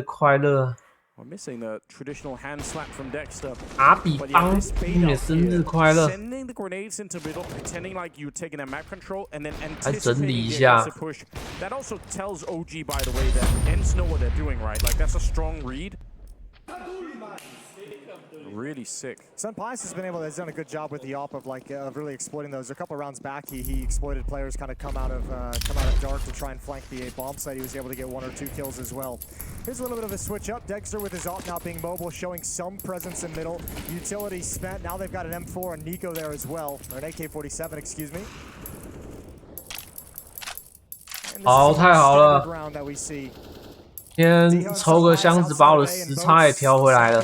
快乐。 We're missing the traditional hand slap from Dexter. 阿比帮你们生日快乐。 Sending the grenades into middle, pretending like you're taking a map control, and then 还整理 anticipating 一 the 下。 aggressive push. That also tells OG, by the way, that Ents know what they're doing, right? Like that's a strong read. Really sick. Sunpies has done a good job with the op of really exploiting those. A couple rounds back, he exploited players kind of come out of dark to try and flank the A bomb site. He was able to get 1 or 2 kills as well. Here's a little bit of a switch up. Dexter with his op now being mobile, showing some presence in middle. Utility spent. Now they've got an M4 and Nico there as well, or an AK-47, excuse me. 好，太好了。 round that we see. 先抽个箱子，把我的时差也调回来了。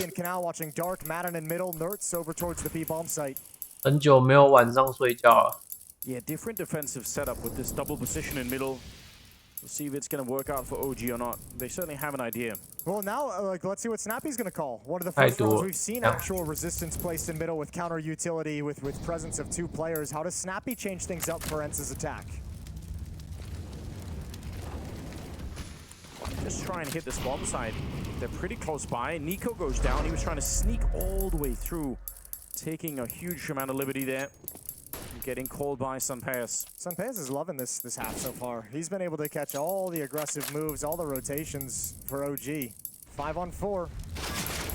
很久没有晚上睡觉了。 Yeah, different defensive setup with this double position in middle. We'll see if it's going to work out for OG or not. They certainly have an idea. Well, now let's see what Snappy's going to call. One of the first rounds we've seen actual resistance placed in middle with counter utility with presence of 2 players. How does Snappy change things up for Ents' attack? Just try and hit this bomb side. They're pretty close by. Nico goes down. He was trying to sneak all the way through, taking a huge amount of liberty there. Getting called by Sunpaeus. Sunpaeus is loving this half so far. He's been able to catch all the aggressive moves, all the rotations for OG. 5 on 4.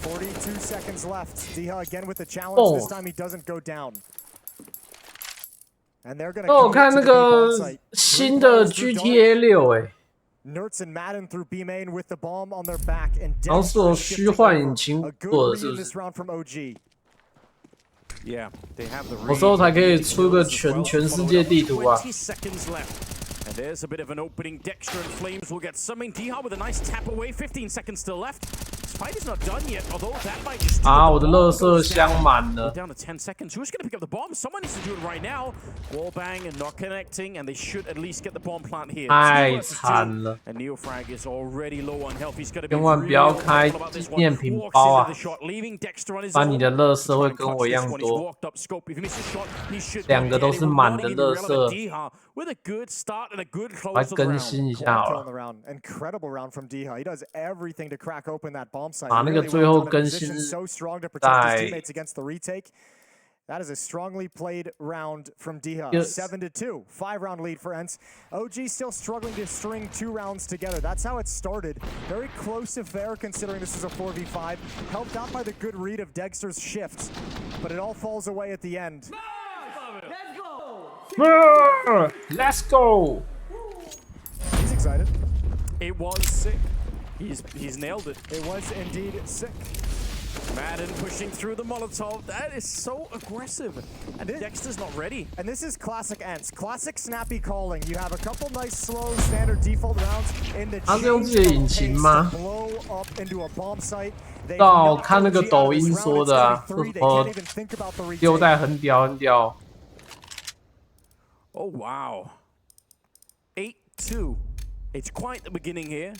42 seconds left. Diha again with the challenge. This time he doesn't go down. And they're going to 我看那个新的 GTA 6哎。 Nertz and Madden through B main with the bomb on their back and 好像是有虚幻引擎做的，是不是？ round from OG. Yeah, they have the 有时候才可以出个全世界地图啊。 20 seconds left. And there's a bit of an opening. Dexter and Flames will get something. Diha with a nice tap away. 15 seconds still left. This fight is not done yet, although that might just do 啊，我的垃圾箱满了。 Down to 10 seconds. Who's going to pick up the bomb? Someone needs to do it right now. Wall bang and not connecting, and they should at least get the bomb plant here. 太惨了。 And Neofrag is already low on health. He's got to be 千万不要开纪念品包啊！把你的垃圾会跟我一样多。2个都是满的垃圾。 With a good start and a good close 来更新一下好了。 Incredible round from Diha. He does everything to crack open that bomb site. 把那个最后更新 so strong to protect his teammates against the retake. That is a strongly played round from Diha. 7-2, 5-round lead for Ents. OG still struggling to string 2 rounds together. That's how it started. Very close affair considering this is a 4v5. Helped out by the good read of Dexter's shift, but it all falls away at the end. Let's go! He's excited. It was sick. He's nailed it. It was indeed sick. Madden pushing through the Molotov. That is so aggressive. And Dexter's not ready. And this is classic Ents. Classic snappy calling. You have a couple nice slow standard default rounds in the change blow up into a bomb site. 到看那个抖音说的啊，说什么丢带很屌很屌。 Oh wow. 8-2. It's quite the beginning here.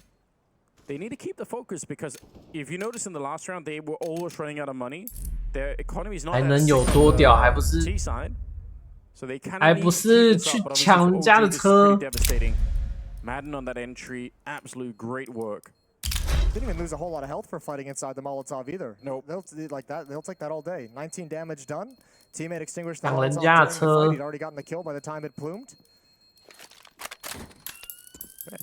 They need to keep the focus because if you notice in the last round, they were always running out of money. Their economy is not 还能有多屌？还不是T side. So they kind 还 of 不是去抢人家的车。 Madden on that entry, absolute great work. Didn't even lose a whole lot of health for fighting inside the Molotov either. Nope. They'll like that. They'll take that all day. 19 damage done. Teammate extinguished the 抢人 Molotov 家 during 的 the 车 fight. He'd already gotten the kill by the time it plumed.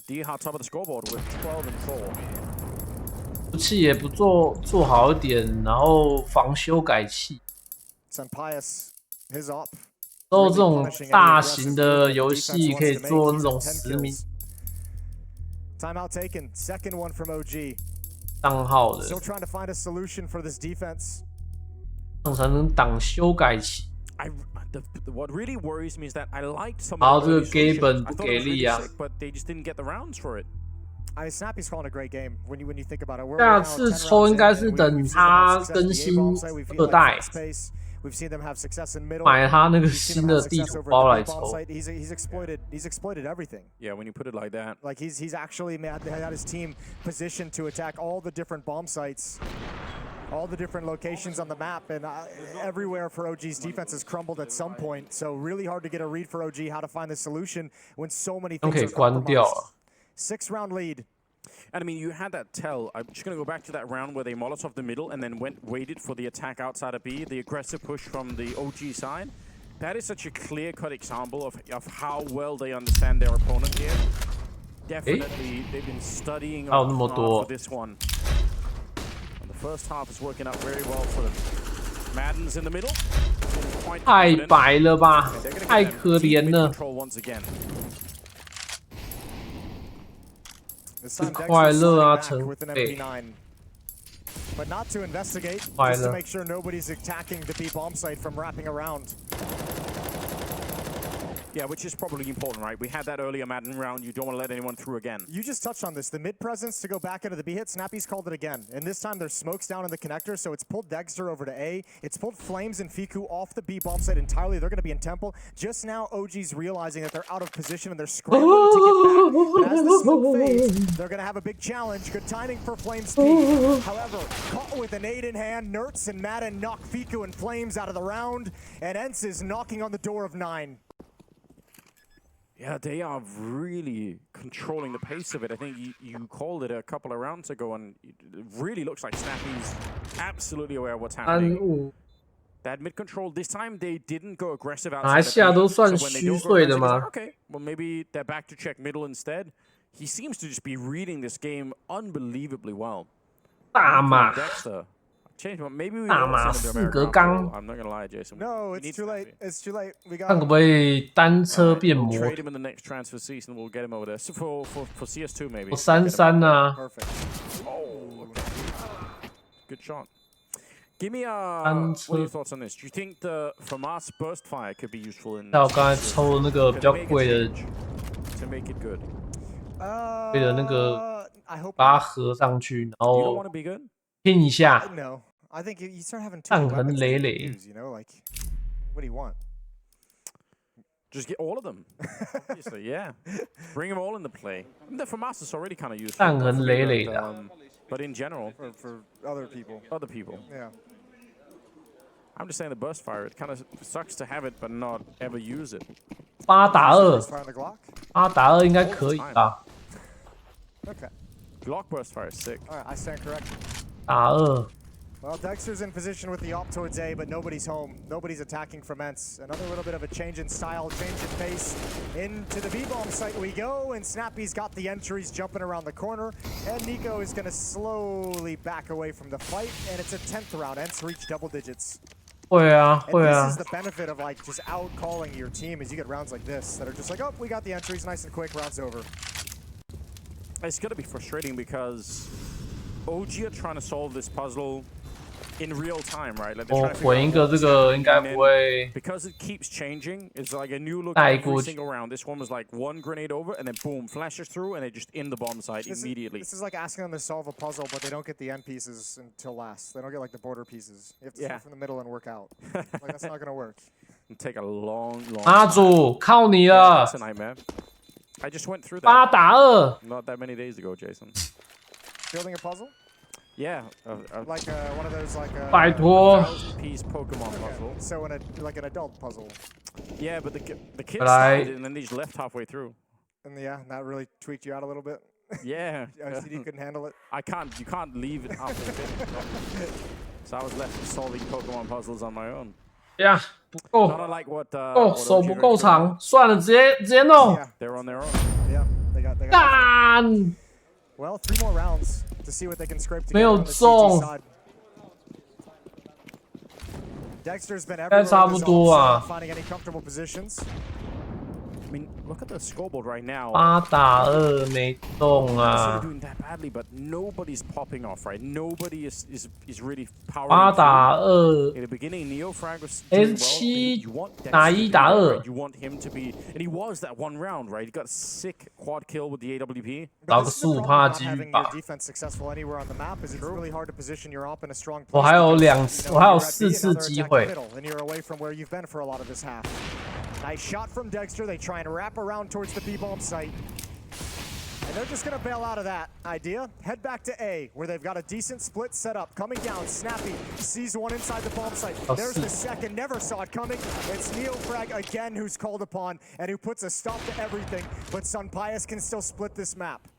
D hot top of the scoreboard with 12 and 4. 武器也不做好一点，然后防修改器。 Pius, his op. 之后这种大型的游戏可以做那种10名 Timeout taken. Second one from OG. 账号的， Still trying to find a solution for this defense. 这种才能挡修改器。 What really worries me is that I liked some 然后 of 这 the 个 early gay solutions. 本 I 不 thought 给 it was really 力啊。 sick, but they just didn't get the rounds for it. I mean, Snappy's calling a great game when you think about it. We're 下 now 次 10抽 rounds 应该 in, 是 and 等 we've seen them 它 have success 更 at the 新 A-bomb site. We've 2代， space. We've seen them have success in middle. 买它那个 We've seen 新 them 的 have 地 success 图 over 包 at 来 the B-bomb 抽。 site. He's exploited everything. Yeah, when you put it like that. Like he's actually had his team positioned to attack all the different bomb sites, all the different locations on the map, and everywhere for OG's defense has crumbled at some point. So really hard to get a read for OG how to find the solution when so many things are compromised. 6-round lead. And I mean, you had that tell. I'm just going to go back to that round where they Molotov the middle and then waited for the attack outside of B, the aggressive push from the OG side. That is such a clear-cut example of how well they understand their opponent here. Definitely, they've been studying for this one. And the first half is working out very well for them. Madden's in the middle. 太白了吧，太可怜了。 This 是 time 快乐啊， Dexter's 陈 back with an 北。 MP9. But not to investigate, 快 just to 乐。 make sure nobody's attacking the B bomb site from wrapping around. Yeah, which is probably important, right? We had that earlier Madden round. You don't want to let anyone through again. You just touched on this. The mid presence to go back into the B hit. Snappy's called it again. And this time there's smokes down in the connector, so it's pulled Dexter over to A. It's pulled Flames and Fiku off the B bomb site entirely. They're going to be in Temple. Just now, OG's realizing that they're out of position and they're scrambling to get back. But as the smoke fades, they're going to have a big challenge. Good timing for Flames speed. However, caught with an 8 in hand, Nertz and Madden knock Fiku and Flames out of the round. And Ents is knocking on the door of 9. Yeah, they are really controlling the pace of it. I think you called it a couple of rounds ago, and it really looks like Snappy's absolutely aware of what's happening. That mid control, this time they didn't go aggressive outside. 马来西亚都算虚岁的吗？ Okay, well maybe they're back to check middle instead. He seems to just be reading this game unbelievably well. 大马。 Dexter. Change, maybe we 大马4格钢。 I'm not gonna lie, Jason. No, it's too late. It's too late. We got. 看可不可以单车变摩？ Trade him in the next transfer season. We'll get him over there. So for CS2 maybe. 我33啊。 Perfect. Oh, good shot. Give me what are your thoughts on this? Do you think the FAMAS burst fire could be useful in? 像我刚才抽的那个比较贵的 to make it good. 贵的那个，把它合上去，然 You don't 后 want to be good? 拼一下。 No, I think you start having two 弹痕 weapons 累 to 累。 use, you know, like, what do you want? Just get all of them. Obviously, yeah. Bring them all into play. The FAMAS is already kind of useful. 弹痕累累的。 But in general, for other people. Other people. Yeah. I'm just saying the burst fire. It kind of sucks to have it, but not ever use it. 8打2。 Fire on the Glock. 8打2应该可以吧？ Okay. Glock burst fire is sick. All right, I stand corrected. 打2。 Well, Dexter's in position with the op towards A, but nobody's home. Nobody's attacking from Ents. Another little bit of a change in style, change in pace. Into the B-bomb site we go, and Snappy's got the entries jumping around the corner. And Nico is going to slowly back away from the fight, and it's a 10th round. Ents reach double digits. 会啊，会 And 啊 this is the benefit of like just out-calling your team is you get rounds like this that are just like, oh, we got the entries, nice and quick, round's over. It's going to be frustrating because OG are trying to solve this puzzle in real time, right? Like they're 我 trying to 混 figure 一 out 个 what's 这个 happening, 应该 and 不会 because it keeps changing, it's like a new look 带 every 过去。 single round. This one was like one grenade over, and then boom, flashes through, and they just in the bomb site immediately. This is like asking them to solve a puzzle, but they don't get the end pieces until last. They don't get like the border pieces. You have to start from the middle and work out. Like that's not gonna work. It'll take a long, long. 阿祖靠你了 That's a nightmare. I just went through 8 that. 打2。 Not that many days ago, Jason. Building a puzzle? Yeah. Like one of those like 拜托。 piece Pokemon puzzle. So like an adult puzzle. Yeah, but the kid But I- started and then they just left halfway through. And yeah, that really tweaked you out a little bit. Yeah. OCD couldn't handle it. You can't leave it halfway through. So I was left solving Pokemon puzzles on my own. 呀，不够 Not unlike what 哦， what 手 OG 不够 Rage 长，算了，直接弄。 Yeah, They're on their own. yeah, they got. 干， Well, 3 more rounds to see what they can scrape 没 together 有 on the CG 中。 side. Dexter's been 该 everywhere 差 in 不 the 多 zone, 啊 not finding any comfortable positions. I mean, look at the scoreboard right now. 8打2没中 Not 啊 doing that badly, but nobody's popping off, right? Nobody is really powering ，8打 through. 2 In the beginning, Neofrag was ，S doing well. 7 You want Dexter 打 to 1 be 打 there, 2 right? You want him to be, and he was that one round, right? He got a sick quad kill with the AWP. 找 But 个 this is the 15% problem not 几率 having 吧 your。defense successful anywhere on the map is it's really hard to position your op in a strong place. 我还有 because, 2 you 次， know, 我还有 you're at B, 4次 now they're 机 attacking 会。 middle, and you're away from where you've been for a lot of this half. Nice shot from Dexter. They try and wrap around towards the B-bomb site. And they're just going to bail out of that idea. Head back to A, where they've got a decent split set up. Coming down, Snappy sees one inside the bomb site. There's the second, never saw it coming. It's Neofrag again who's called upon and who puts a stop to everything. But Sunpius can still split this map.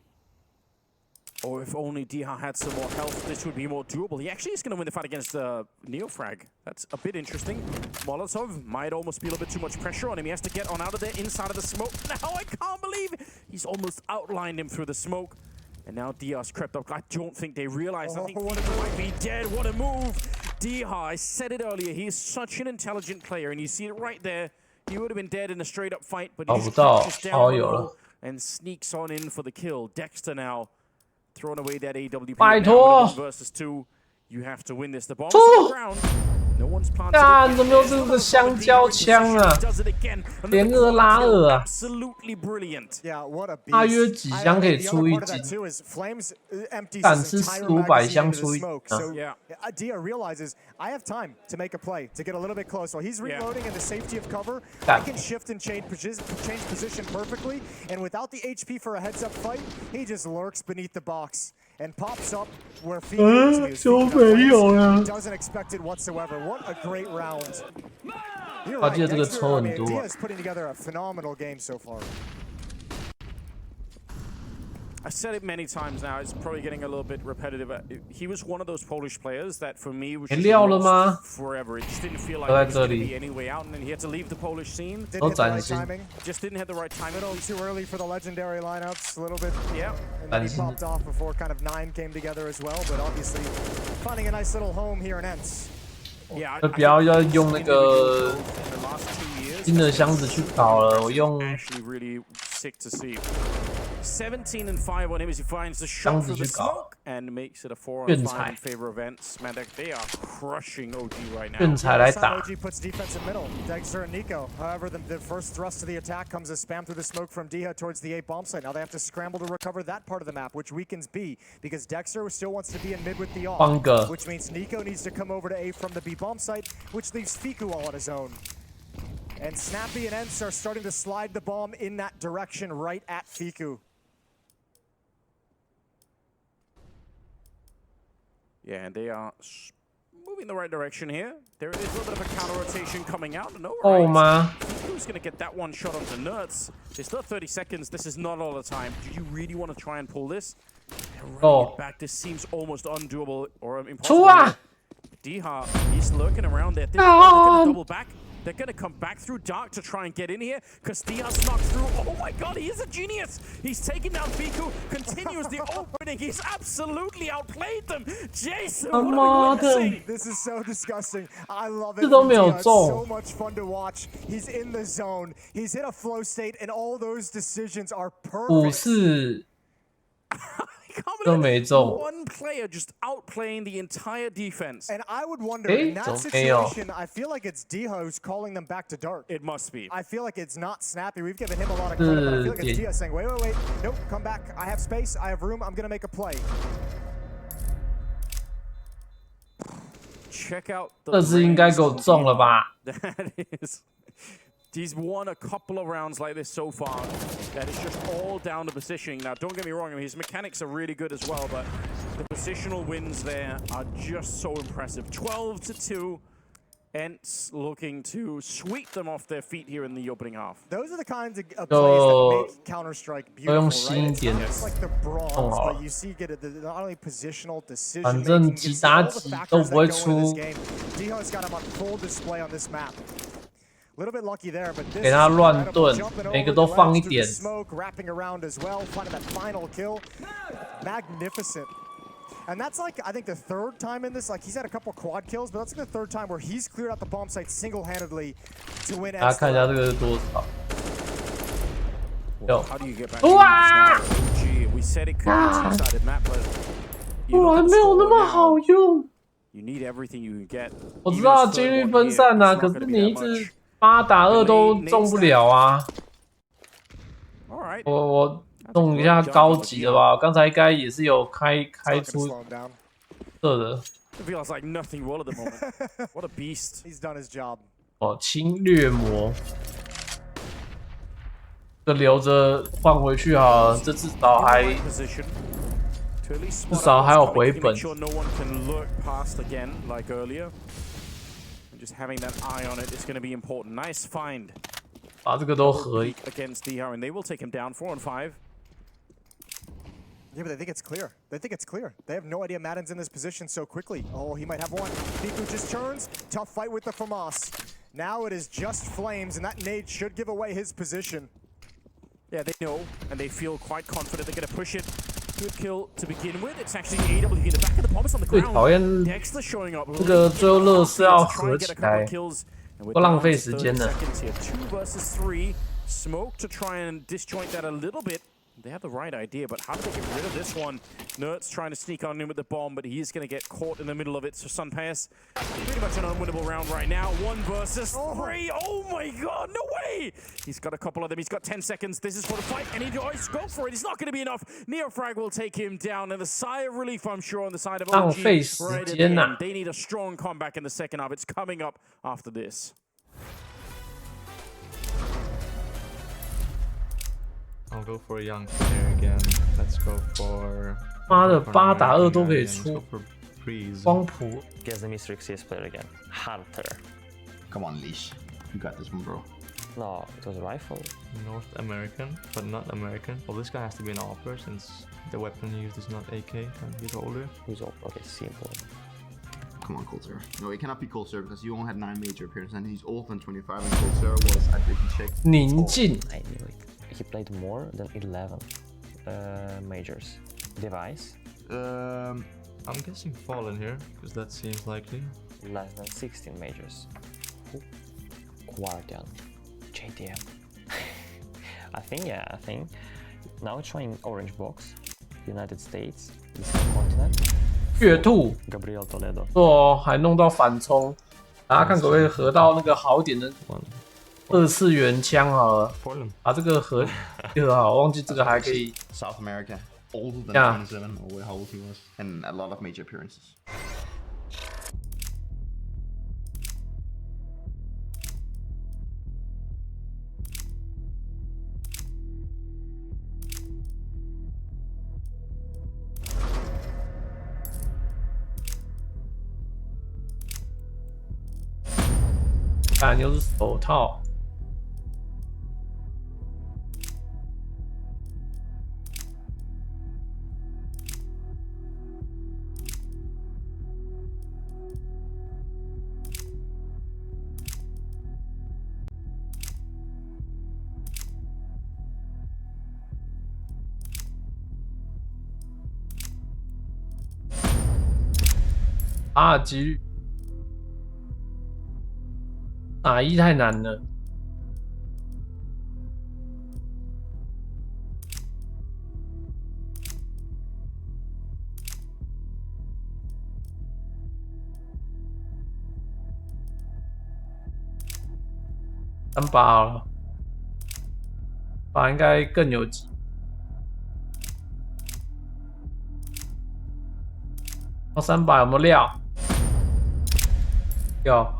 Oh, if only Diha had some more health, this would be more doable. He actually is going to win the fight against Neofrag. That's a bit interesting. Molotov might almost be a little bit too much pressure on him. He has to get on out of there, inside of the smoke. Now I can't believe it. He's almost outlined him through the smoke. And now Diha's crept up. I don't think they realize. I think he might be dead. What a move. Diha, I said it earlier, he is such an intelligent player. And you see it right there. He would have been dead in a straight up fight. But he just crouches down low and sneaks on in for the kill. Dexter now throwing away that AWP. 拜托 1 versus 2. You have to win this. The bomb is on the ground. No one's planted 干， it 怎么又是这个香蕉枪啊？ does it again. 连2拉2啊！ Absolutely brilliant. Yeah, what a beast. 大约几箱可以出一斤？干吃400箱出一斤啊！ So Dia realizes I have time to make a play, to get a little bit close. So he's reloading in the safety of cover. I can shift and change position perfectly. And without the HP for a heads-up fight, he just lurks beneath the box and pops up where Fiku doesn't expect it whatsoever. What a great round. You're right, Dexter, Dia is putting together a phenomenal game so far. I said it many times now. It's probably getting a little bit repetitive. He was one of those Polish players that, for me, was just lost forever. It just didn't feel like there was going to be any way out, and then he had to leave the Polish scene. Didn't hit the right timing. Just didn't have the right timing. A little too early for the legendary lineups. A little bit. Yeah. And then he popped off before kind of 9 came together as well. But obviously, finding a nice little home here in Ents. 就不要用那个新的箱子去搞了，我用 17 and 5 on him as he finds the shot through the smoke and makes it a 4 on 5 in favor of Ents. Man, they are crushing OG right now. OG puts defense in middle. Dexter and Nico. However, the first thrust of the attack comes as spam through the smoke from Diha towards the A bomb site. Now they have to scramble to recover that part of the map, which weakens B, because Dexter still wants to be in mid with the off, which means Nico needs to come over to A from the B bomb site, which leaves Fiku all on his own. And Snappy and Ents are starting to slide the bomb in that direction right at Fiku. Yeah, and they are moving the right direction here. There is a little bit of a counter rotation coming out. No, who's going to get that one shot onto Nerds? There's still 30 seconds. This is not all the time. Do you really want to try and pull this? It back. This seems almost undoable or impossible. Diha, he's lurking around there. They're going to double back. They're going to come back through Dark to try and get in here because Diaz knocked through. Oh my god, he is a genius. He's taken down Fiku, continues the opening. He's absolutely outplayed them. Jason, what are we witnessing? This is so disgusting. I love it. It's so much fun to watch. He's in the zone. He's hit a flow state, and all those decisions are perfect. 都没中 One player just outplaying the entire defense. And I would wonder, in that situation, I feel like it's Diha who's calling them back to Dark. It must be. I feel like it's not Snappy. We've given him a lot of credit, but I feel like it's Diha saying, wait, nope, come back. I have space, I have room, I'm going to make a play. Check out the 这次应该给我中了吧 That is... He's won a couple of rounds like this so far. That is just all down to positioning. Now, don't get me wrong, I mean, his mechanics are really good as well, but the positional wins there are just so impressive. 12-2. Hence, looking to sweep them off their feet here in the opening half. Those are the kinds of plays that make Counter-Strike beautiful, right? It's not just like the brawls, but you see not only positional decision making, you see all the factors that go into this game. Diho's got him on full display on this map. A little bit lucky there, but this is incredible. Jumping over the ledge through the smoke, wrapping around as well, finding that final kill. Magnificent. And that's like, I think the third time in this, like he's had a couple quad kills, but that's like the third time where he's cleared out the bomb site single-handedly to win. 大家看一下这个是多少。有。 How do you get back to this? Gee, we said it could be a two-sided map, but 不然没有那么好用。 You need everything you can get. 我知道几率分散啊，可是你一直8打2都中不了啊。我弄一下高级的吧，刚才应该也是有开出这的。 It feels like nothing well at the moment. What a beast. He's done his job. 哦，侵略魔，这留着换回去好了，这至少还有回本。 Just having that eye on it is going to be important. Nice find. 把这个都合一。 Against DR, and they will take him down 4 on 5. Yeah, but they think it's clear. They think it's clear. They have no idea Madden's in this position so quickly. Oh, he might have one. Piku just turns. Tough fight with the FAMAS. Now it is just Flames, and that nade should give away his position. Yeah, they know, and they feel quite confident they're going to push it. Good kill to begin with. It's actually AW in the back of the bombs on the ground. Dexter showing up. 这个最后乐是要合起来，不浪费时间的。 2 versus 3. Smoke to try and disjoint that a little bit. They have the right idea, but how do they get rid of this one? Nert's trying to sneak on in with the bomb, but he is going to get caught in the middle of it. So Sunpass, pretty much an unwinnable round right now. 1 versus 3. Oh my god, no way! He's got a couple of them. He's got 10 seconds. This is for the fight, and he does go for it. It's not going to be enough. Neofrag will take him down, and a sigh of relief, I'm sure, on the side of OG. Right at the end. They need a strong comeback in the second half. It's coming up after this. I'll go for a young player again. Let's go for. 妈的，8打2都可以出，光谱。 Guess the Mr. XCS player again. Hunter. Come on, Leash. You got this one, bro. No, it was a rifle. North American, but not American. Well, this guy has to be an AWPer since the weapon he used is not AK and he's older. Who's AWPer? Okay, simple. Come on, Coldsera. No, he cannot be Coldsera because he only had 9 major appearances and he's older than 25 and Coldsera was, I think he checked. 宁静。 I knew it. He played more than 11 majors. Device? I'm guessing Fallen here, because that seems likely. Less than 16 majors. Guardian. JDM. I think. Now trying Orange Box. United States. The same continent. 月兔 Gabriel Toledo. 哦，还弄到反冲，大家看可不可以合到那个好一点的2次元枪好了，把这个合好，忘记这个还可以。 South America, older than 27 or how old he was, and a lot of major appearances. .看又是手套。 啊，几率打1太难了。3把好了，8应该更有机。3把有没有料？ 有，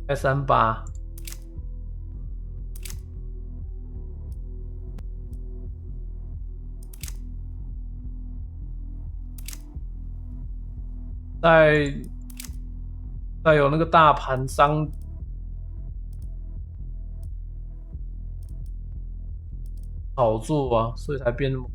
开3把，再有那个大盘商炒作啊，所以才变那么。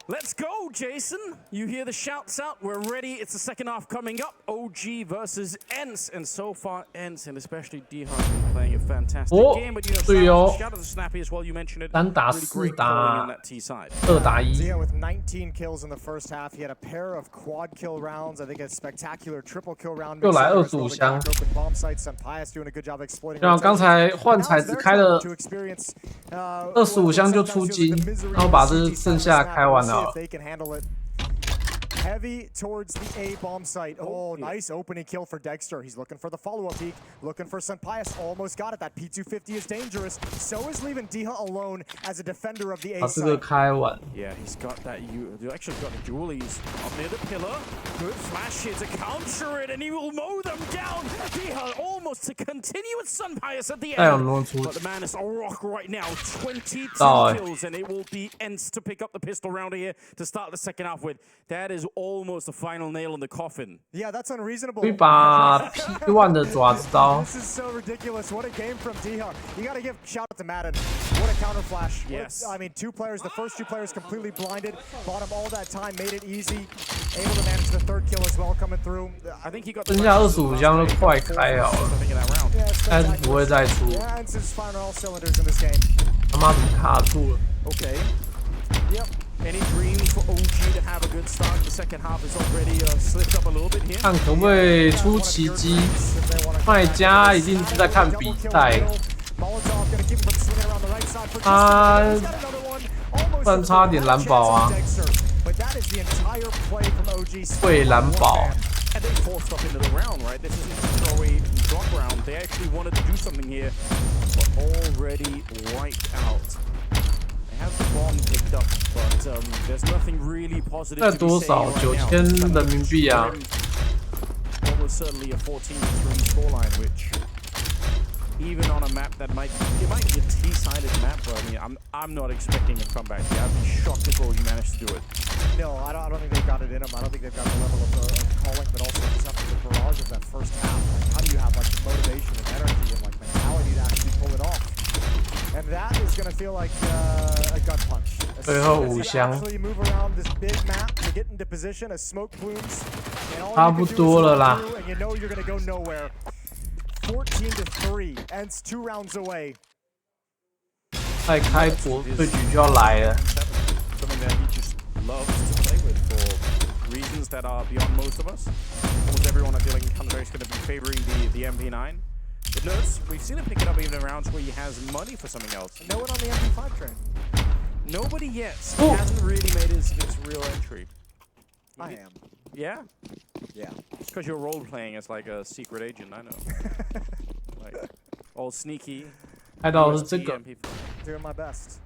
Let's go, Jason. You hear the shouts out. We're ready. It's the second half coming up. OG versus ENCE. And so far, ENCE and especially D-Hunt been playing a fantastic game. But you know, shout out to Snappy as well. You mentioned it. Really great calling on that T side. 2打1. Zia with 19 kills in the first half. He had a pair of quad kill rounds. I think a spectacular triple kill round. 又来2组箱。然后刚才换彩只开了25箱就出金，然后把这剩下开完了。Heavy towards the A bomb site. Oh, nice opening kill for Dexter. He's looking for the follow-up peek, looking for Senpias. Almost got it. That P250 is dangerous. So is leaving Diha alone as a defender of the A site. Yeah, he's got that. You actually got the dualies up near the pillar. Good flash here to counter it, and he will mow them down. Diha almost to continue with Senpias at the end. But the man is a rock right now. 22 kills, and it will be ENCE to pick up the pistol round here to start the second half with. That is almost the final nail in the coffin. Yeah, that's unreasonable. 一把 P1 的爪子刀。 This is so ridiculous. What a game from Diha. You got to give shout out to Madden. What a counter flash. Yes. I mean, two players, the first two players completely blinded, bought him all that time, made it easy. Able to manage the third kill as well coming through. I think he got 剩下25箱都快开好了，但是不会再出。 Yeah, ENCE is firing all cylinders in this game. 他妈怎么卡住了？ Okay. Yep. Any dreams for OG to have a good start? The second half is already slipped up a little bit here. 看可不可以出奇迹？卖家一定是在看比赛。他不然差点蓝宝啊！会蓝宝。 And they forced up into the round, right? This isn't a throwaway drop round. They actually wanted to do something here, but already wiped out. They have the bomb picked up, but there's nothing really positive to be saying right now. 在多少？9000人民币啊！ Almost certainly a 14-3 scoreline, which even on a map that might be a T-sided map, but I mean, I'm not expecting a comeback here. I'd be shocked if OG managed to do it. No, I don't think they've got it in them. I don't think they've got the level of calling, but also just after the barrage of that first half. Like, how do you have like the motivation and energy and like mentality to actually pull it off? And that is going to feel like a gut punch. As soon as you actually move around this big map to get into position, as smoke plumes, and all you can do is run through, and you know you're going to go nowhere. 14-3, ENCE 2 rounds away. 快开国对局就要来了。 Something that he just loves to play with for reasons that are beyond most of us. Almost everyone I feel like in Counter is going to be favoring the MP9. But notice, we've seen him pick it up even in rounds where he has money for something else. No one on the MP5 train. Nobody yet. He hasn't really made his real entry. I am. Yeah? Yeah. It's because you're role-playing as like a secret agent, I know. Like, all sneaky. 看到是这个。 Doing my best.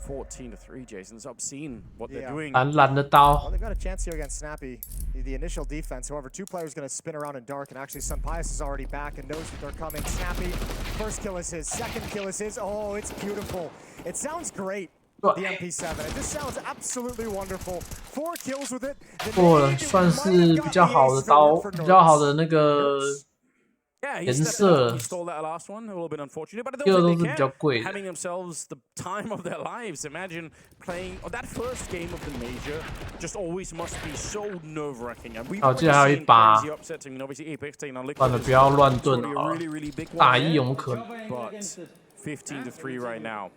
14-3, Jason's obscene what they're doing. 蓝的刀。 Well, they've got a chance here against Snappy. The initial defense, however, two players going to spin around in dark, and actually Senpias is already back and knows that they're coming. Snappy, first kill is his, second kill is his. Oh, it's beautiful. It sounds great. The MP7. It just sounds absolutely wonderful. 4 kills with it. 过了，算是比较好的刀，比较好的那个。 Yeah, he 颜色 stole that last one. A little bit unfortunate, but I 第二 don't 都 think 是 they 比较 care. 贵的。 Having themselves the time of their lives. Imagine playing that first game of the major. Just always must be so nerve-wracking. And we've already seen crazy upsets. I mean, obviously Apex taking on Liquid. 算了，不要乱炖啊！ 打1有没有可能？ But 15-3 right now.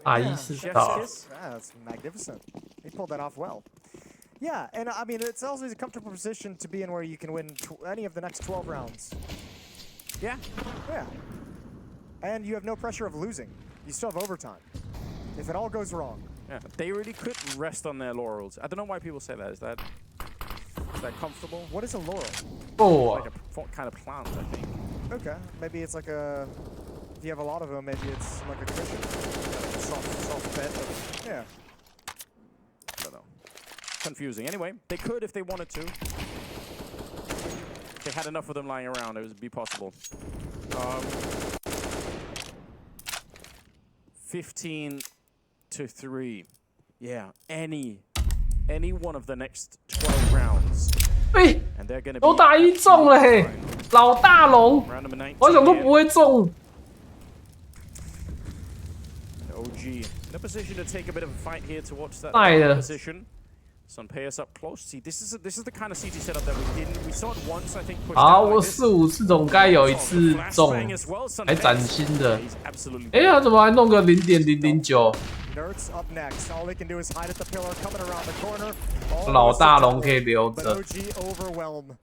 打1是到。 That's magnificent. He pulled that off well. Yeah, and I mean, it's also a comfortable position to be in where you can win any of the next 12 rounds. Yeah. Yeah. And you have no pressure of losing. You still have overtime. If it all goes wrong. Yeah, they really could rest on their laurels. I don't know why people say that. Is that comfortable? What is a laurel? Oh. Like a kind of plant, I think. Okay. Maybe it's like a... If you have a lot of them, maybe it's like a cushion. Soft bed. Yeah. I don't know. Confusing. Anyway, they could if they wanted to. They had enough of them lying around, it would be possible. 15-3. Yeah, any one of the next 12 rounds. 哎， And they're gonna 都 be 打一中了嘿， absolutely fine. 老大龙， Round number 19我想说不会中。 OG in a position to take a bit of a fight here towards that 带了 position. Sunpaeus up close. See, this is the kind of CT setup that we saw it once. I think. 好，我4、5次总该有一次中，还崭新的。哎呀，怎么还弄个0.009？ Nerds up next. All they can do is hide at the pillar, coming around the corner. 老大龙可以留 But 着， OG overwhelm.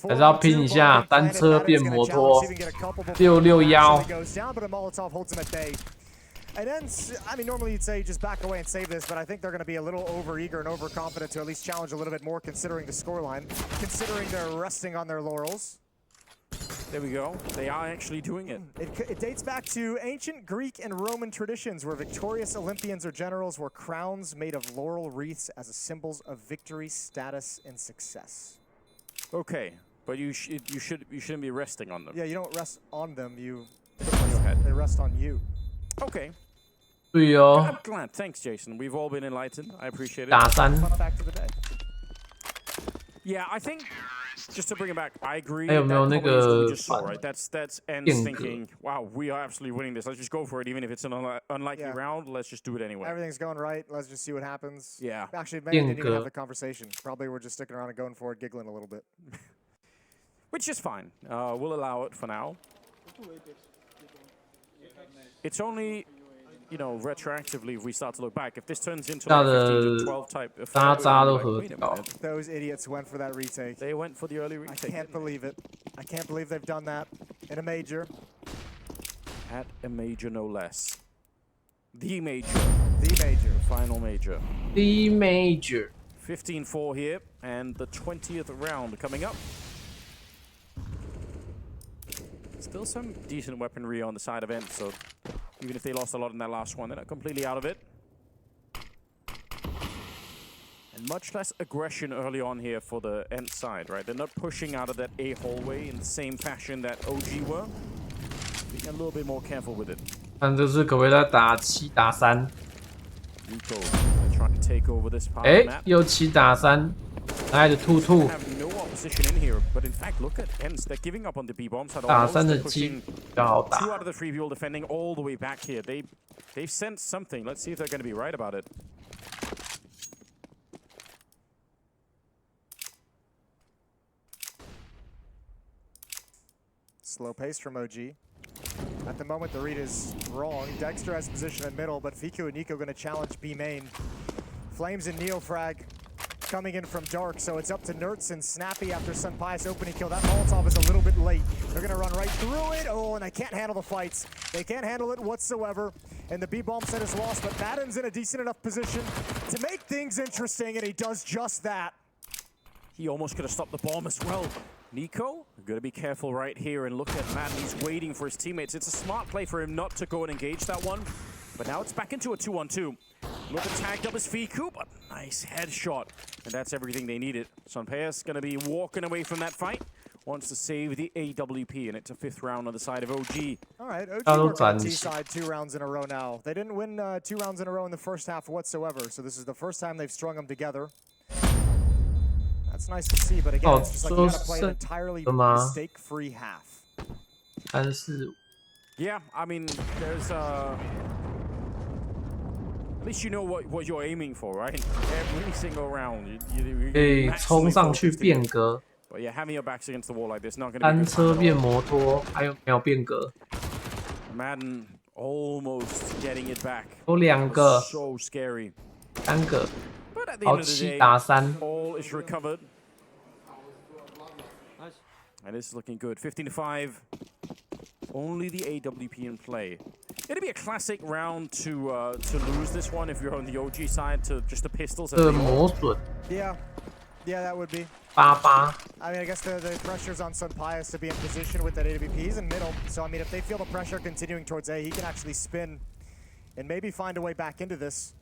还是要拼一下单车变摩托661。 Goes down, but a Molotov holds him at bay. And then, I mean, normally you'd say just back away and save this, but I think they're going to be a little over-eager and overconfident to at least challenge a little bit more considering the scoreline, considering they're resting on their laurels. There we go. They are actually doing it. It dates back to ancient Greek and Roman traditions where victorious Olympians or generals wore crowns made of laurel wreaths as symbols of victory, status, and success. Okay, but you shouldn't be resting on them. Yeah, you don't rest on them. You put them on your head. They rest on you. Okay. 对哦。 I'm glad. Thanks, Jason. We've all been enlightened. I appreciate it. 打3。 Back to the day. Yeah, I think just to bring it back, I agree. 还有没有那个 just saw, right? That's Ends thinking, wow, we are absolutely winning this. Let's just go for it, even if it's an unlikely round. Let's just do it anyway. Everything's going right. Let's just see what happens. Yeah. Actually, maybe they didn't even have the conversation. Probably we're just sticking around and going for it, giggling a little bit. Which is fine. We'll allow it for now. It's only, you know, retroactively if we start to look back. If this turns into like 15 to 12 type affair, wait a minute. Those idiots went for that retake. They went for the early retake. I can't believe it. I can't believe they've done that in a major. At a major, no less. The major. The major. The final major. The major. 15-4 here, and the 20th round coming up. Still some decent weaponry on the side of Ent, so even if they lost a lot in that last one, they're not completely out of it. And much less aggression early on here for the Ent side, right? They're not pushing out of that A hallway in the same fashion that OG were. Being a little bit more careful with it. 看这次可不可以再打7打3？ Nico trying to take over this part of the 哎， map. 又7打3，来的兔兔。 Have no opposition in here, but in fact, look at Ents. They're giving up on the B bombs. 打3的机比较好打。 2 out of the 3 people defending all the way back here. They've sensed something. Let's see if they're going to be right about it. Slow pace from OG. At the moment, the read is wrong. Dexter has position in middle, but Fiku and Nico going to challenge B main. Flames and Neofrag coming in from Dark, so it's up to Nertz and Snappy after Sunpius opening kill. That Molotov is a little bit late. They're going to run right through it. Oh, and they can't handle the fights. They can't handle it whatsoever. And the B-bomb set is lost, but Madden's in a decent enough position to make things interesting, and he does just that. He almost could have stopped the bomb as well. Nico, gotta be careful right here and look at Madden. He's waiting for his teammates. It's a smart play for him not to go and engage that one. But now it's back into a 2-on-2. Look at tagged up his Fiku, but nice headshot. And that's everything they needed. Sunpaeus gonna be walking away from that fight. Wants to save the AWP, and it's a 5th round on the side of OG. All right, OG working on T-side 2 rounds in a row now. They didn't win 2 rounds in a row in the first half whatsoever, so this is the first time they've strung them together. That's nice to see, but again, it's just like you gotta play an entirely mistake-free half. 3-4。 Yeah, I mean, there's at least you know what you're aiming for, right? Every single round, you 可以冲上去变革。 But yeah, having your backs against the wall like this, not going to be 单车变摩托，还有没有变革？ Madden almost getting it back. 有2个。 So scary. 3个。 But at the 好 end of the 7 day, 打3。 all is recovered. And this is looking good. 15-5. Only the AWP in play. It'd be a classic round to lose this one if you're on the OG side to just the pistols.磨损。 Yeah, that would be. 88。 I mean, I guess the pressure's on Sunpius to be in position with that AWP. He's in middle, so I mean, if they feel the pressure continuing towards A, he can actually spin and maybe find a way back into this.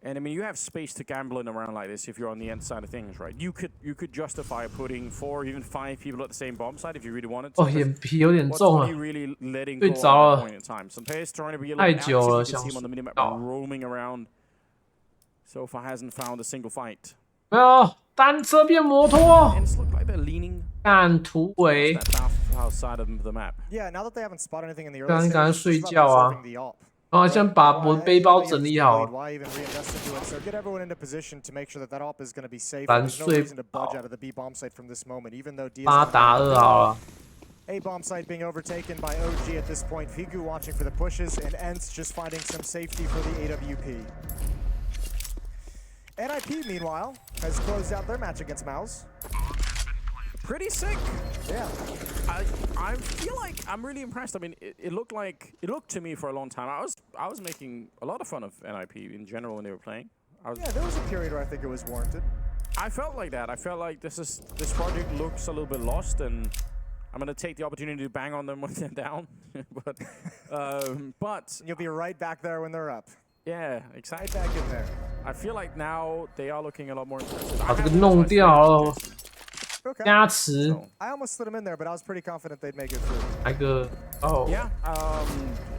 And I mean, you have space to gamble in around like this if you're on the end side of things, right? You could justify putting 4 or even 5 people at the same bomb site if you really wanted to. 哦，眼皮有点重 What 了 are you，really letting 睡 go 着 at that 了 point in time? Some players trying to be a 太 little 久 active. 了， You can 想 see him on the 睡 minimap 觉。 roaming around. So far hasn't found a single fight. 没有，单车变摩托， And it's looked like they're leaning 干突围 towards。that outside of the map. Yeah, now that they haven't spotted anything in the 刚 early 刚 stages, 睡 it's just 觉 about 啊 preserving the op. 然后先把我的背包整理好。 Why even reinvest into it? So get everyone into position to make sure that that op is going to be safe. 蓝 There's no 睡 reason to budge out of the B bomb site from this moment, even though Diaz 8打2好了。 A bomb site being overtaken by OG at this point. Figu watching for the pushes, and Ents just finding some safety for the AWP. NIP, meanwhile, has closed out their match against Mouse. Pretty sick. Yeah. I feel like I'm really impressed. I mean, it looked to me for a long time. I was making a lot of fun of NIP in general when they were playing. Yeah, there was a period where I think it was warranted. I felt like that. I felt like this project looks a little bit lost, and I'm gonna take the opportunity to bang on them when they're down. but you'll be right back there when they're up. Yeah, exactly. Right back in there. I feel like now they are looking a lot more impressive. 把这个弄掉了。 Okay. 加持。 I almost slid them in there, but I was pretty confident they'd make it through. 来个哦。 Yeah. I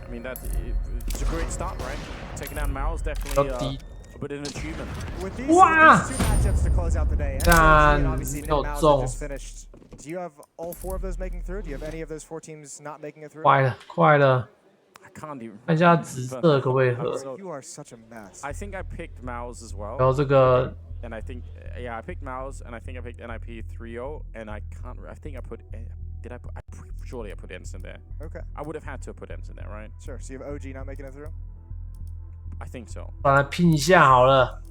mean it's a great start, right? Taking down Mao's definitely a bit of an achievement. With these two matchups to close out the day, and obviously Mao just finished. Do you have all 4 of those making through? Do you have any of those 4 teams not making it through? 快了，快了。 I can't even. 看一下紫色可不可以合？ You are such a mess. I think I picked Mao's as well. 然后这个 And I think, yeah, I picked Mao's, and I think I picked NIP 3-0, and I can't. I think I put. Did I put? Surely I put Ents in there. Okay. I would have had to have put Ents in there, right? Sure. So you have OG not making it through? I think so. 把它拼一下好了。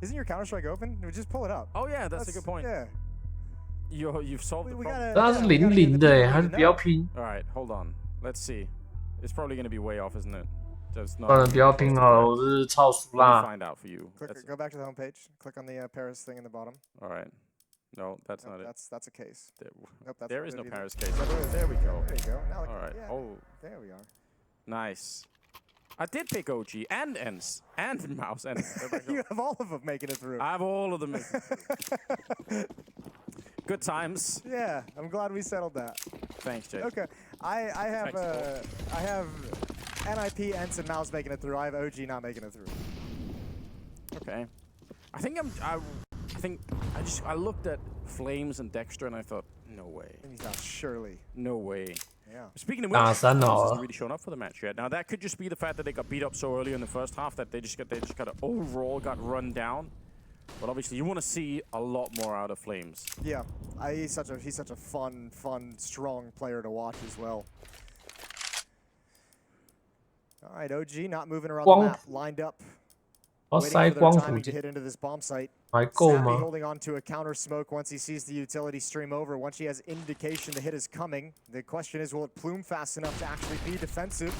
Isn't your Counter Strike open? Just pull it up. Oh yeah, that's a good point. Yeah. You've solved the problem. 它是0-0的哎，还是不要拼。 All right, hold on. Let's see. It's probably going to be way off, isn't it? There's not. 算了，不要拼好了，我是超熟 Let me 啦。 find out for you. Go back to the homepage. Click on the Paris thing in the bottom. All right. No, that's not it. That's a case. Nope, that's There not is it no either. Paris case. Yeah, there is. There we go. There you go. Now All right. yeah, Oh, there we are. nice. I did pick OG and Ents and Mouse and You have all of them making it through. I have all of them making it through. Good times. Yeah, I'm glad we settled that. Thanks, Jake. Okay, I have NIP, Ents, and Mouse making it through. I have OG not making it through. Okay. I looked at Flames and Dexter and I thought, no way. Surely. No way. Yeah. Speaking of which, Flames hasn't really shown up for the match yet. Now that could just be the fact that they got beat up so early in the first half that they just overall got run down. But obviously, you want to see a lot more out of Flames. Yeah, he's such a fun, strong player to watch as well. All right, OG not moving around the map, lined up. 要塞光谱 to hit into this bomb site. 还够 Sappy 吗？ holding on to a counter smoke once he sees the utility stream over. Once he has indication the hit is coming, the question is, will it plume fast enough to actually be defensive?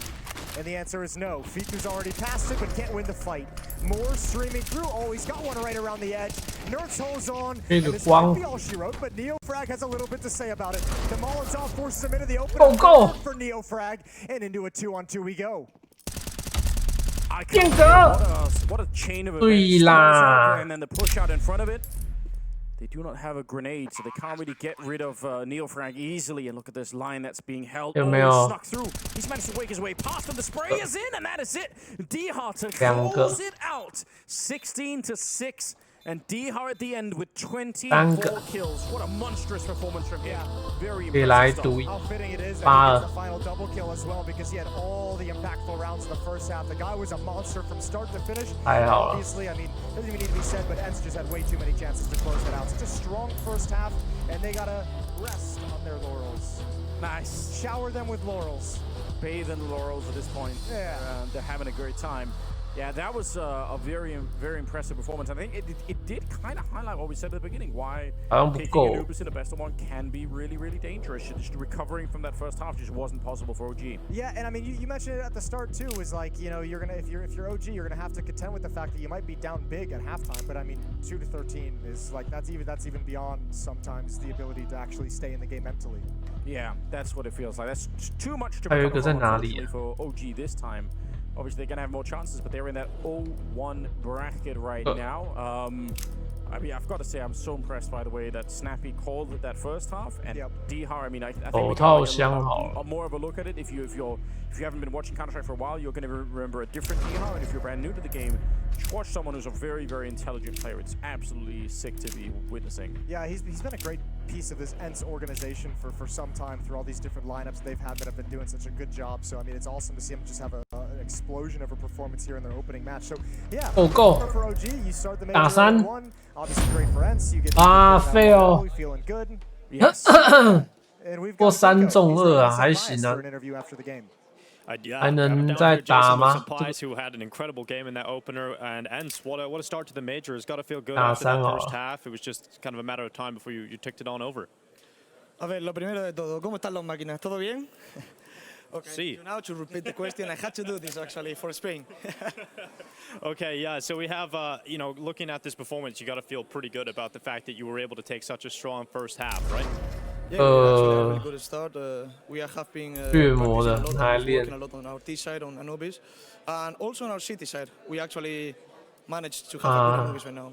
And the answer is no. Fiku's already passed it, but can't win the fight. More streaming through. Oh, he's got one right around the edge. Nerf's holds on. And this might be all she wrote, but Neofrag has a little bit to say about it. The Molotov forces him into the open. Go! For Neofrag, and into a 2-on-2 we go. What a chain of events. 对啦。 And then the push out in front of it. They do not have a grenade, so they can't really get rid of Neofrag easily. And look at this line that's being held. Oh, he snuck through. He's managed to wake his way past them. The spray is in, and that is it. Dihar to close it out. 16-6. And Dihar at the end with 24 kills. What a monstrous performance from him. Very impressive. How fitting it is that he gets the final double kill as well, because he had all the impactful rounds in the first half. The guy was a monster from start to finish. Obviously, I mean, doesn't even need to be said, but Ents just had way too many chances to close that out. Such a strong first half, and they gotta rest on their laurels. Nice. Shower them with laurels. Bathe in the laurels at this point. Yeah. They're having a great time. Yeah, that was a very, very impressive performance. I think it did kind of highlight what we said at the beginning, why taking Anubis in the best of one can be really, really dangerous. Just recovering from that first half just wasn't possible for OG. Yeah, and I mean, you mentioned it at the start too, was like, you know, you're gonna if you're OG, you're gonna have to contend with the fact that you might be down big at halftime. But I mean, 2-13 is like that's even beyond sometimes the ability to actually stay in the game mentally. Yeah, that's what it feels like. That's too much to become for OG this time. obviously they're going to have more chances, but they're in that 0-1 bracket right now. I mean, I've got to say, I'm so impressed by the way that Snappy called that first half, and Dihar. I mean, I think we got more of a look at it. If you haven't been watching Counter-Strike for a while, you're going to remember a different Dihar, and if you're brand new to the game, watch someone who's a very, very intelligent player. It's absolutely sick to be witnessing. Yeah, he's been a great piece of this ENCE organization for some time through all these different lineups they've had that have been doing such a good job. So I mean, it's awesome to see him just have an explosion of a performance here in their opening match. So yeah, for OG, you start the major at 1. Obviously great for ENCE. You get feeling good. Yes. And we've got3中2啊，还行啊。 for an interview after the game. 还能再打吗？ Who had an incredible game in that opener, and ENCE, what a start to the major. It's got to feel good after that first half. It was just kind of a matter of time before you ticked it on over. A ver, lo primero de todo, ¿cómo están las máquinas? ¿Todo bien? Okay, now to repeat the question, I had to do this actually for Spain. Okay, yeah, so we have, you know, looking at this performance, you got to feel pretty good about the fact that you were able to take such a strong first half, right? Yeah, we actually had a really good start. We have been working a lot on our T side, on Anubis, and also on our city side. We actually managed to have a good Anubis right now.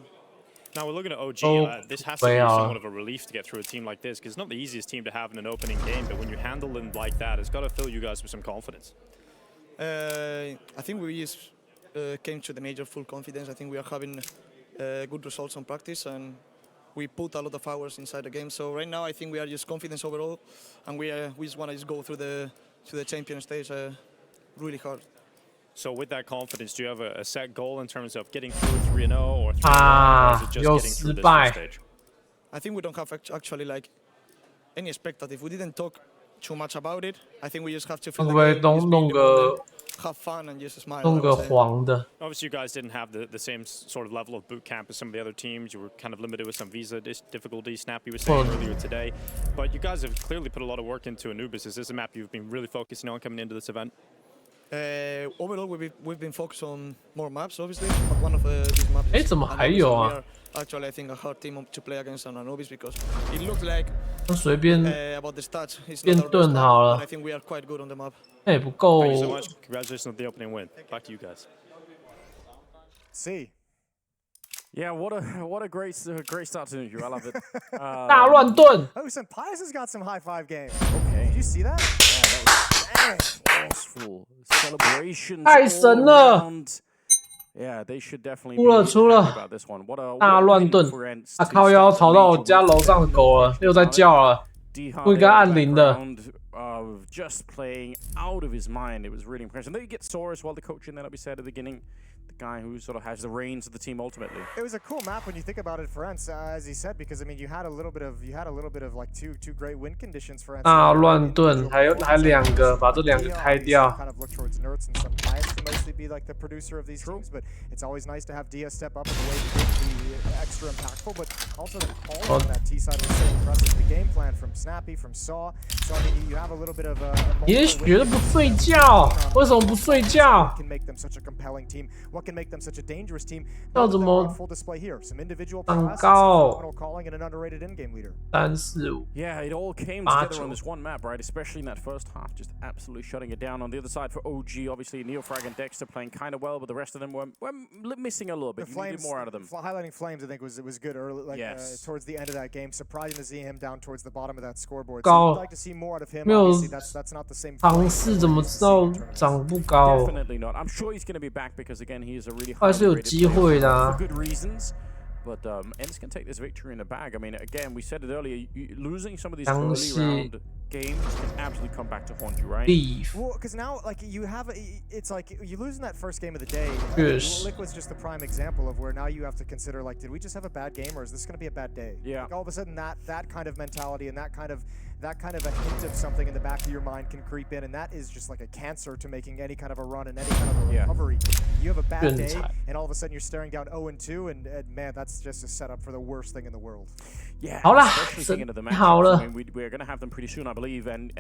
Now we're looking at OG. This has to be somewhat of a relief to get through a team like this, because it's not the easiest team to have in an opening game, but when you handle them like that, it's got to fill you guys with some confidence. I think we just came to the major full confidence. I think we are having good results on practice, and we put a lot of hours inside the game. So right now I think we are just confidence overall, and we just want to just go through to the champion stage really hard. So with that confidence, do you have a set goal in terms of getting through 3-0 or 3-1, or is it just getting through this first stage? I think we don't have actually like any expectative. We didn't talk too much about it. I think we just have to feel like have fun and just smile. Obviously, you guys didn't have the same sort of level of boot camp as some of the other teams. You were kind of limited with some visa difficulties. Snappy was saying earlier today. But you guys have clearly put a lot of work into Anubis. Is this a map you've been really focusing on coming into this event? Overall, we've been focused on more maps, obviously. But one of these maps is actually, I think, a hard team to play against on Anubis, because it looked like about the stats, it's not our best map, but I think we are quite good on the map. Thank you so much. Congratulations on the opening win. Back to you guys. See. Yeah, what a great start to the interview. I love it. 大乱炖. Oh, Pius has got some high five game. Okay. Did you see that? Yeah, that was forceful celebrations. 太神了. Yeah, they should definitely be happy about this one. What a 大乱炖. 他靠腰吵到我家楼上的狗了，又在叫了。不应该按铃的。 Just playing out of his mind. It was really impressive. And then you get Sora as well, the coach in that we said at the beginning. The guy who sort of has the reins of the team ultimately. It was a cool map when you think about it for ENCE, as he said, because I mean you had a little bit of like two great win conditions for ENCE. 大乱炖，还两个，把这两个开掉。 Kind of look towards Nerds and some Pius to mostly be like the producer of these teams, but it's always nice to have Dia step up in the way to be extra impactful, but also the call on that T side was so impressive. The game plan from Snappy, from Saw, so I mean you have a little bit of a. 也觉得不睡觉，为什么不睡觉？ Can make them such a compelling team. What can make them such a dangerous team? 要怎么 full display here? Some individual 长高 calling and an underrated in-game leader. 345. Yeah, it all came together on this one map, right? Especially in that first half, just absolutely shutting it down. On the other side for OG, obviously Neofrag and Dexter playing kind of well, but the rest of them were missing a little bit. You needed more out of them. Highlighting Flames, I think was good early, like towards the end of that game. Surprising to see him down towards the bottom of that scoreboard. So I'd like to see more out of him. Obviously, that's not the same. 尝试怎么知道长不高 ？Definitely not. I'm sure he's going to be back because again, he is a really 还是有机会的啊。 For good reasons. But ENCE can take this victory in the bag. I mean, again, we said it earlier. Losing some of these early round games can absolutely come back to haunt you, right? Well, because now, like, you have, it's like you lose in that first game of the day. Yes. Liquid's just the prime example of where now you have to consider, like, did we just have a bad game, or is this going to be a bad day? Yeah. Like, all of a sudden, that kind of mentality and that kind of a hint of something in the back of your mind can creep in, and that is just like a cancer to making any kind of a run and any kind of a recovery. You have a bad day, and all of a sudden you're staring down 0-2, and man, that's that's just a setup for the worst thing in the world. Yeah, 好啦， especially thinking of the 真好 matchups. 了 I mean, we're going to have them pretty soon, I believe. And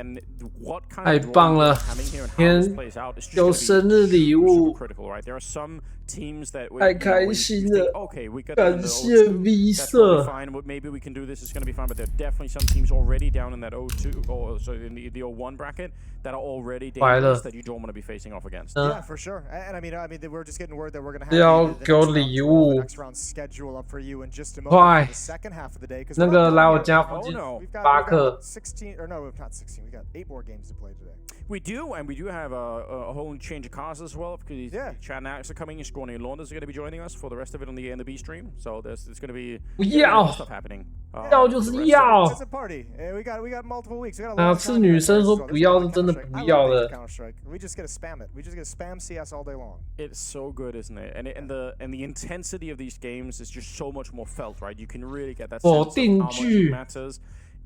what kind 太 of 棒 drawing 了 we're having here and how 今 this 天 plays out is just 有 going 生 to 日 be 礼 super, 物 super critical, right? There are some teams that 太 you know, 开 when 心 you think, 了 okay, we got them in 感 the 谢 O2, V that's probably 社 fine. Maybe we can do this. It's going to be fine. But there are definitely some teams already down in that O2 or so in the O1 bracket that are already 坏 dangerous 了 that you don't want to be facing off against. 嗯 Yeah, for sure. And I mean, we're just getting word that we're going to have 要 the 给我 next round 礼 draw, the 物 next round schedule up for you in just a moment 快 for the second half of the day. 'Cause 那 we're 个 not 来 done 我 yet. 家附 Oh 近 no. We've got 巴克 16, or no, not 16. We got 8 more games to play today. We do, and we do have a whole change of cars as well. Because Yeah. Chad and Alex are coming, and Scorny and Launders are going to be joining us for the rest of it on the A and the B stream. So there's going to be 不要 stuff happening. 要 for 就 the 是 rest of it. 要 It's a party. We got multiple weeks. We got a 哪 long 次 time 女 here. 生说 There's 不 a 要 lot 是 of 真的 Counter-Strike. 不 I 要 love 的 Counter-Strike. We just gotta spam it. We just gotta spam CS all day long. It's so good, isn't it? And the intensity of these games is just so much more felt, right? You can really get that 否 sense of 定 how much 句 it matters.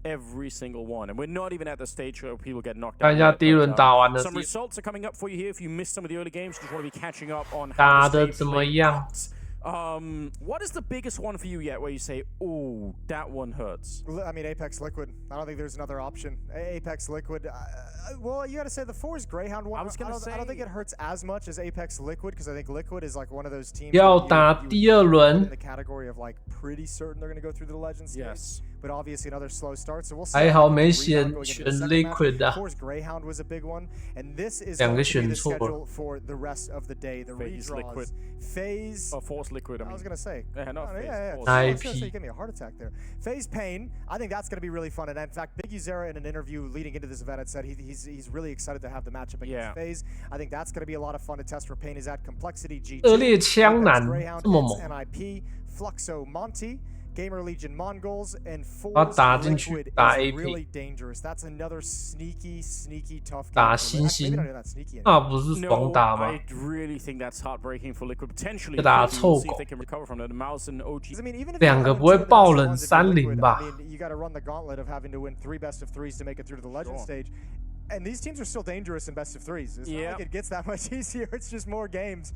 Every single one, and we're not even at the stage where people get knocked 看 out. 一下 Yet, 第一 but, 轮打完了 some results are coming up for you here. If you missed some of the early games, you just want to be catching up on 打 how 的 the stage 怎么 played 样 out. What is the biggest one for you yet where you say, oh, that one hurts? I mean, Apex Liquid. I don't think there's another option. Apex Liquid. Well, you got to say the Force Greyhound one. I was gonna say- I don't think it hurts as much as Apex Liquid because I think Liquid is like one of those teams. 要 that you 打 would 第二 put 轮 in the category of like pretty certain they're going to go through the Legends stage. Yes. But obviously another slow start, so we'll see. 还 how 好 they 没 can rebound 选 going into 选 the second match. Liquid 啊 Force Greyhound was a big one, and this is 两 going 个 to be 选 the 错 schedule for the rest of the day. The FaZe redraws. Liquid. FaZe. Oh, Force Liquid. I I was mean, gonna say. Yeah, not Oh, FaZe, yeah. Force. I was gonna say, IP. you gave me a heart attack there. FaZe Pain. I think that's gonna be really fun. And in fact, Big Uzera in an interview leading into this event had said he's really excited to have the matchup against Yeah. FaZe. I think that's gonna be a lot of fun to test where Pain is at. Complexity G2. 恶劣枪 Apex 男 Greyhound, 这么 Ents 猛 NIP, Fluxo Monty. Gamer Legion Mongols and 把 Force 打进去 Liquid 打 is AP really dangerous. That's another sneaky tough game. 打 for 星 Liquid. 星 Maybe not even that sneaky 那 anymore. 不是 No, 双打吗 I really think that's heartbreaking for Liquid. Potentially, 这打 we'll see 臭 if 狗 they can recover from that. Mouse and OG. 'Cause I mean, even if 两 you 个 win 不会 two of the 爆 best 冷 ones, if you're 30 Liquid, 吧 I mean, you got to run the gauntlet of having to win 3 best of 3s to make it through to the Legend Sure. stage. And these teams are still dangerous in best of 3s. It's not Yep. like it gets that much easier. It's just more games.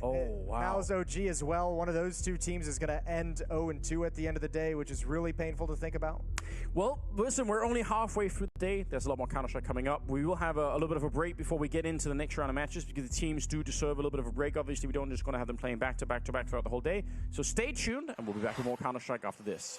Oh, wow. Mao's OG as well. One of those two teams is going to end 0-2 at the end of the day, which is really painful to think about. Well, listen, we're only halfway through the day. There's a lot more Counter-Strike coming up. We will have a little bit of a break before we get into the next round of matches because the teams do deserve a little bit of a break. Obviously, we don't just going to have them playing back to back to back throughout the whole day. So stay tuned, and we'll be back with more Counter-Strike after this.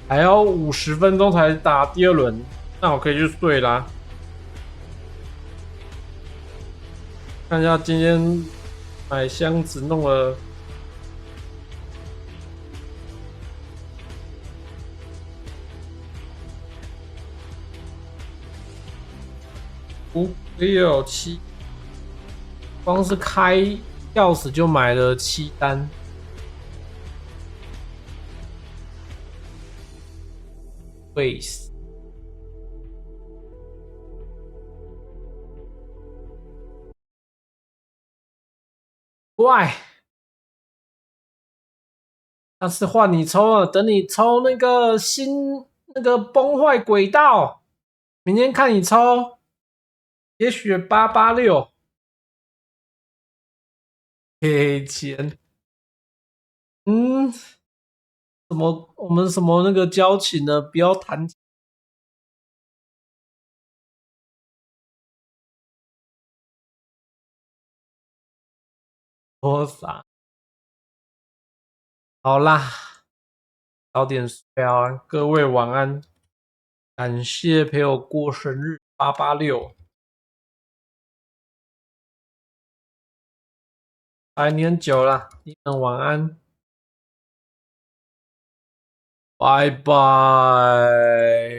还要50分钟才打第二轮，那我可以去睡啦。看一下今天买箱子弄了5、6、7，光是开钥匙就买了7单。Waste。怪，那是换你抽了，等你抽那个新那个崩坏轨道，明天看你抽，也许886，给钱，什么我们什么那个交情呢？不要谈。多傻。好啦，早点睡啊，各位晚安。感谢陪我过生日886，来年久了，你们晚安，拜拜。